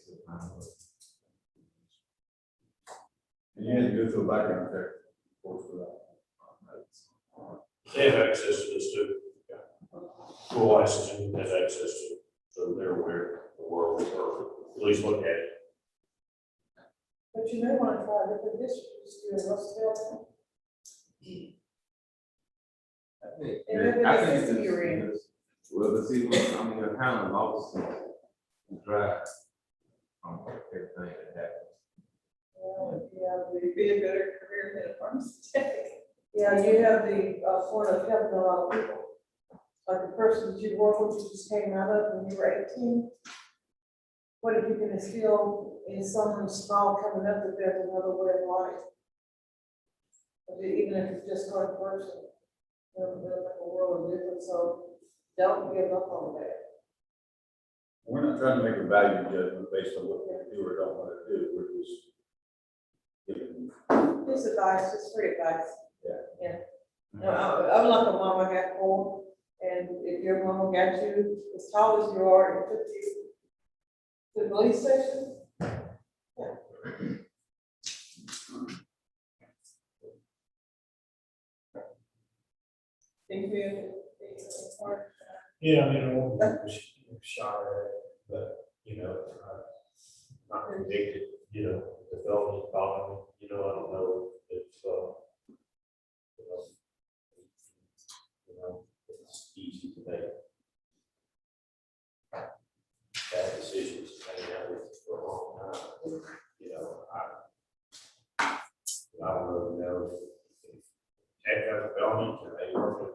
And you had to go through a background check course for that. They have access to this too. School licensing has access to, so they're aware of the world, or at least look at it. But you may want to try different districts, do a Russell. I think Everybody it's says you're in. just, well, but see, I mean, I kind of lost the drive from everything that happened. It'd be a better career than a pharmacist. Yeah, you have the, point of helping a lot of people. Like the person that you work with, you just came out of when you were 18. What if you can instill in someone small coming up that there's another way of life? Even if it's just one person, it'll make a world of difference, so don't give up on that. We're not trying to make a value judgment based on what we do or don't want to do, we're just giving. Just advice, just free advice. Yeah. No, I'm like a mama, I got 4, and if your mama got you as tall as you are and took you to the police station, Think we Yeah, I mean, I won't be shy at it, but, you know, not convicted, you know, the felony following, you know, I don't know if, it's easy to make bad decisions, hanging out with you for a long time, you know, I don't really know if heck of a felony, can they work with,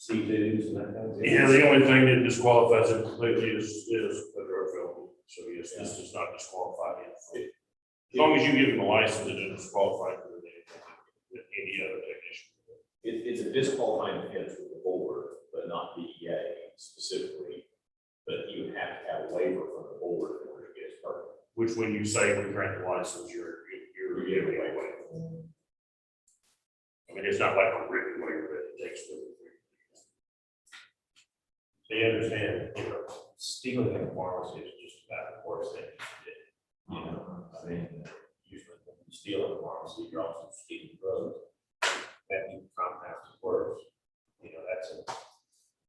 C2s and that kind of thing? Yeah, the only thing that disqualifies it completely is a drug felony. So yes, this does not disqualify him. As long as you give him a license, it doesn't disqualify him with any other technician. It's a disqualifying offense with the board, but not DEA specifically. But you would have to have a waiver from the board in order to get his permit. Which when you say we grant the license, you're giving a waiver. I mean, it's not like a written waiver that it takes with it. So you understand, you know, stealing in a pharmacy is just about the worst thing you did. You know, I mean, usually when you steal in a pharmacy, you're also stealing drugs. That even compounds it worse. You know,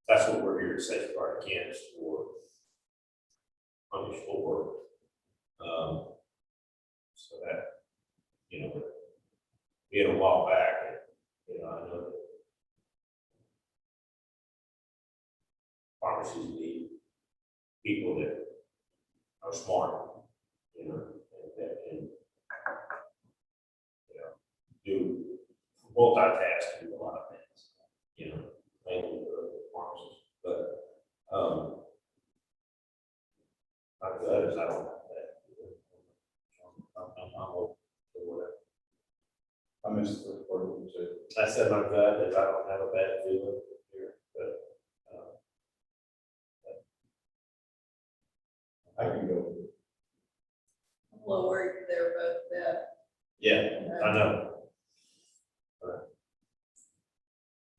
that's what we're here to safeguard against or punish for. So that, you know, being a while back, and, you know, I know that pharmacies need people that are smart, you know, and that can, you know, do multitask and do a lot of things, you know, mainly the pharmacists. But like the others, I don't have that. I'm open to whatever. I missed the part of it too. I said my gut is I don't have a bad feeling here, but I can go. I'm a little worried they're both dead. yeah, I know.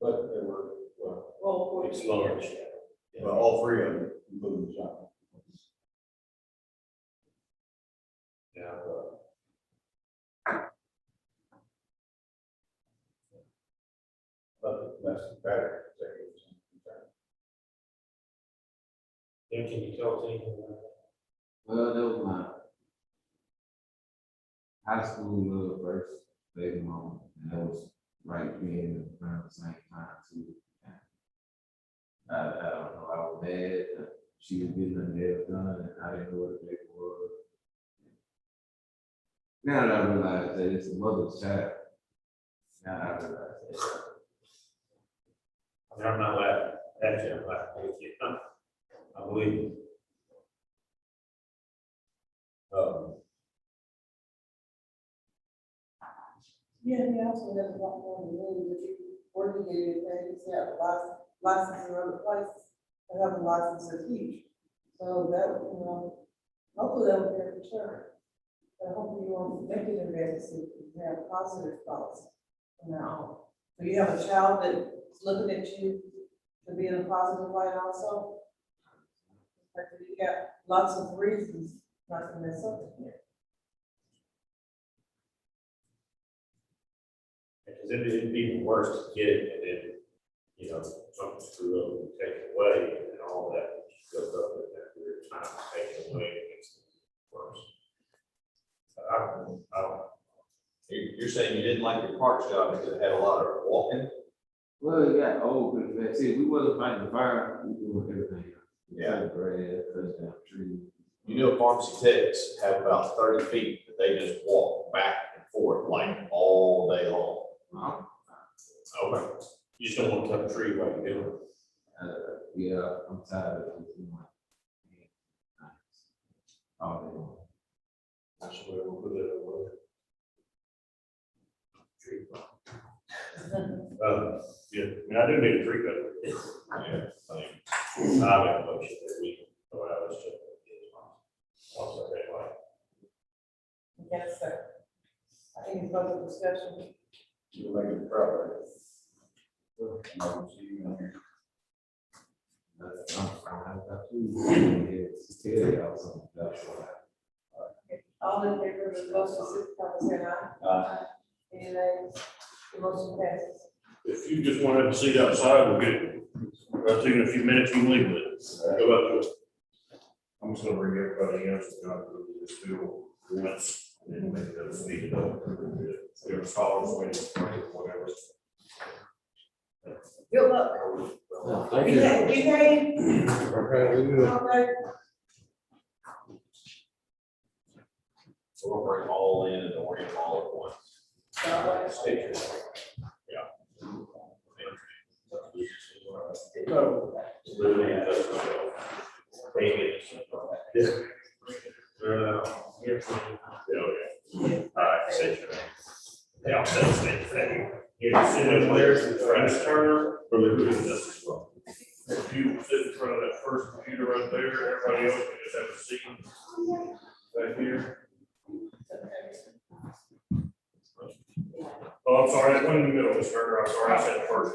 But they were, well, Well, It's large. all 3 of them, including the shop. Yeah, But that's better. then can you tell us anything? Well, that was high school first baby mama, and that was right then around the same time too. I don't know, I was mad that she was getting her nails done and I didn't know what the baby was. Now that I realize that it's a mother's child, now I realize that. I mean, I'm not laughing at you, I'm laughing with you. I believe you. Yeah, he also has a lot more than me, but you working in things, yeah, license in other places, and have a license to teach. So that, hopefully that will be a return. And hopefully you won't make it embarrassing, you have positive thoughts from now on. So you have a child that's looking at you to be in a positive light also? Like, you got lots of reasons not to mess up here. Because it'd be even worse to get it and then, something screw up and take it away and then all that goes up in that period of time, taken away, it makes it worse. I don't. You're saying you didn't like your parks job because it had a lot of walking? Well, it got old, but that's it. We wasn't fighting the fire, we doing everything. Yeah. Cutting grass, cutting down trees. You know, pharmacy techs have about 30 feet that they just walk back and forth like all day long. Okay. You just don't want to cut a tree while you're doing it. Yeah, I'm tired of it. All day long. That's the way we'll put it away. Tree. Yeah, I mean, I do need a tree cutter. Yeah, I mean, I make a motion that we go out and check. Also, anyway. Yes, sir. I think it's about the discussion. You're making progress. I don't see you in here. All in favor of the motion, signify by saying aye. Any nays? The motion passes. If you just want to have a seat outside, we'll get it. I'll take a few minutes, you can leave it. Go up to it. I'm just gonna bring everybody else to go through this field once and make them speed it up. Their scholars waiting for it, whatever. Good luck. Thank You ready? Okay, we good. Okay. so we'll bring all in and orient all at once. State your Yeah, I'll say state your name. You just sit in there, Ms. Turner, or the who is this as well? If you sit in front of that first computer right there, everybody else can just have a seat back here. Oh, I'm sorry, that one in the middle, Ms. Turner, I'm sorry, I said first.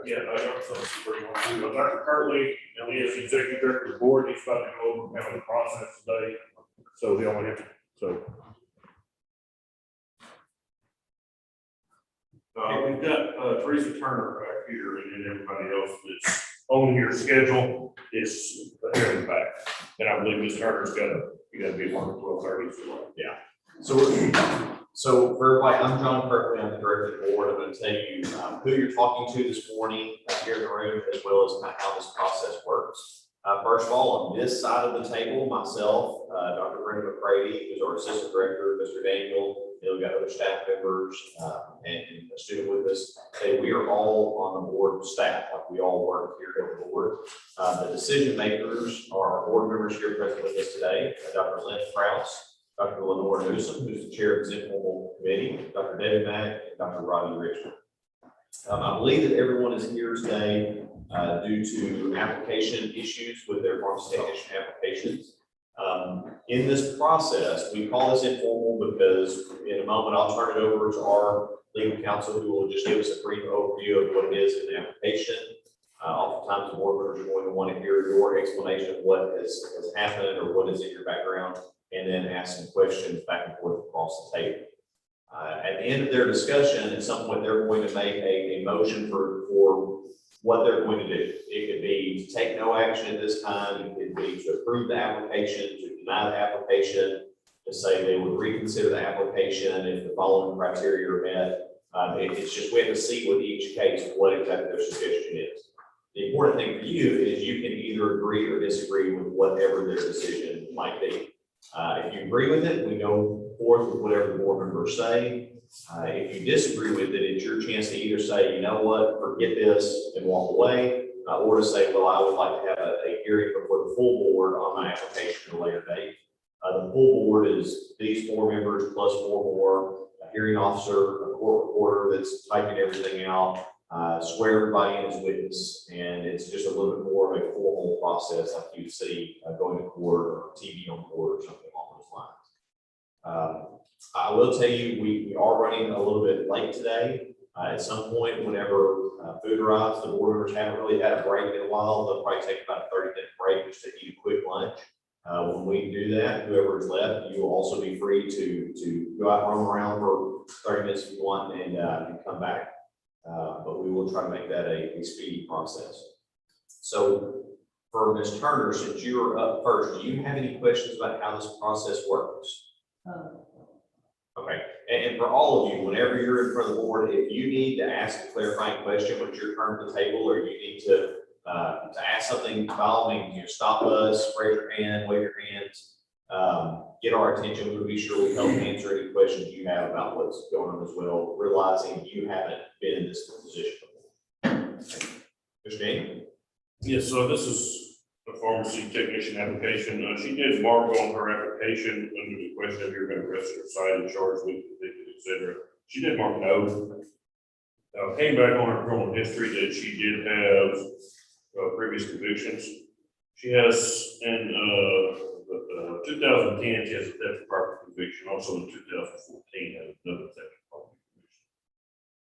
Yeah, I got something pretty much. Dr. Curley, and he is the executive director of the board, he's about to go over kind of the process today, so he only have to, so. We've got Teresa Turner back here, and then everybody else that's on your schedule is here in the back. And I believe Ms. Turner's you gotta be 1:12:30. So for everybody, I'm John Berkeley, I'm the director of the board. I'm going to tell you who you're talking to this morning here in the room, as well as kind of how this process works. First of all, on this side of the table, myself, Dr. Brenda McCrady, who's our assistant director, Mr. Daniel, we've got other staff members and a student with us. Hey, we are all on the board staff, like we all work here at the board. The decision makers are our board members here present with us today, Dr. Lynn Krause, Dr. Lenore Newsom, who's the chair of the Informal Committee, Dr. Debbie Mack, and Dr. Rodney Richmond. I believe that everyone is here today due to application issues with their pharmacy technician applications. In this process, we call this informal because in a moment I'll turn it over to our legal counsel who will just give us a brief overview of what it is in the application. Oftentimes the board members are going to want to hear your explanation of what has happened or what is in your background, and then ask some questions back and forth across the table. At the end of their discussion, at some point, they're going to make a motion for what they're going to do. It could be to take no action at this time, it could be to approve the application, to deny the application, to say they would reconsider the application if the following criteria are met. It's just, we have to see with each case what exactly their suggestion is. The important thing for you is you can either agree or disagree with whatever their decision might be. If you agree with it, we go forth with whatever the board members say. If you disagree with it, it's your chance to either say, you know what, forget this and walk away, or to say, well, I would like to have a hearing before the full board on my application at a later date. The full board is these 4 members plus 4 more, a hearing officer, a court reporter that's typing everything out, swear everybody in as witness, and it's just a little bit more of a formal process like you'd see going to court or TV on court or something along those lines. I will tell you, we are running a little bit late today. At some point, whenever food arrives, the board members haven't really had a break in a while. They'll probably take about a 30-minute break just to eat a quick lunch. When we do that, whoever is left, you will also be free to go out and roam around for 30 minutes if you want and come back. But we will try to make that a speedy process. So for Ms. Turner, since you are up first, do you have any questions about how this process works? Okay, and for all of you, whenever you're in front of the board, if you need to ask a clarifying question when it's your turn at the table, or you need to ask something, by all means, you stop us, raise your hand, wave your hands, get our attention. We'll be sure we help answer any questions you have about what's going on as well, realizing you haven't been in this position before. Mr. Daniel? Yes, so this is a pharmacy technician application. She did mark on her application under the question if you're going to arrest her, cited, charged with, convicted, etc. She did mark no. Came back on her criminal history that she did have previous convictions. She has in 2010, she has a theft of property conviction. Also in 2014, has another theft of property conviction.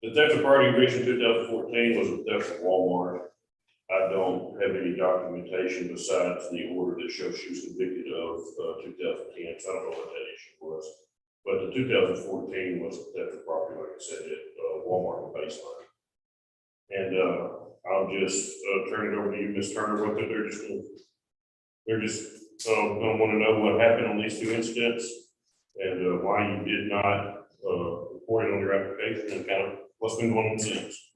The theft of property conviction in 2014 was a theft of Walmart. I don't have any documentation besides the order that shows she was convicted of 2010, so I don't know what that issue was. But the 2014 was a theft of property, like I said, at Walmart and Baseline. And I'll just turn it over to you, Ms. Turner. What they're just gonna want to know what happened on these 2 incidents and why you did not report it on your application and kind of what's been going on since.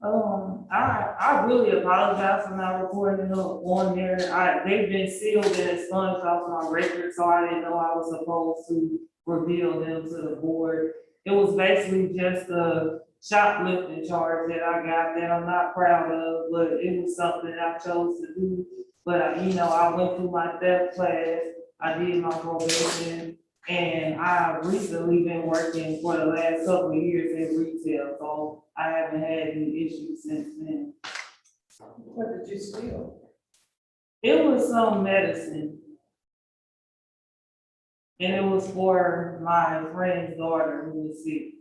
I really apologize for not reporting them on there. They've been sealed and expunged off my record, so I didn't know I was supposed to reveal them to the board. It was basically just a shoplifting charge that I got that I'm not proud of, but it was something I chose to do. But I went through my theft class, I did my probation, and I've recently been working for the last couple of years in retail, so I haven't had any issues since then. What did you steal? It was some medicine. And it was for my friend's daughter who was sick.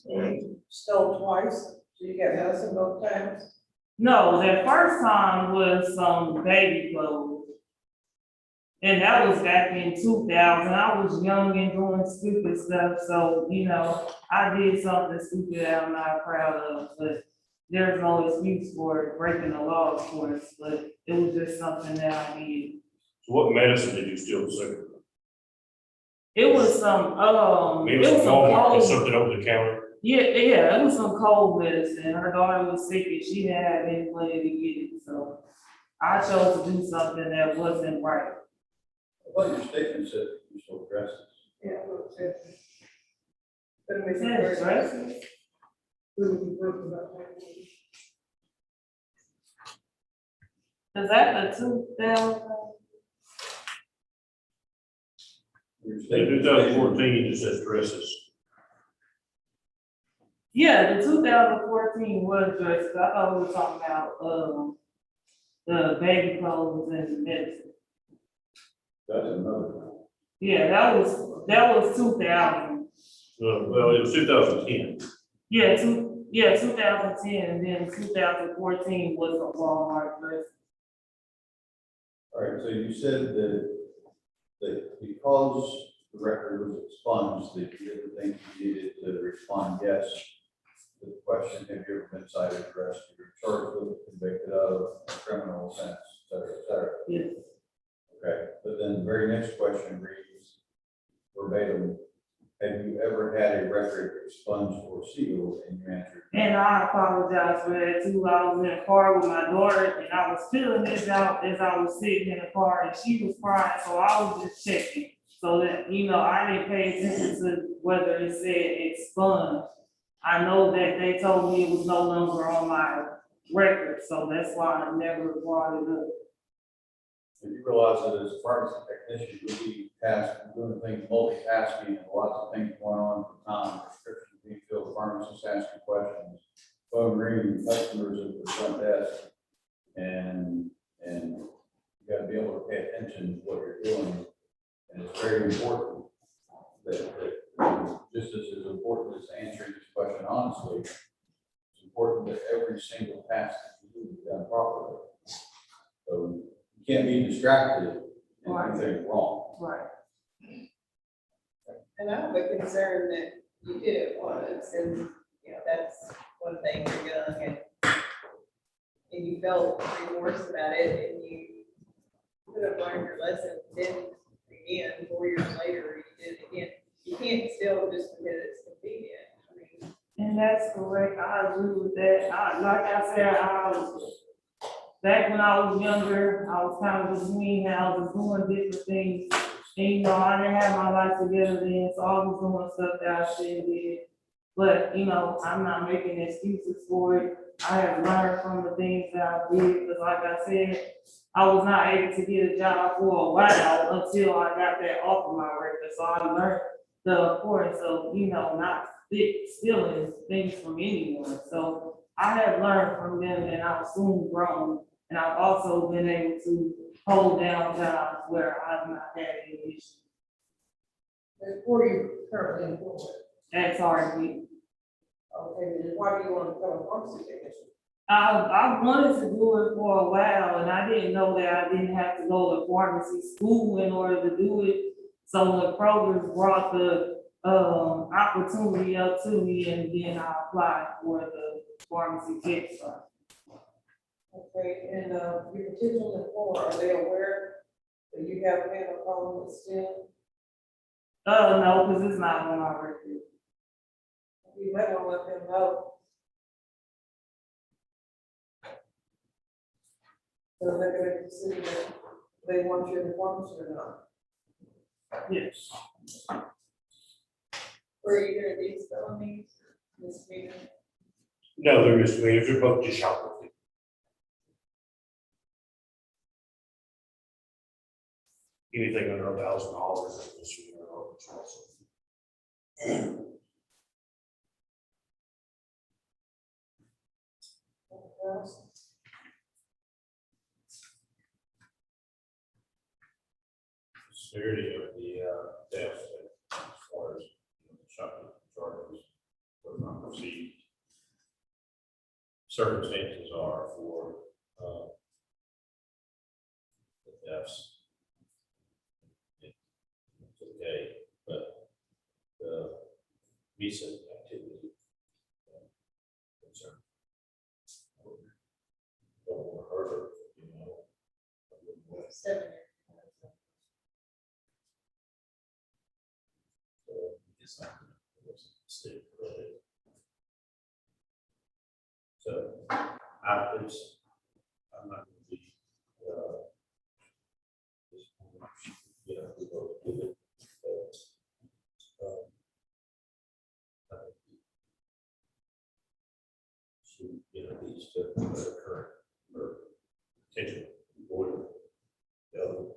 And you stole twice, so you got medicine both times? No, that first time was some baby clothes. And that was back in 2000. I was young and doing stupid stuff, so, I did something stupid that I'm not proud of, but there's no excuse for breaking the law, of course, but it was just something that I did. So what medicine did you steal the second? It was some, It was some Walmart, cold. something over the counter. Yeah, it was some cold medicine. Her daughter was sick and she didn't have any money to get it, so I chose to do something that wasn't right. What your statement said, you stole dresses. Yeah, well, it But we Yes, right? We would be broken up. Is that the 2000? Your In statement- 2014, it just says dresses. Yeah, the 2014 was dresses. I thought we were talking about, the baby clothes and medicine. That's another one. Yeah, that was 2000. Well, it was 2010. Yeah, 2010, and then 2014 was a Walmart dress. All right, so you said that because the record was expunged, that you didn't think you needed to respond yes to the question, have you ever been cited, arrested, or charged with, convicted of a criminal offense, et cetera, et cetera. Yes. Okay, but then the very next question reads verbatim, have you ever had a record expunged or sealed? And you answered. And I apologize for that too. I was in a car with my daughter and I was filling this out as I was sitting in the car and she was crying, so I was just checking. So that, I didn't pay attention to whether it said expunged. I know that they told me it was no longer on my record, so that's why I never brought it up. And you realize that as a pharmacy technician, you'll be tasked with doing things, multitasking, and lots of things going on at the time, prescriptions being filled, pharmacists asking questions, phone ringing, customers at the front desk. And you gotta be able to pay attention to what you're doing. And it's very important that just as important as answering this question honestly, it's important that every single task that you do is done properly. So you can't be distracted and do things wrong. Right. And I have a concern that you did it once, and, that's one thing you're young, and you felt remorse about it, and you could have learned your lesson, then again, 4 years later, you did it again. You can't still just because it's convenient. I mean, And that's correct. I agree with that. Like I said, back when I was younger, I was kind of between houses, doing different things. And, I didn't have my life together then, so I was doing stuff that I shouldn't did. But, I'm not making excuses for it. I have learned from the things that I did, because like I said, I was not able to get a job for a while until I got that off of my record. So I learned the importance of, not stealing things from anyone. So I have learned from them and I've soon grown. And I've also been able to hold down jobs where I've not had any issues. Where you currently employed? That's hard. Okay, then why do you want to become a pharmacy technician? I wanted to do it for a while and I didn't know that I didn't have to go to pharmacy school in order to do it. So the programs brought the opportunity up to me and then I applied for the pharmacy tech stuff. Okay, and your potential employer, are they aware that you have had a problem with STEM? No, because it's not on my record. You might want to let them know. So they're going to consider that they want you in the pharmacy or not. Yes. were either of these felonies, misdemeanor? No, they're misdemeanors, they're both just shoplifting. Anything under $1,000 is a misdemeanor or also. Severity of the theft as far as shoplifting charges were not received. Circumstances are for the thefts. It's okay, but the recent activity concern. Don't want to hurt her, you know. 7 years. So it's not going to stick with it. So I'm not going to be, we go with it. These to current or potential avoid the other one.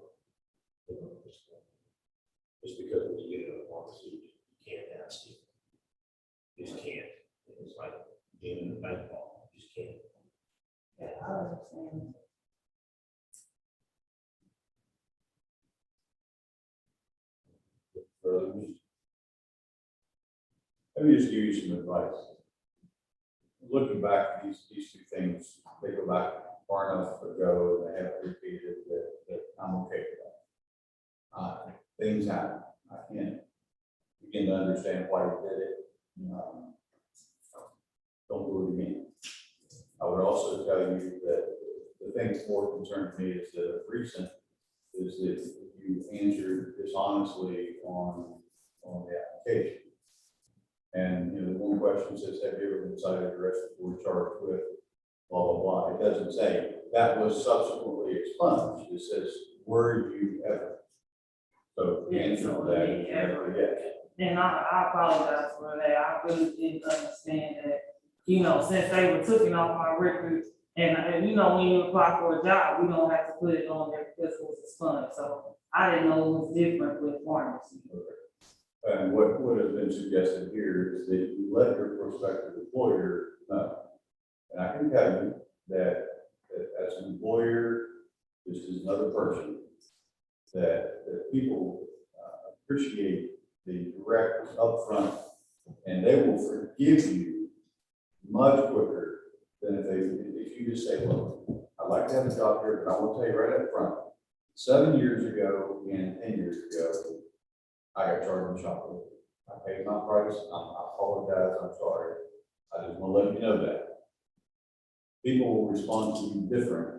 Just because when you get in a pharmacy, you can't ask it. You just can't. It's like being in a bank vault, you just can't. Yeah, I understand. Let me just give you some advice. Looking back, these two things, they go back far enough ago, they have repeated that I'm okay with that. Things happen. I can't begin to understand why you did it. Don't do it again. I would also also tell you that the thing that's more concerning me is that recent is that you answered dishonestly on the application. And, you know, the one question says, have you ever been cited, arrested, or charged with blah, blah, blah. It doesn't say that was subsequently expunged. It says, were you ever? So the answer to that is yes. And I apologize for that. I really didn't understand that, you know, since they were taking off my record, and you know, when you apply for a job, we don't have to put it on there because it was expunged. So I didn't know it was different with pharmacy. And what has been suggested here is that you let your prospective employer know. And I can tell you that as an employer, this is another person, that people appreciate the direct upfront, and they will forgive you much quicker than if you just say, look, I'd like to have a job here, but I want to tell you right up front, 7 years ago and 10 years ago, I got charged in shoplifting. I paid my price. I apologize. I'm sorry. I just want to let you know that. People will respond to you different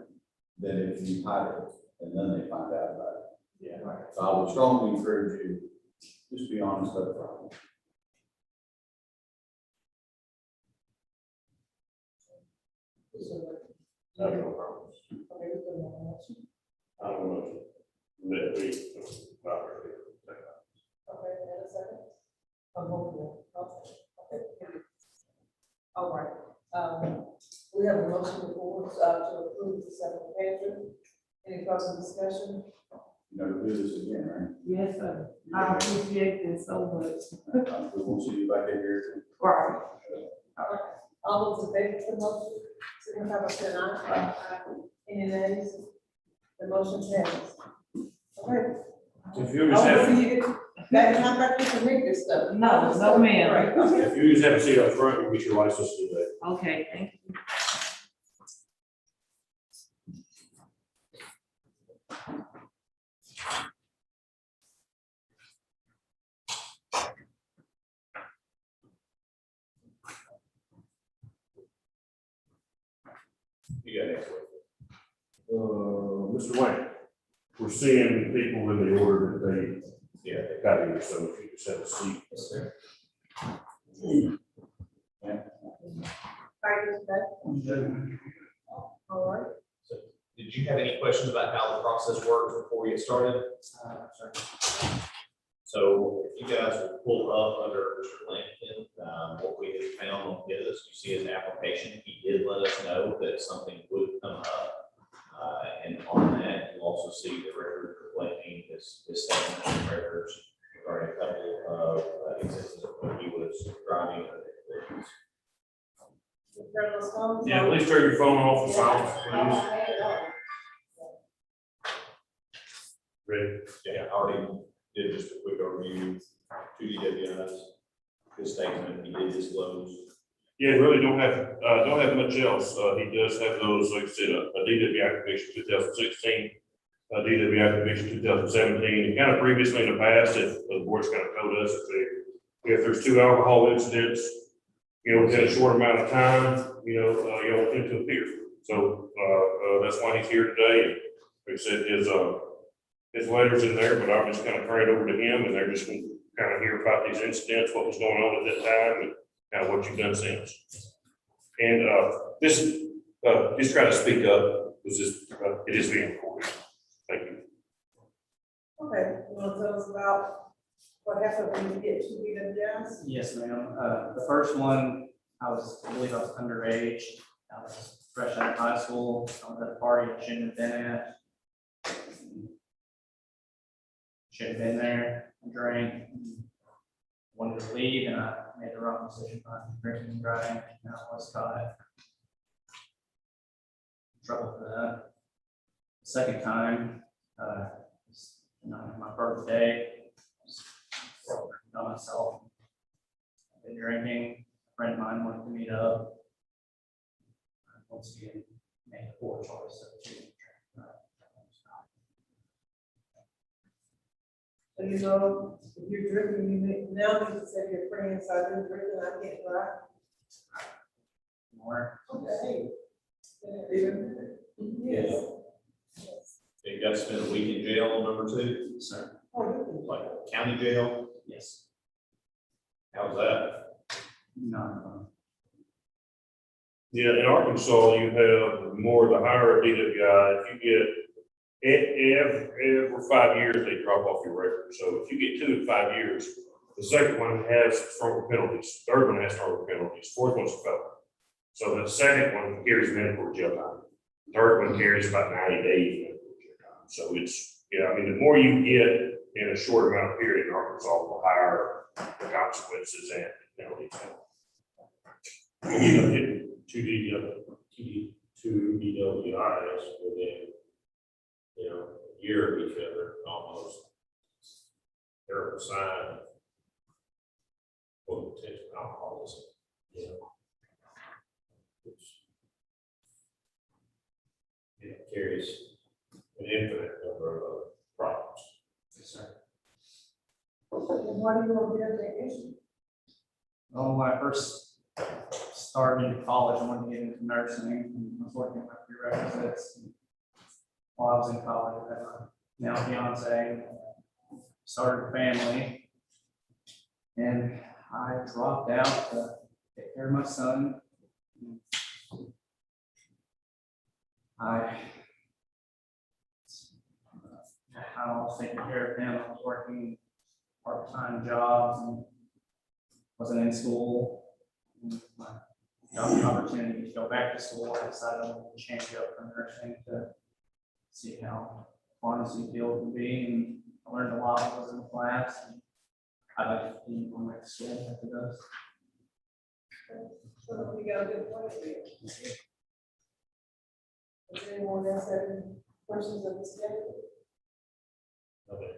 than if you hide it and then they find out about it. Yeah. So I would strongly encourage you, just be honest up front. I have no problem. I don't know. That we, not really. Okay, and a second? Okay. All right, we have a motion before us, to approve the second pantry. Any further discussion? You know, do this again, right? Yes, sir. I appreciate this so much. We won't see you back in here. Right. All right, all those in favor of the motion, signify by saying aye. Any nays? The motion passes. Okay. If you just have, That's not that you can read this stuff. No, no, ma'am. Right, okay. if you just have a seat up front, you'll get your license today. Okay, thank you. You got it. Mr. Wayne, we're seeing people in the order that they got here, so if you just have a seat. Yes, sir. All right. Did you have any questions about how the process works before we get started? So if you guys will pull up under Mr. Lincoln, what we have found on his, you see his application, he did let us know that something would come up. And on that, you also see the record reflecting his statement and records regarding a couple of instances of when he was driving. Yeah, please turn your phone off and silence, please. Ready? Yeah, I already did just a quick overview to DWIs. His statement, he did disclose. Yeah, really don't have much else. He does have those, like I said, a DW application 2016, a DW application 2017, and kind of previously in the past, if the board's kind of told us if there's 2 alcohol incidents, you know, within a short amount of time, you know, you don't want him to appear. So, that's why he's here today. And like I said, his letter's in there, but I'm just kind of turn it over to him, and they're just going to kind of hear about these incidents, what was going on at that time, and kind of what you've done since. And just try to speak up, because it is being recorded. Thank you. Okay, you want to tell us about what happened when you get to DWIs? Yes, ma'am. The first one, I believe I was underage. I was fresh out of high school. I was at a party I shouldn't have been at. Should have been there, I drank, wanted to leave, and I made the wrong decision by drinking and driving, and I was caught. In trouble for that. Second time, was on my birthday, on myself. I've been drinking, a friend of mine wanted to meet up. Once again, made a poor choice of choosing. So you know, if you're drinking, you now need to say to your friends, I've been drinking, I can't drive. More. Okay. Yes. You got to spend a week in jail on number 2, Sir, like county jail. yes. How's that? No, Yeah, in Arkansas, you have more, the higher a DWI, if you get, every 5 years, they drop off your record. So if you get 2 in 5 years, the second one has stronger penalties, third one has stronger penalties, fourth one's a felony. So the second one carries mandatory jail time, third one carries about 90 days mandatory jail time. So it's, I mean, the more you get in a short amount of period in Arkansas, the higher the consequences and penalties. You know, get two DWIs within, a year of each other, almost. They're a sign of potential alcoholism, which carries an infinite number of problems. yes, sir. Why do you want to get that issue? Well, when I first started into college, I wanted to get into nursing, and I was working on my prerequisites. While I was in college, I had my now fiance, started a family, and I dropped out to take care of my son. I was taking care of him. I was working part-time jobs and wasn't in school. And my got the opportunity to go back to school. I decided I wanted to change up from nursing to see how pharmacy field would be. And I learned a lot. I was in class. And I'd like to continue going back to school after this. So we got a good point here. Is there anyone else have any questions of this candidate? Okay.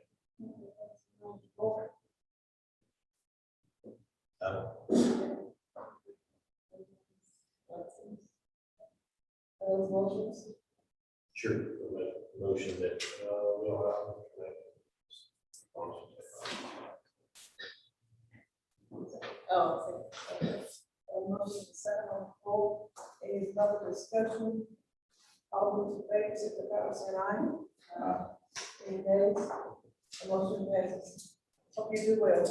Those motions? Sure, we'll make a motion that, we'll allow. Oh, okay. A motion to set on the floor, any other discussion? All those in favor, signify by saying aye. Any nays? The motion passes. Hope you do well.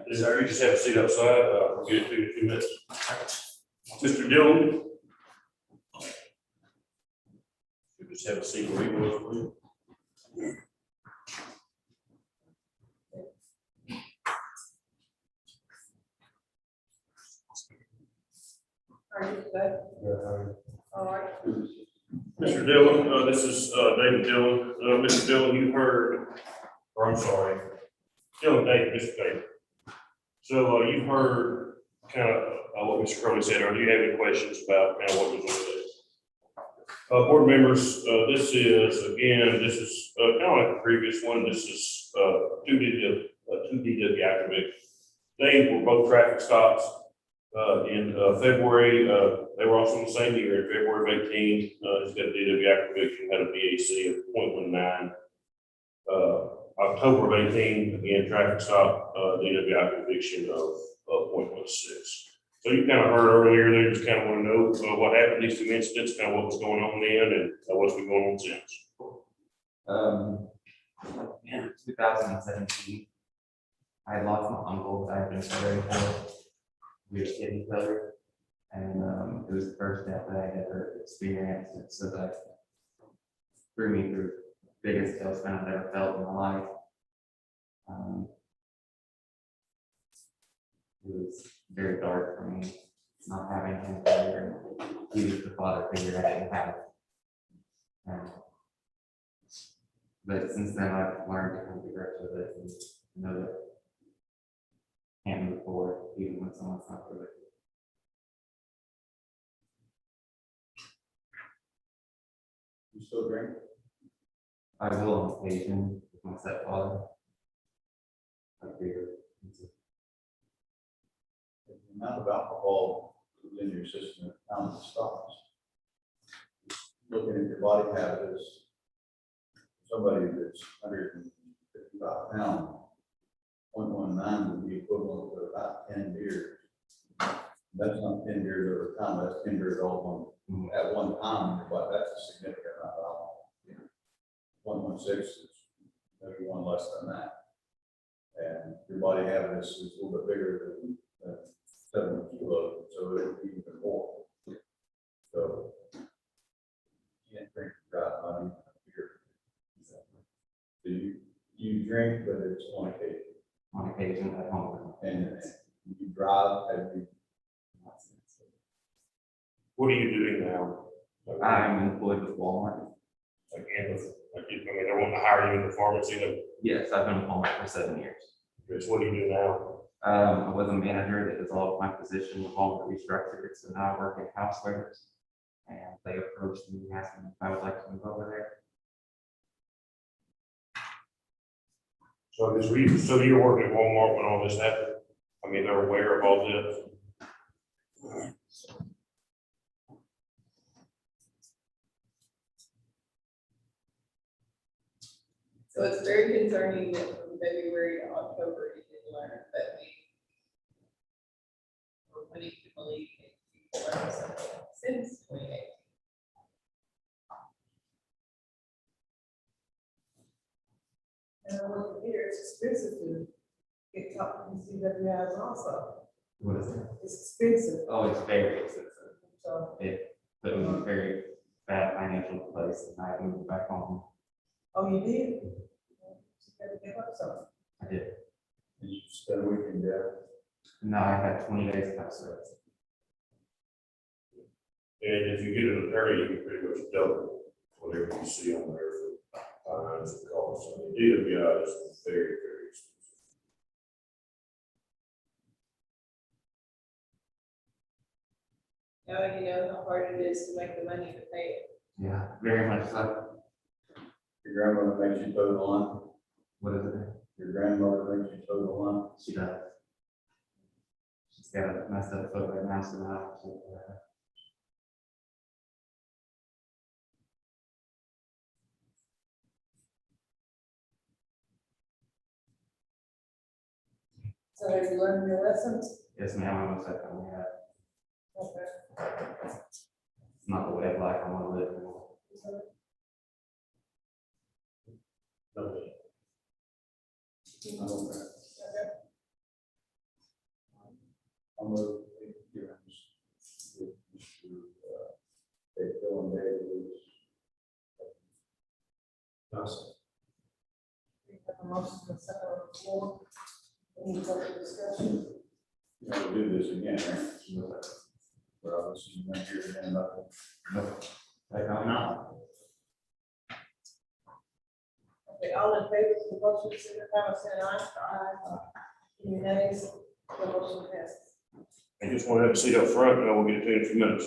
You just have a seat outside, we'll get it to you in a few minutes. Mr. Dillon? You just have a seat where he was, please. Are you good? All right. Mr. Dillon, this is David Dillon. Mr. Dillon, you heard, or I'm sorry, Dillon David, Mr. David. So you've heard kind of what Mr. Crowley said, or do you have any questions about kind of what was on today? Board members, this is kind of like the previous one. This is two DW activists. They were both traffic stops in February. They were also in the same year in February of 18. He's got a DW conviction, had a BAC of 0.19. October of 18, again, traffic stop, DW conviction of 0.16. So you kind of heard earlier, they just kind of want to know what happened, these 2 incidents, kind of what was going on then and what's been going on since. In 2017, I had lost my uncle that I had been caring for. We had kidney failure, and it was the first death that I had ever experienced. And so that threw me through the biggest tailspin I've ever felt in my life. It was very dark for me, not having him there. He was the father figure I didn't have. But since then, I've learned to come to grips with it and know that I can't move forward even when someone's not with it. You still drink? I will on occasion with my stepfather. I figure. The amount of alcohol in your system at the time it stops. Looking at your body habits, somebody that's 155 pounds, 0.19 would be equivalent to about 10 beers. That's not 10 years over time, that's 10 years old at one time, but that's a significant amount of alcohol. 1.6 is maybe one less than that. And your body habit is a little bit bigger than 7 kilos, so it would be even more. So you can't drink dry, I mean, beer. So you drink, but it's on occasion. On occasion at home. And you drive, and you. What are you doing now? I'm employed with Walmart. Like, they want to hire you in the pharmacy, Yes, I've been with Walmart for 7 years. what do you do now? I was a manager that dissolved my position with Walmart restructured, so now I work in housewares. And they approached me asking if I would like to move over there. So so you're working at Walmart when all this happened? I mean, they're aware of all this? So it's very concerning that from February to October, you didn't learn that we're wanting to believe that you learned something since 2018. And I look here, it's expensive to get top from CWIs also. What is it? It's expensive, Oh, it's very expensive. so, It put me in a very bad financial place and I moved back home. oh, you did? You gotta give up something. I did. And you spend a week in jail. Now I had 20 days of house arrest. And if you get an attorney, you can pretty much double whatever you see on there for fines and costs. I mean, DWI is very, very expensive. Now you know how hard it is to make the money to pay it. Yeah, very much so. Your grandmother makes you toe the line. What is it? Your grandmother makes you toe the line. She does. She's got a messed up foot right now, so now. So have you learned your lessons? Yes, ma'am, I'm upset. Yeah. Okay. It's not the way of life I want to live anymore. Okay. I don't know. I'm a, they fill in there. We have a motion to set on the floor. Any further discussion? You know, do this again, right? But obviously, you're not here again, nothing. Like, I'm not. Okay, all in favor of the motion, signify by saying aye. Aye. Any nays? The motion passes. I just want to have a seat up front, and we'll get it to you in a few minutes.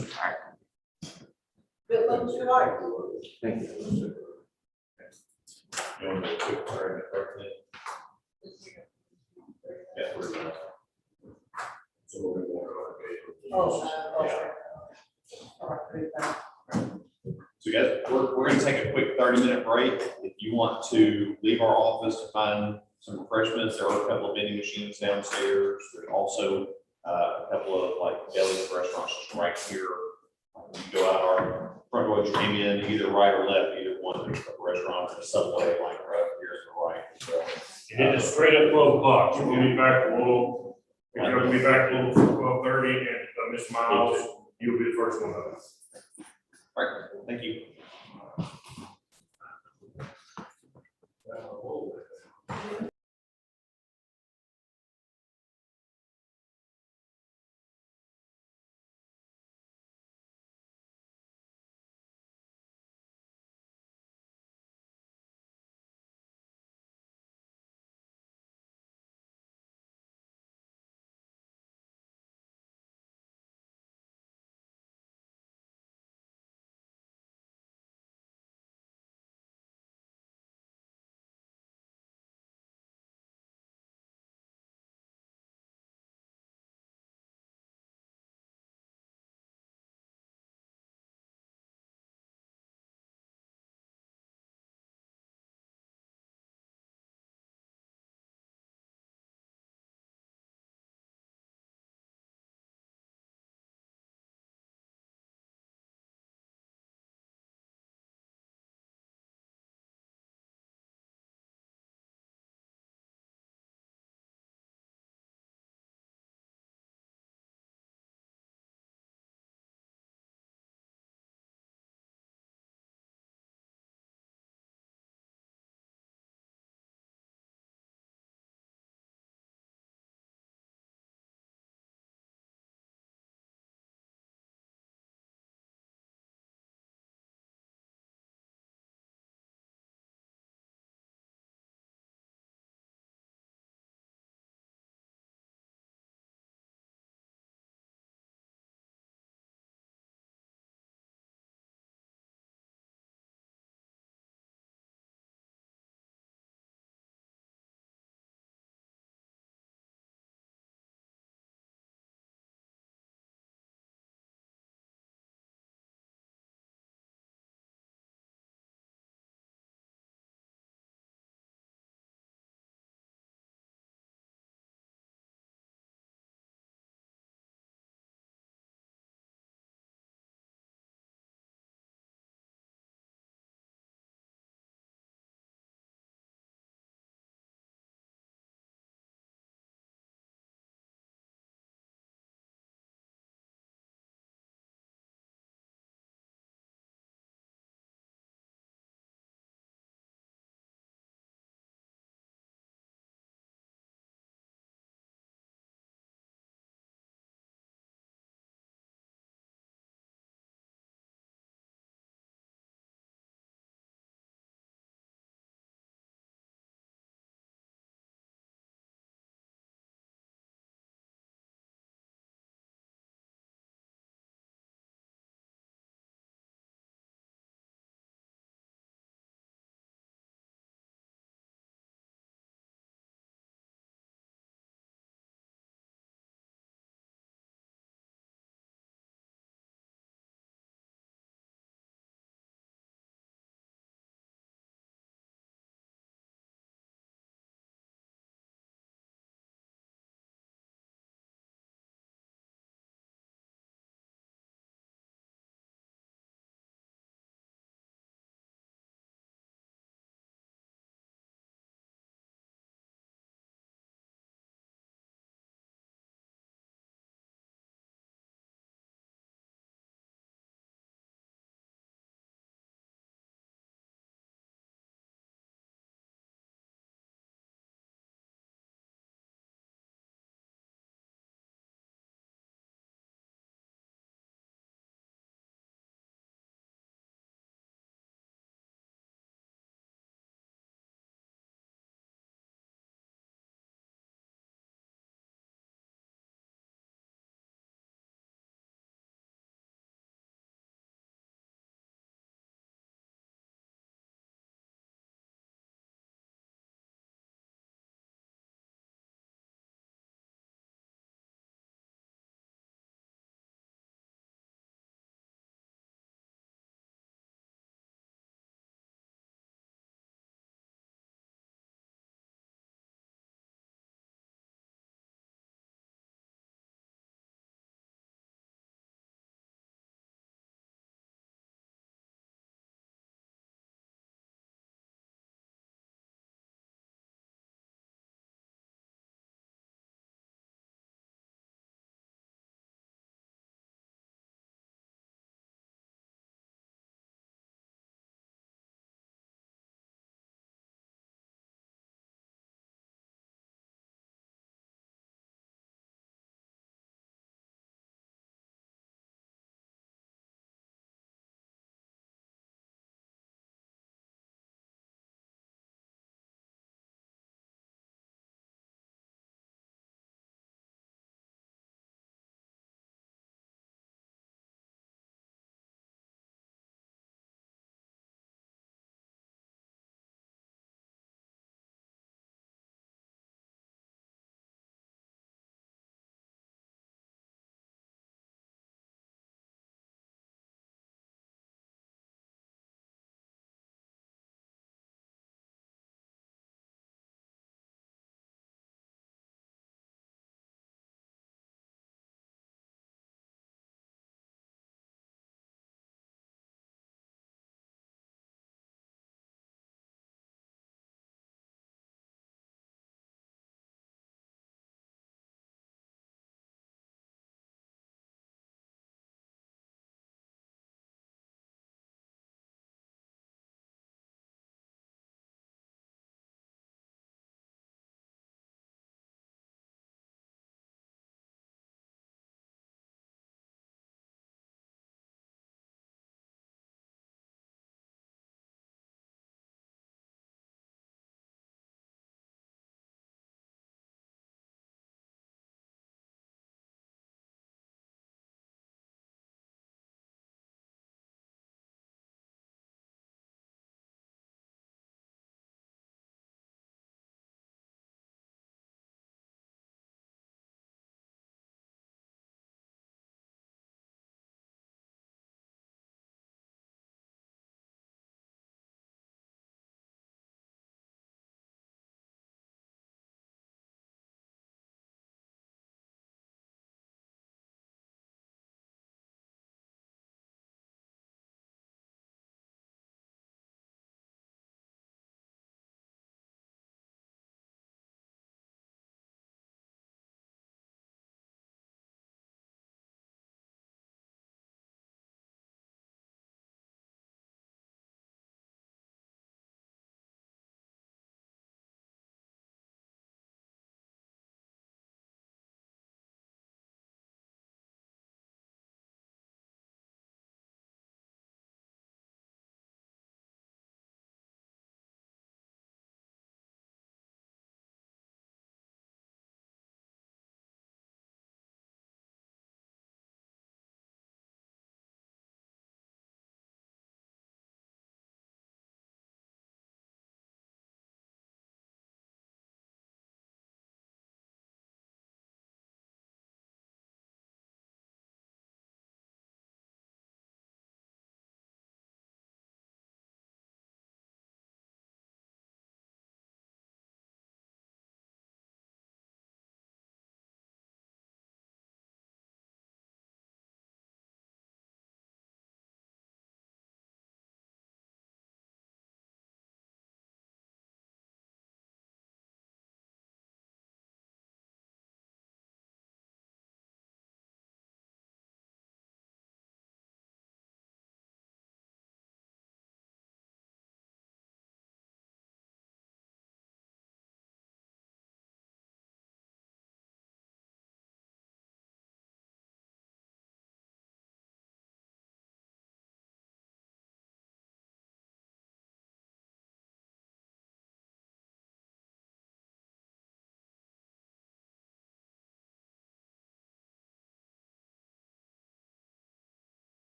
Good luck with your life. Thank you. You want to do a quick turn at birthday? Yeah, we're done. So we'll be more on it. Okay. All right, great, thank you. So guys, we're gonna take a quick 30-minute break. If you want to leave our office to find some refreshments, there are a couple of vending machines downstairs. There's also a couple of like deli restaurants just right here. You go out our front door, you came in, either right or left, either one, there's a restaurant or a Subway, like right here to the right. So, And it's straight up 12 o'clock, so we'll be back a little, we're gonna be back a little before 12:30, and Miss Miles, you'll be the first one up. all right, thank you.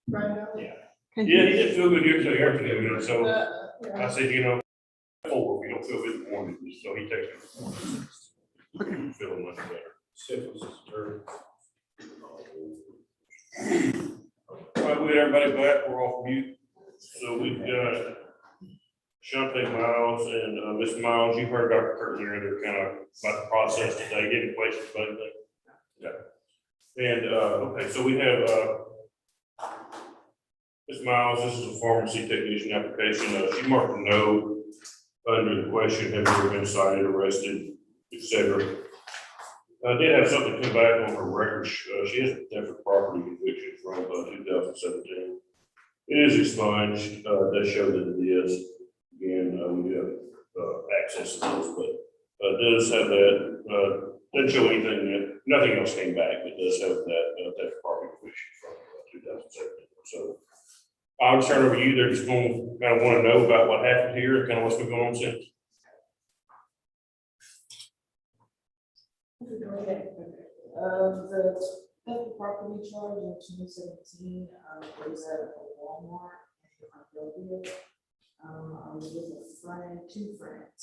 Right now. Yeah, he didn't feel good yesterday, so Yeah. I said, you know, if you don't feel good in the morning, so he takes it. Feeling much better. Syphilis is terrible. All right, we got everybody back, we're off mute. So we've got Shante Miles and Ms. Miles, you heard Dr. Kurt there, they're kind of about the process today, getting questions about anything. Yeah. And, okay, so we have, Ms. Miles, this is a pharmacy technician application, she marked a no under the question, have you ever been cited, arrested, etc. I did have something come back on her record. She has a different property conviction from 2017. It is expunged. Does show that it is. Again, we do have access to those, but it does have that. Doesn't show anything that nothing else came back. It does have that that property conviction from 2017. So I'll turn over to you. They're just going to kind of want to know about what happened here and kind of what's been going on since. The theft property charge in 2017, was at a Walmart in Philadelphia. I was with a friend, two friends,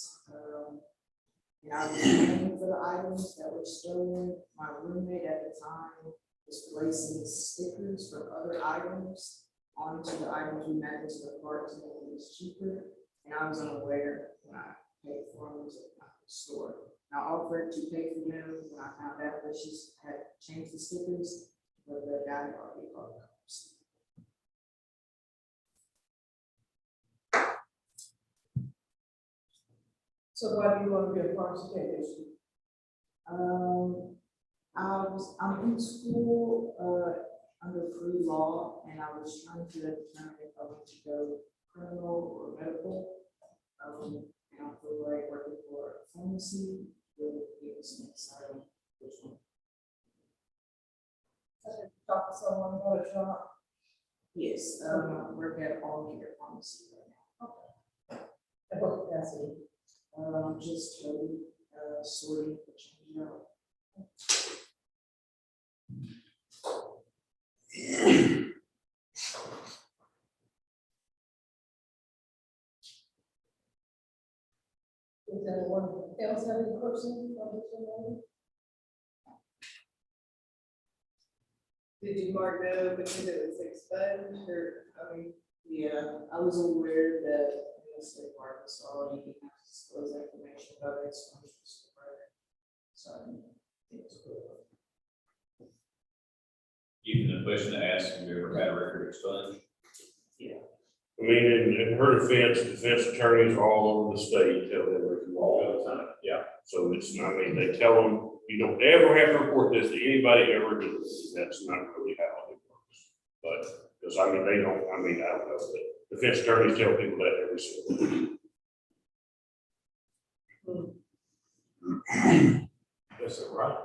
and I was paying for the items that were stolen. My roommate at the time was placing stickers for other items onto the items we met into the cart to make it was cheaper, and I was unaware when I paid for them at the store. I offered to pay for them when I found out that she had changed the stickers, but the guy already called the cops. So why do you want to be a pharmacy technician? I'm in school, under pre-law, and I was trying to determine if I wanted to go criminal or medical. And I feel like working for a pharmacy will give us an insight on which one. Talk to someone about a job. Yes, work at all care pharmacy right now. At what capacity? Just totally, sorting for changing out. Does anyone else have any questions on this one? Did you mark no because it was expunged or, I mean, Yeah, I was aware that the state park was already have to disclose information about it, so I'm just aware. So I think it's good. Even the question to ask, have you ever had a record expunged? I mean, in her defense attorneys all over the state tell them they can walk all the time. Yeah. So it's, I mean, they tell them, you don't ever have to report this to anybody ever again. That's not really how it works. But, because I mean, they don't, I mean, I don't know, but defense attorneys tell people that every single day. That's a right.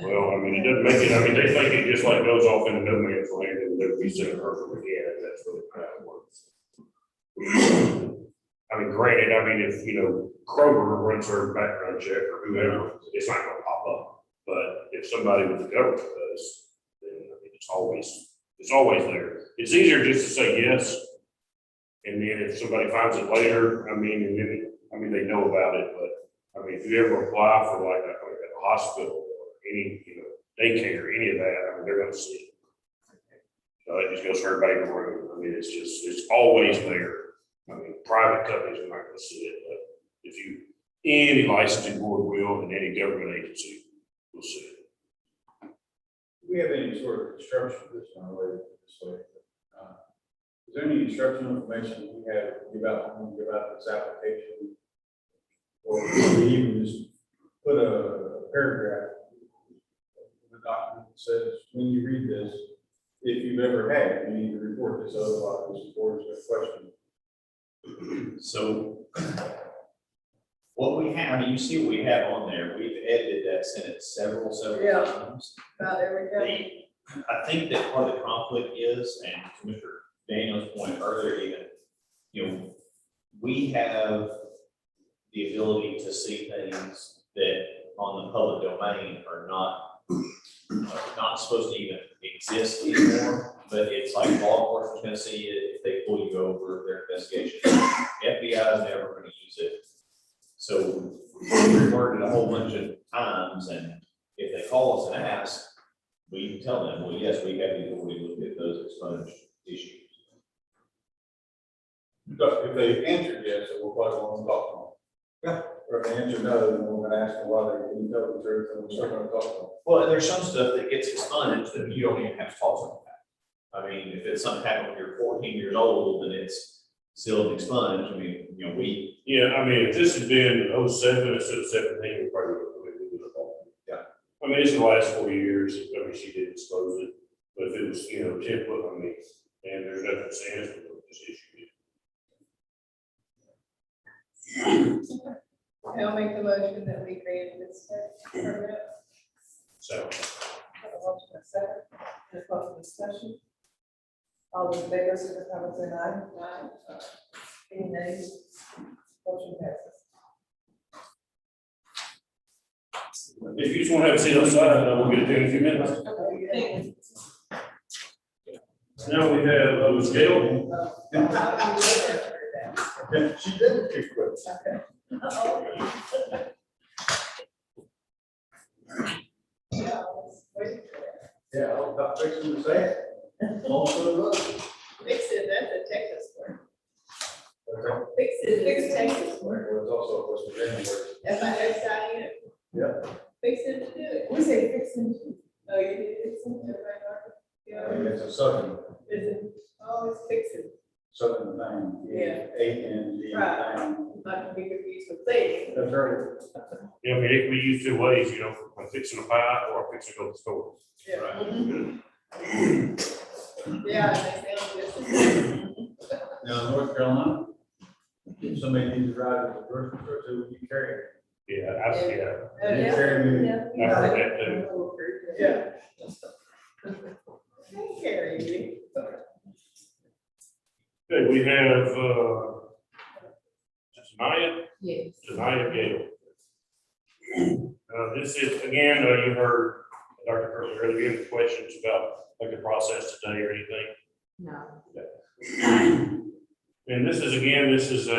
Well, I mean, it doesn't make it, I mean, they think it just like goes off into no man's land and they'll be sending her from again, and that's really how it works. I mean, granted, I mean, if, you know, Kroger runs her background check or whoever, it's not gonna pop up. But if somebody with the government does, then I mean, it's always there. It's easier just to say yes. And then if somebody finds it later, I mean, and then, I mean, they know about it, but I mean, if you ever apply for like a hospital, any, you know, daycare, any of that, I mean, they're gonna see it. It just goes for everybody in the room. I mean, it's always there. I mean, private companies are not gonna see it, but if you, any licensing board will, and any government agency will see it. Do we have any sort of instruction, this is not related to this way, but, is there any instructional information we have to give out when we give out this application? Or we even just put a paragraph in the document that says, when you read this, if you've ever had, you need to report this, otherwise this board is going to question. So what we have, I mean, you see what we have on there. We've edited that sentence several Yeah. times. about everything. I think that part of the conflict is, and to Mr. Daniel's point earlier even, you know, we have the ability to see things that on the public domain are not not supposed to even exist anymore, but it's like law enforcement's gonna see it if they pull you over their investigation. FBI is never gonna use it. So we've worded a whole bunch of times, and if they call us and ask, we can tell them, well, yes, we have the authority to look at those expunged issues. Because if they answer yes, it will probably want to talk to them. Yeah. Or if they answer no, then we're gonna ask them why they didn't tell the truth, and we're still gonna talk to them. Well, there's some stuff that gets expunged that you don't even have to talk to them about. I mean, if it's something happened when you're 14 years old and it's still expunged, I mean, you know, Yeah, I mean, if this had been 07 instead of 17, we probably would have thought. Yeah. I mean, it's the last 4 years, I mean, she did disclose it, but if it was, 10 foot, I mean, and there's nothing saying it's just issued it. I'll make the motion that we grant this permit. So, Have a motion and a second, any further discussion? All those in favor, signify by saying aye. Aye. Any nays? Motion passes. if you just want to have a seat outside, we'll get it to you in a few minutes. Okay. Now we have, Ms. Gail. She did pick quick. Yeah, let's wait for it. Yeah, I was about fixing to say it. Most of the Fix it, that's a Texas word. word. Fix it, fix Texas word. It was also a West Virginia word. FIXIN. Yeah. Fix it to do it. We say fixing. Oh, you did fix it, everybody I mean, know? it's a southern, Yeah. Is it? Oh, it's fixing, southern thing. Yeah. AND. Right. thing. not to be confused with saying. That's right. Yeah, I mean, it can be used two ways, I'm fixing a pie or I'm fixing to go to the store. Yeah, they sound just. Now, in North Carolina, if somebody needs to drive to the grocery store, who would you carry? Yeah, yeah. You carry me. I heard that too. Yeah. Carry you. Okay, we have, Tanaya. Yes. Tanaya Gale. This is, again, you heard Dr. Curley earlier, any questions about like the process today or anything? No. And this is a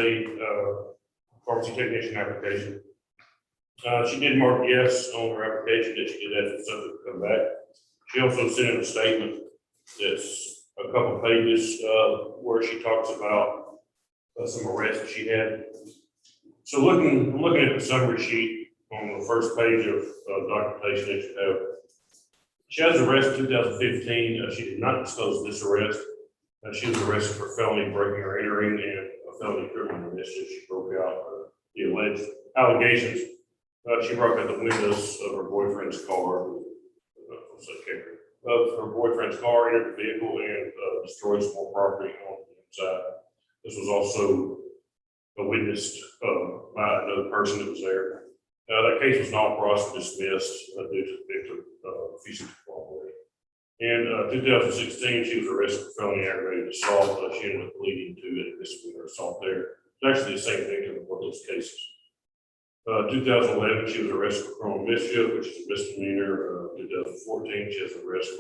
pharmacy technician application. She did mark yes on her application that she did have some stuff to come back. She also sent in a statement that's a couple pages where she talks about some arrests she had. So I'm looking at the summary sheet on the first page of documentation that you have. She was arrested in 2015. She did not disclose this arrest. She was arrested for felony breaking or entering and a felony criminal initiative. She broke out the alleged allegations. She broke out the windows of her boyfriend's car, entered the vehicle and destroyed some more property on the inside. This was also witnessed by another person that was there. That case was not processed, dismissed due to the victim refusing to cooperate. In 2016, she was arrested for felony aggravated assault. She ended up pleading to a misdemeanor assault there. It's actually the same victim in both those cases. 2011, she was arrested for criminal mischief, which is a misdemeanor. 2014, she has arrested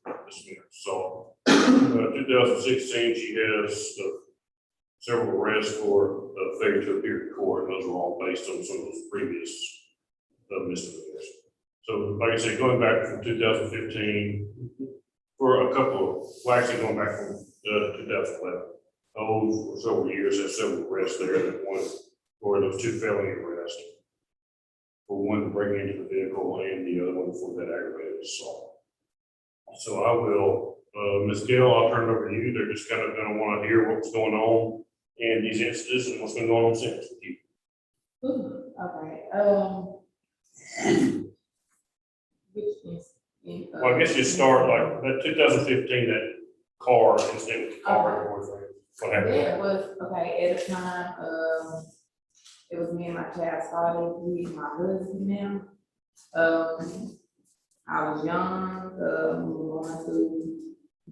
for misdemeanor assault. 2016, she has several arrests for failure to appear in court. Those were all based on some of those previous misdemeanors. So, like I said, going back from 2015, for a couple of, well, actually going back from 2011, for several years, there's several arrests there. That one for those two felony arrests, for one breaking into the vehicle and the other one for that aggravated assault. So I will, Ms. Gill, I'll turn it over to you. They're just kind of going to want to hear what's going on in these instances and what's been going on since with you. Okay, which is. Well, I guess you start like that 2015, that car incident with the car and boyfriend. What happened? It was, okay, at the time, it was me and my child started with my husband now. I was young, we were going through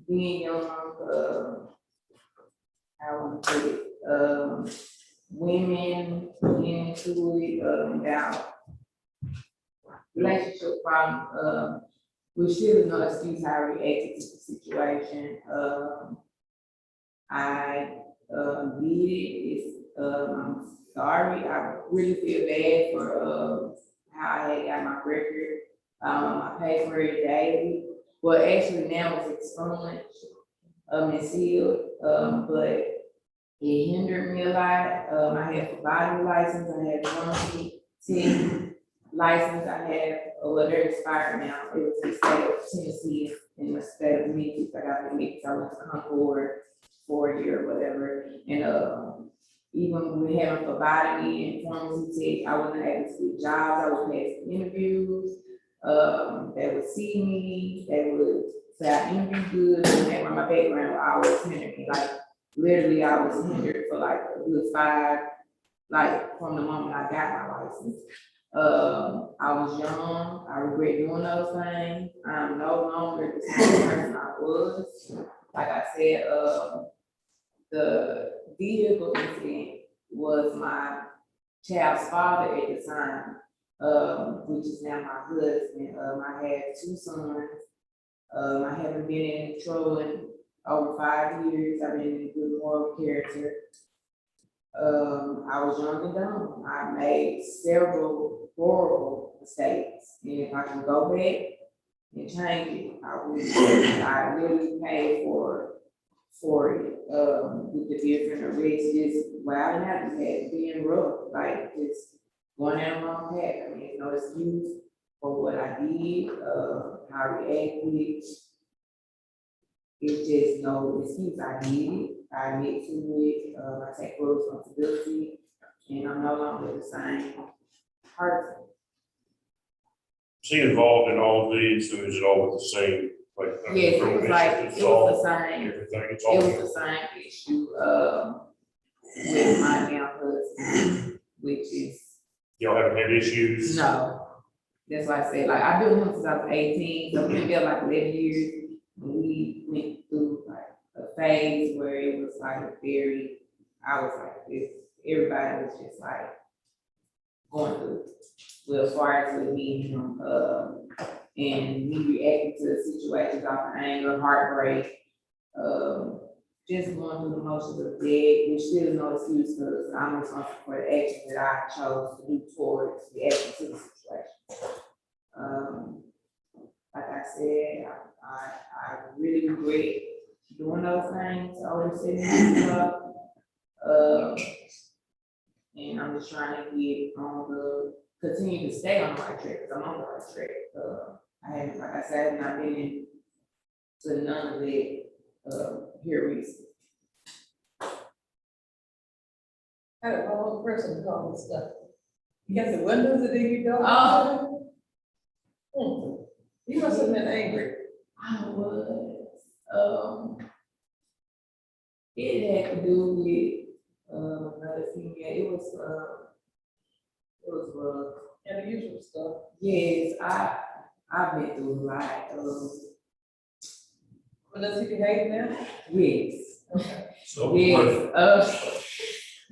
being young, I want to put it, women getting into it, about relationship problems, which still is no excuse how I reacted to the situation. I did it. I'm sorry. I really feel bad for how I had got my record. I pay for it daily. Well, actually now it's expunged and sealed, but it hindered me a lot. I have a body license, I have one team license, I have, well, they're expired now. It was the state of Tennessee in the state of Memphis. I got the Memphis, I went to Concord for a year or whatever. And even with having phlebotomy and pharmacy tech, I wasn't able to get jobs. I would pass the interviews. They would see me, they would say I interviewed good, and they were my background, I always hindered me. Like literally, I was hindered for like a good 5, like from the moment I got my license. I was young, I regret doing those things. I'm no longer the same person I was. Like I said, the vehicle incident was my child's father at the time, which is now my husband. I had 2 sons. I haven't been in trouble in over 5 years. I've been in good moral character. I was young and dumb. I made several horrible mistakes. And if I can go back and change it, I would. I really paid for it, with the different arrests, just, well, I didn't have to have being rough, like, just going down the wrong path. I mean, there's no excuse for what I did, how I reacted. It's just no excuse. I did it, I admit to it, I take full responsibility, and I'm no longer the same person. Is he involved in all of these, or is it all with the same, like? Yes, it was like, it was the same. Everything, it's It was all. the same issue, with my now husband, which is, Y'all haven't had issues? no. That's why I said, like, I've been with him since I was 18, so we've been like 11 years. We went through like a phase where it was like I was like this, everybody was just like going through, well, as far as with me and him, and me reacting to situations off of anger, heartbreak, just going through the motions of dead, which still is no excuse because I'm responsible for the action that I chose to do towards the action to the situation. Like I said, I really regret doing those things, always sitting up. And I'm just trying to get on continue to stay on the right track, because I'm on the right track. I haven't, like I said, I have not been into none of it, here recently. How did all person do all this stuff? You got the windows that you don't? You must have been angry. I was, it had to do with, another female, it was rough. And the usual stuff. Yes, I've been through a lot, But does he behave now? yes. Okay. So, Yes,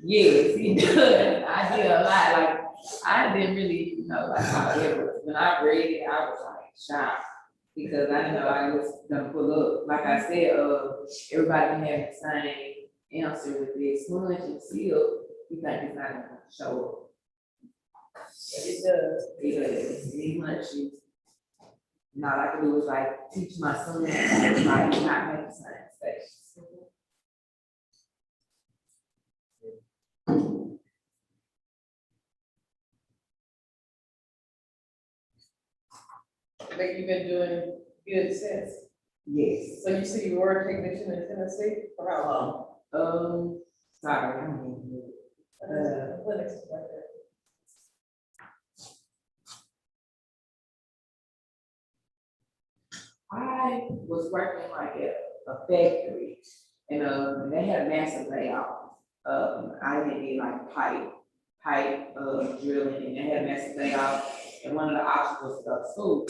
yes, he does. I did a lot, like, I didn't really know, like, how it was. When I read it, I was like shocked, because I didn't know I was gonna pull up. Like I said, everybody can have the same answer with this smudge and seal. You think it's not gonna show up. But it does. Because these munchies, all I can do is like teach my son like not make the same mistakes. But you've been doing good since. Yes. So you see you were a technician in Tennessee for how long? Sorry, I mean, Clinics like that. I was working like at a factory, and they had a massive layoff. I did like pipe drilling, and they had a massive layoff, and one of the options was to go to school.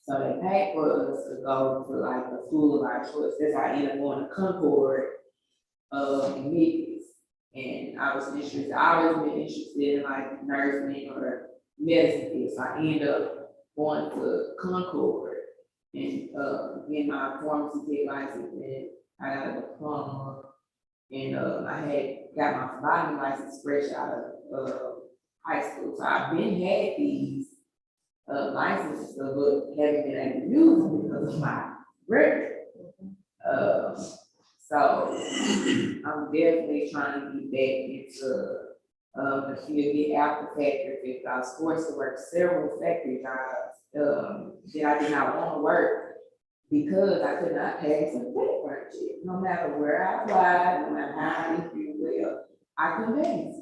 So they paid for us to go to like a school of our choice. That's how I ended up going to Concord, in Memphis. And I was interested, I always been interested in like nursing or medicine field. So I ended up going to Concord. and, getting my pharmacy tech license, and I got a diploma. And, I had got my phlebotomy license fresh out of, high school, so I've been had these, licenses, but haven't been able to use them because of my record. So I'm definitely trying to get back into, the field, get out the factory, because I was forced to work several factory jobs, that I did not want to work because I could not pass a background check. No matter where I applied, no matter how I did well, I couldn't pass.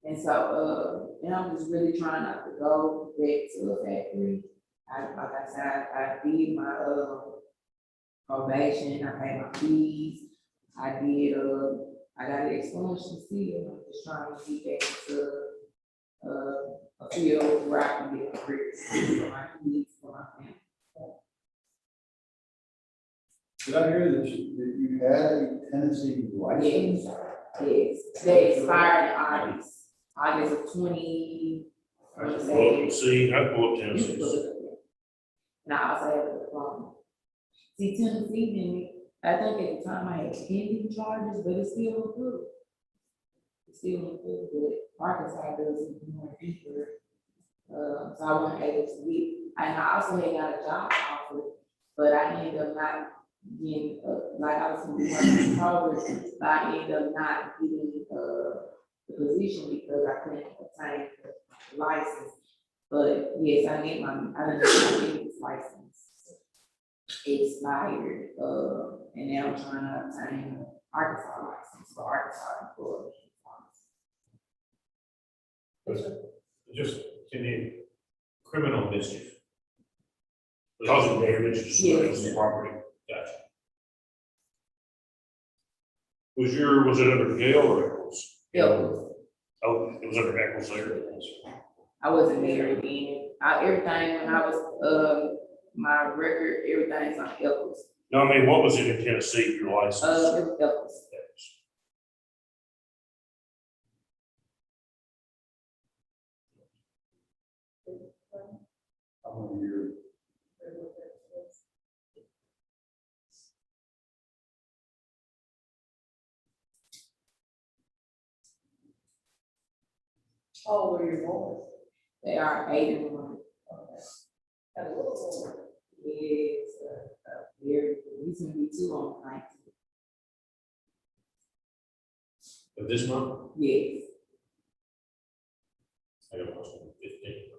And so, and I'm just really trying not to go back to a factory. Like I said, I did my, probation, I paid my fees, I did, I got an expulsion seal, I'm just trying to get back to, a field where I can get a career for my needs, for my family. Did I hear that you had a Tennessee license? Yes, they expired in August of 20. Well, see, I pulled Tennessee. And I also have a diploma. See, Tennessee, I think at the time I had pending charges, but it's still good. It's still good, but Arkansas does it more deeper. So I wasn't able to get, and I also had got a job offer, but I ended up not getting, like I was going to be progress, but I ended up not getting, the position because I couldn't obtain the license. But yes, I didn't get my license expired, and now I'm trying to obtain an Arkansas license for Arkansas employees. Just, can you, criminal mischief? Causing damage to somebody else's Yes. property. Gotcha. Was it under Gale or Eccles? Eccles. Oh, it was under Eccles there. I wasn't married then. Everything when I was, my record, everything's on Eccles. No, I mean, what was it in Tennessee, your license? It was Eccles. I want to hear. How old are your boys? They are 8 and 1. And a little older. Yes, very, he's gonna be 2 on the 19th. Of this month, Yes. I got 15.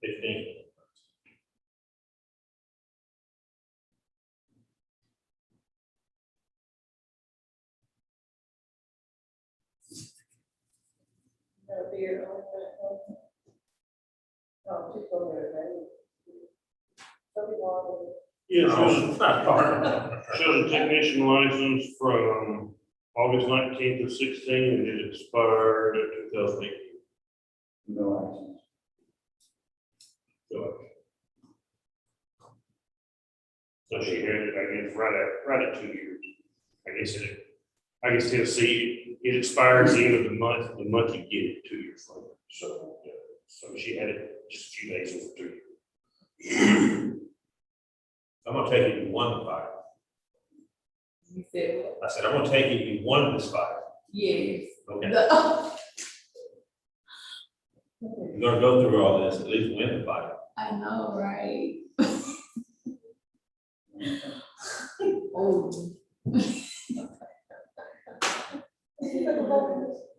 15. That'll be your own, oh, just go there, right? Somebody want Yeah, shows a technician license from August 19th of 16, and it expired at 2018. No license. So she had it, I guess, right at 2 years. I guess Tennessee, it expires the end of the month you get it 2 years later. So, yeah, so she had it just a few days over 2 years. I'm gonna take it you won the fight. You said what? I said, I'm gonna take it you won this fight. Yes. Okay. The- You're gonna go through all this, at least win the fight. I know, right? Oh.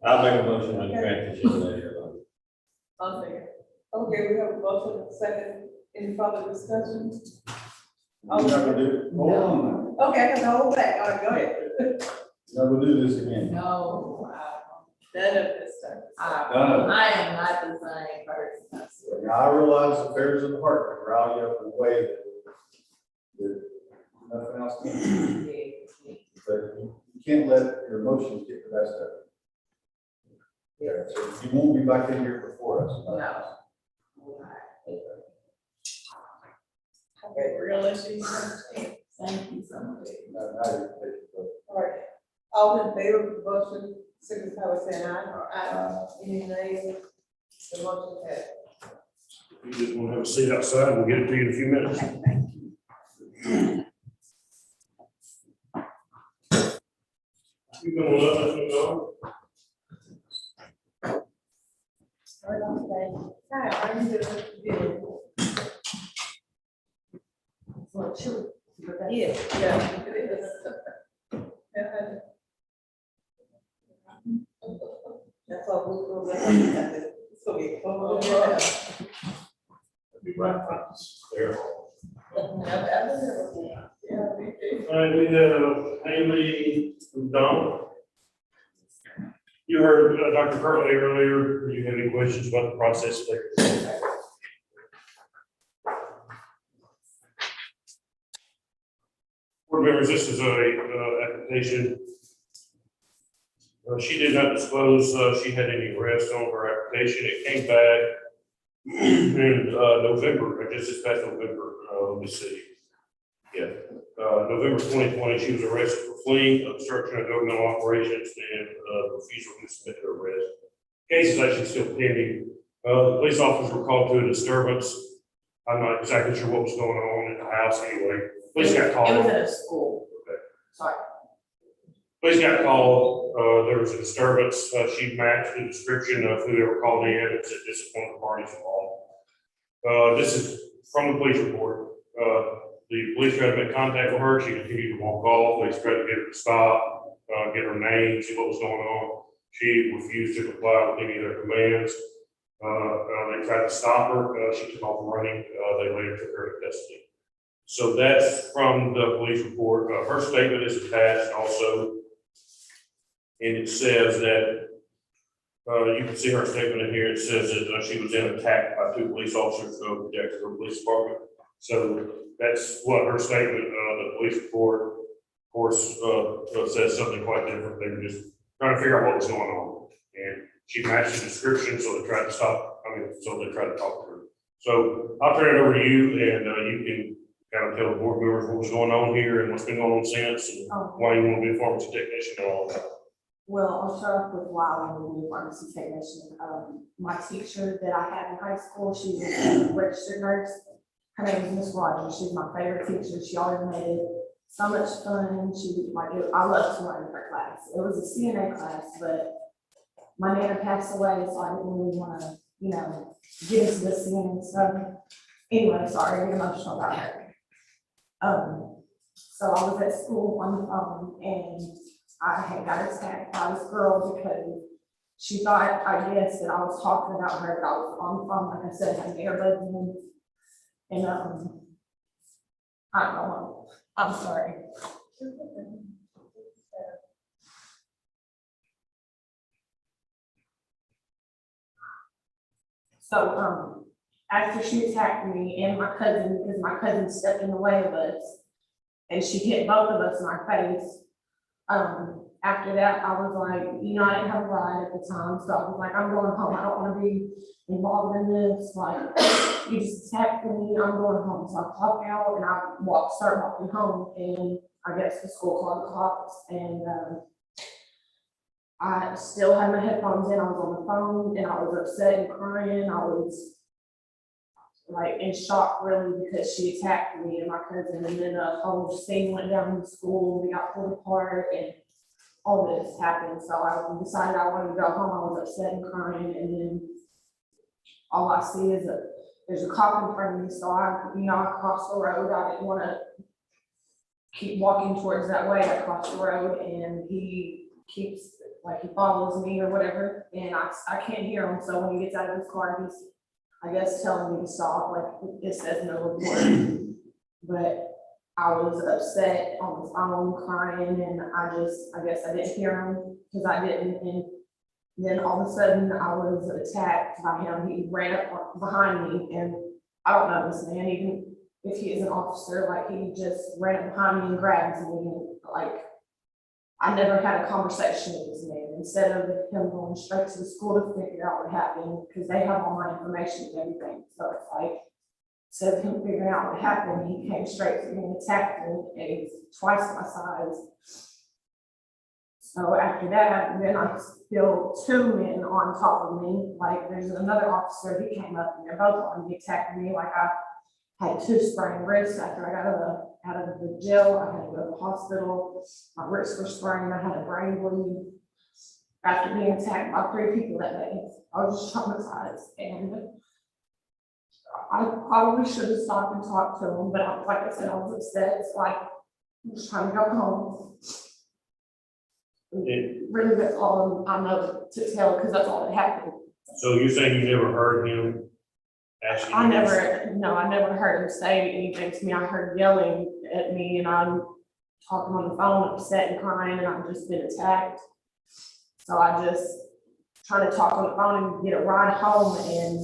I'll make a motion to grant this young lady. I'll say it. Okay, we have a motion, and a second, any further discussion? I'm not gonna do, hold on, Okay, I can hold back, all right, go ahead. now we'll do this again. No, None of this stuff. I am not the same person. I swear. Now, I realize affairs of the heart can rile you up in a way that nothing else can. Yeah. But you can't let your emotions get the best of you. Yeah, so you won't be back in here before us. No. Okay, we're gonna let you understand. Thank you so much. Now you take the vote. All right, all in favor of the motion, signify by saying aye. Any nays? The motion passed. If you just want to have a seat outside, we'll get it to you in a few minutes. Thank you. You gonna let us know? Start off today. Hi, how are you doing? Well, sure. Yeah, yeah, it is. Yeah, That's all we'll go with. It's gonna be cold. Yeah. Be right back. There. Yeah, we do. All right, we have Haley McDonald. You heard Dr. Curley earlier. Do you have any questions about the process there? Board members, this is a application. She did not disclose she had any arrests on her application. It came back in November, just this past November, let me see. Yeah, November 2020, she was arrested for fleeing, obstruction of governmental operations, and refusal to submit to arrest. Case is actually still pending. The police officers were called to a disturbance. I'm not exactly sure what was going on in the house anyway. Police got called. It was at a school. Okay. Sorry. Police got called, there was a disturbance, she matched the description of who they were called in, and said this is one of the parties involved. This is from the police report. The police tried to make contact with her, she continued to walk off, they tried to get her to stop, get her name, see what was going on. She refused to comply with any of their commands. They tried to stop her, she took off running, they later took her to custody. So that's from the police report. Her statement is attached also. And it says that, you can see her statement in here. It says that she was then attacked by 2 police officers who protected her police department. So that's what her statement, the police report, of course, says something quite different. They were just trying to figure out what was going on. And she matched the description, so they tried to stop, so they tried to talk to her. So I'll turn it over to you, and you can kind of tell the board members what was going on here and what's been going on since, and why you want to be a pharmacy technician and all that. Well, I'll start off with why I want to be a pharmacy technician. My teacher that I had in high school, she was a registered nurse. Her name was Miss Rogers. She's my favorite teacher. She always made it so much fun. She was like, I loved to learn her class. It was a CNA class, but my nana passed away, so I didn't really want to, get into the CNA stuff. Anyway, sorry, I get emotional about her. So I was at school on the phone, and I had got attacked by this girl because she thought, I guess, that I was talking about her, that I was on the phone, like I said, had an earbud in, and, I don't know, I'm sorry. So, after she attacked me and my cousin, because my cousin stepped in the way of us, and she hit both of us in our face. After that, I was like, I didn't have a ride at the time, so I was like, I'm going home. I don't want to be involved in this. Like, you just attacked me, I'm going home. So I clocked out and I started walking home, and I guess the school called the cops, and I still had my headphones in. I was on the phone, and I was upset and crying. I was like in shock, really, because she attacked me and my cousin, and then a whole scene went down in the school. We got pulled apart, and all this happened. So I decided I wanted to go home. I was upset and crying, and then all I see is there's a cop in front of me. So I crossed the road. I didn't want to keep walking towards that way. I crossed the road, and he keeps, like, he follows me or whatever, and I can't hear him. So when he gets out of his car, he's, I guess, telling me to stop, like it says no report. But I was upset on the phone crying, and I guess I didn't hear him because I didn't. And then all of a sudden I was attacked by him. He ran up behind me, and I don't know this man, even if he is an officer, like he just ran up behind me and grabbed me. And, like, I never had a conversation with this man. Instead of him going straight to the school to figure out what happened, because they have all my information and everything. So it's like, instead of him figuring out what happened, he came straight to me and attacked me, and he's twice my size. So after that, then I feel 2 men on top of me. Like, there's another officer, he came up, and they're both on me, attacking me. Like, had 2 sprained wrists after I got out of the jail. I had to go to the hospital. My wrists were sprained. I had a brain bleed after being attacked by 3 people that day. I was just traumatized, and I probably should have stopped and talked to him, but like I said, I was upset. It's like I was trying to go home. Really, that's all I know to tell, because that's all that happened. So you're saying you never heard him ask you? I never heard him say anything to me. I heard yelling at me, and I'm talking on the phone, upset and crying, and I've just been attacked. So I just trying to talk on the phone and get a ride home, and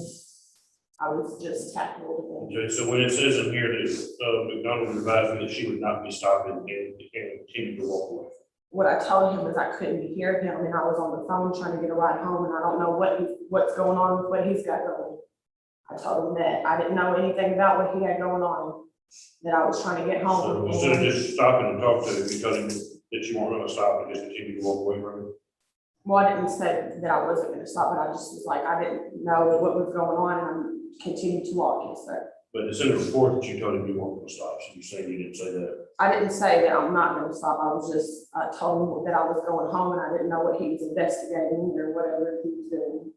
I was just tackled. Okay, so when it says in here that McDonald advised me that she would not be stopping and continue to walk away. What I told him is I couldn't hear him, and I was on the phone trying to get a ride home, and I don't know what's going on with what he's got going. I told him that I didn't know anything about what he had going on, that I was trying to get home. So instead of just stopping and talk to him, you told him that you weren't gonna stop and just continue to walk away from him? Well, I didn't say that I wasn't gonna stop, but I just was like, I didn't know what was going on, and I continued to walk, yes, sir. But it's in the report that you told him you weren't gonna stop, so you saying you didn't say that? I didn't say that I'm not gonna stop, I was just, told him that I was going home, and I didn't know what he was investigating or whatever he was doing.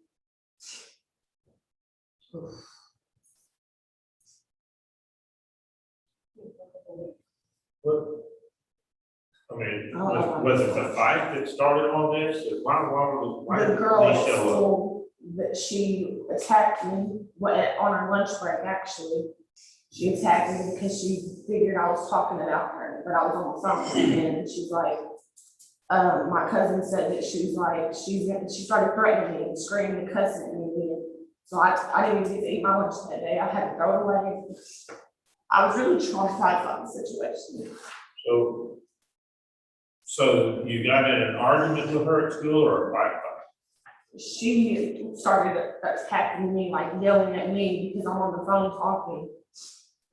I mean, was it the fight that started all this? Why The did girl they at show up? school, that she attacked me, on her lunch break, actually. She attacked me because she figured I was talking about her, but I was on the phone, and she's like, my cousin said that she started threatening me and screaming and cussing at me. So I didn't even get to eat my lunch that day. I had to throw it away. I was really traumatized by the situation. So you got in an argument with her at school or a fight? She started attacking me, like yelling at me because I'm on the phone talking.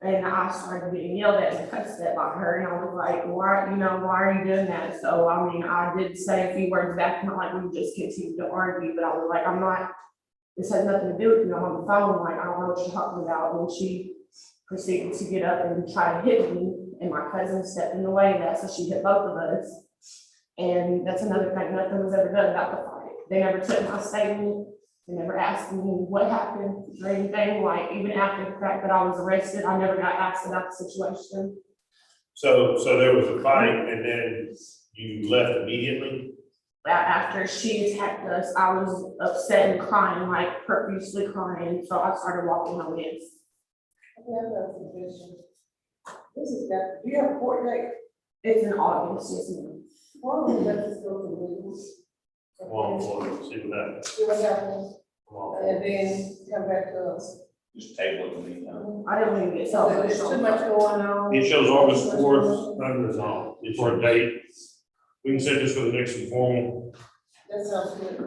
And I started getting yelled at and cussed at by her, and I was like, why are you doing that? So, I mean, I did say a few words back, not like we just continued to argue, but I was like, this has nothing to do with you, I'm on the phone, like, I don't know what you're talking about. And she proceeded to get up and try to hit me, and my cousin stepped in the way of that, so she hit both of us. And that's another thing, nothing was ever done about the fight. They never took my statement. They never asked me what happened or anything, like even after the fact that I was arrested, I never got asked about the situation. So there was a fight and then you left immediately? After she attacked us, I was upset and crying, like profusely crying, so I started walking home. Yes. Okay, I have a suggestion. Do you have a court date? It's in August, yes, ma'am. Why don't we let this go to legal? Come on, Floyd, see what happens. See what happens, Come on. and then come back to us. Just table it in the meantime. I didn't even get so much. There's too much going on. It shows August 4th, unresolved, for a date. We can set this for the next informal, That sounds good.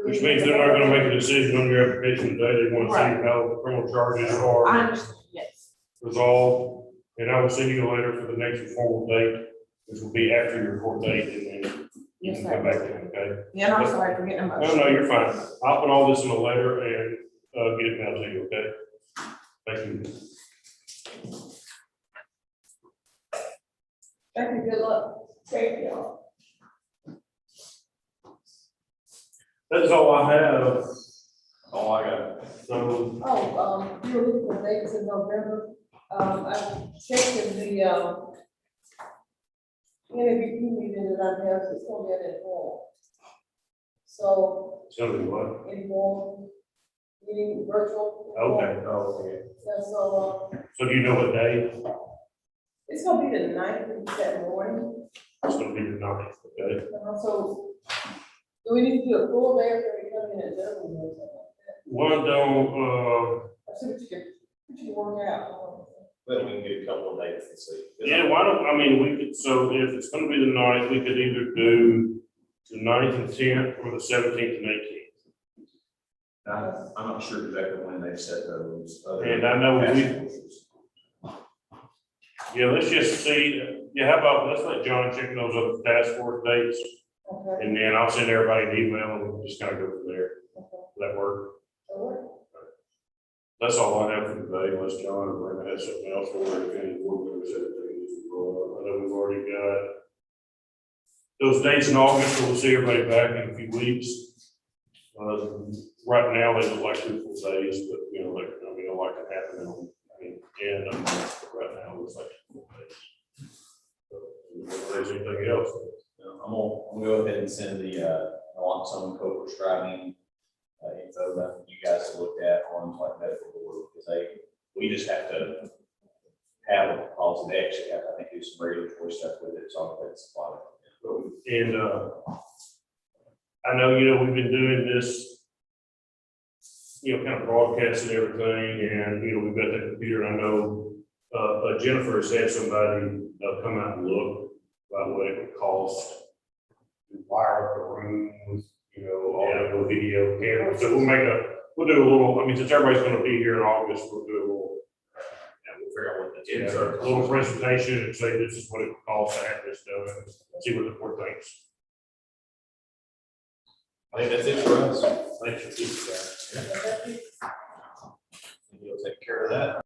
which means they're not gonna make a decision on your application today. They want to see how the criminal charges I are understand, yes. resolved. And I will send you a letter for the next informal date, which will be after your court date, and then you Yes, can come sir. back in, okay? Yeah, I'm sorry for getting No, emotional. no, you're fine. I'll put all this in a letter and, get it mailed to you, okay? Thank you. Thank you, good luck. Thank you. That's all I have. All I got. So, You were looking for dates in November. I checked in the, interview meeting that I have, it's gonna be at Informal. So, tell me what. Informal, meeting virtual. Okay, okay. Yeah, so, So do you know what day? it's gonna be the 9th of that morning. It's gonna be the 9th, okay? So, do we need to do a full day or can we come in at Zoom or something like that? One don't, I see what you can work out. Then we can get a couple of dates and see. yeah, why don't, I mean, we could, so if it's gonna be the 9th, we could either do the 9th and 10th or the 17th and 18th. I'm not sure exactly when they've set those. And I know yeah, let's just see, yeah, how about, let's let John check those other task force dates, Okay. and then I'll send everybody an email and we'll just kind of go from there. Okay. Will that work? All right. That's all I have for today, unless John or Brenda has something else for it, if any board members have anything to bring up. I know we've already got those dates in August, so we'll see everybody back in a few weeks. Right now, they look like 2 full days, but, you know, like, I mean, a lot can happen in, and, right now, it looks like 2 full days. So, if there's anything else? I'm gonna go ahead and send the, naloxone co-prescribing info that you guys have looked at on like medical board, because we just have to have a policy. They actually have, I think, do some regulatory stuff with it, so that's why. And, I know, you know, we've been doing this, you know, kind of broadcasting everything, and, you know, we've got that computer. I know, Jennifer has had somebody, come out and look, by what it would cost to wire up the room with, you know, audio, video, camera. So we'll do a little, I mean, since everybody's gonna be here in August, we'll do a little, We'll figure out what the yeah, tips are. a little presentation and say this is what it costs to have this done, and see what the board thinks. I think that's it for us. Thanks for keeping that. You'll take care of that.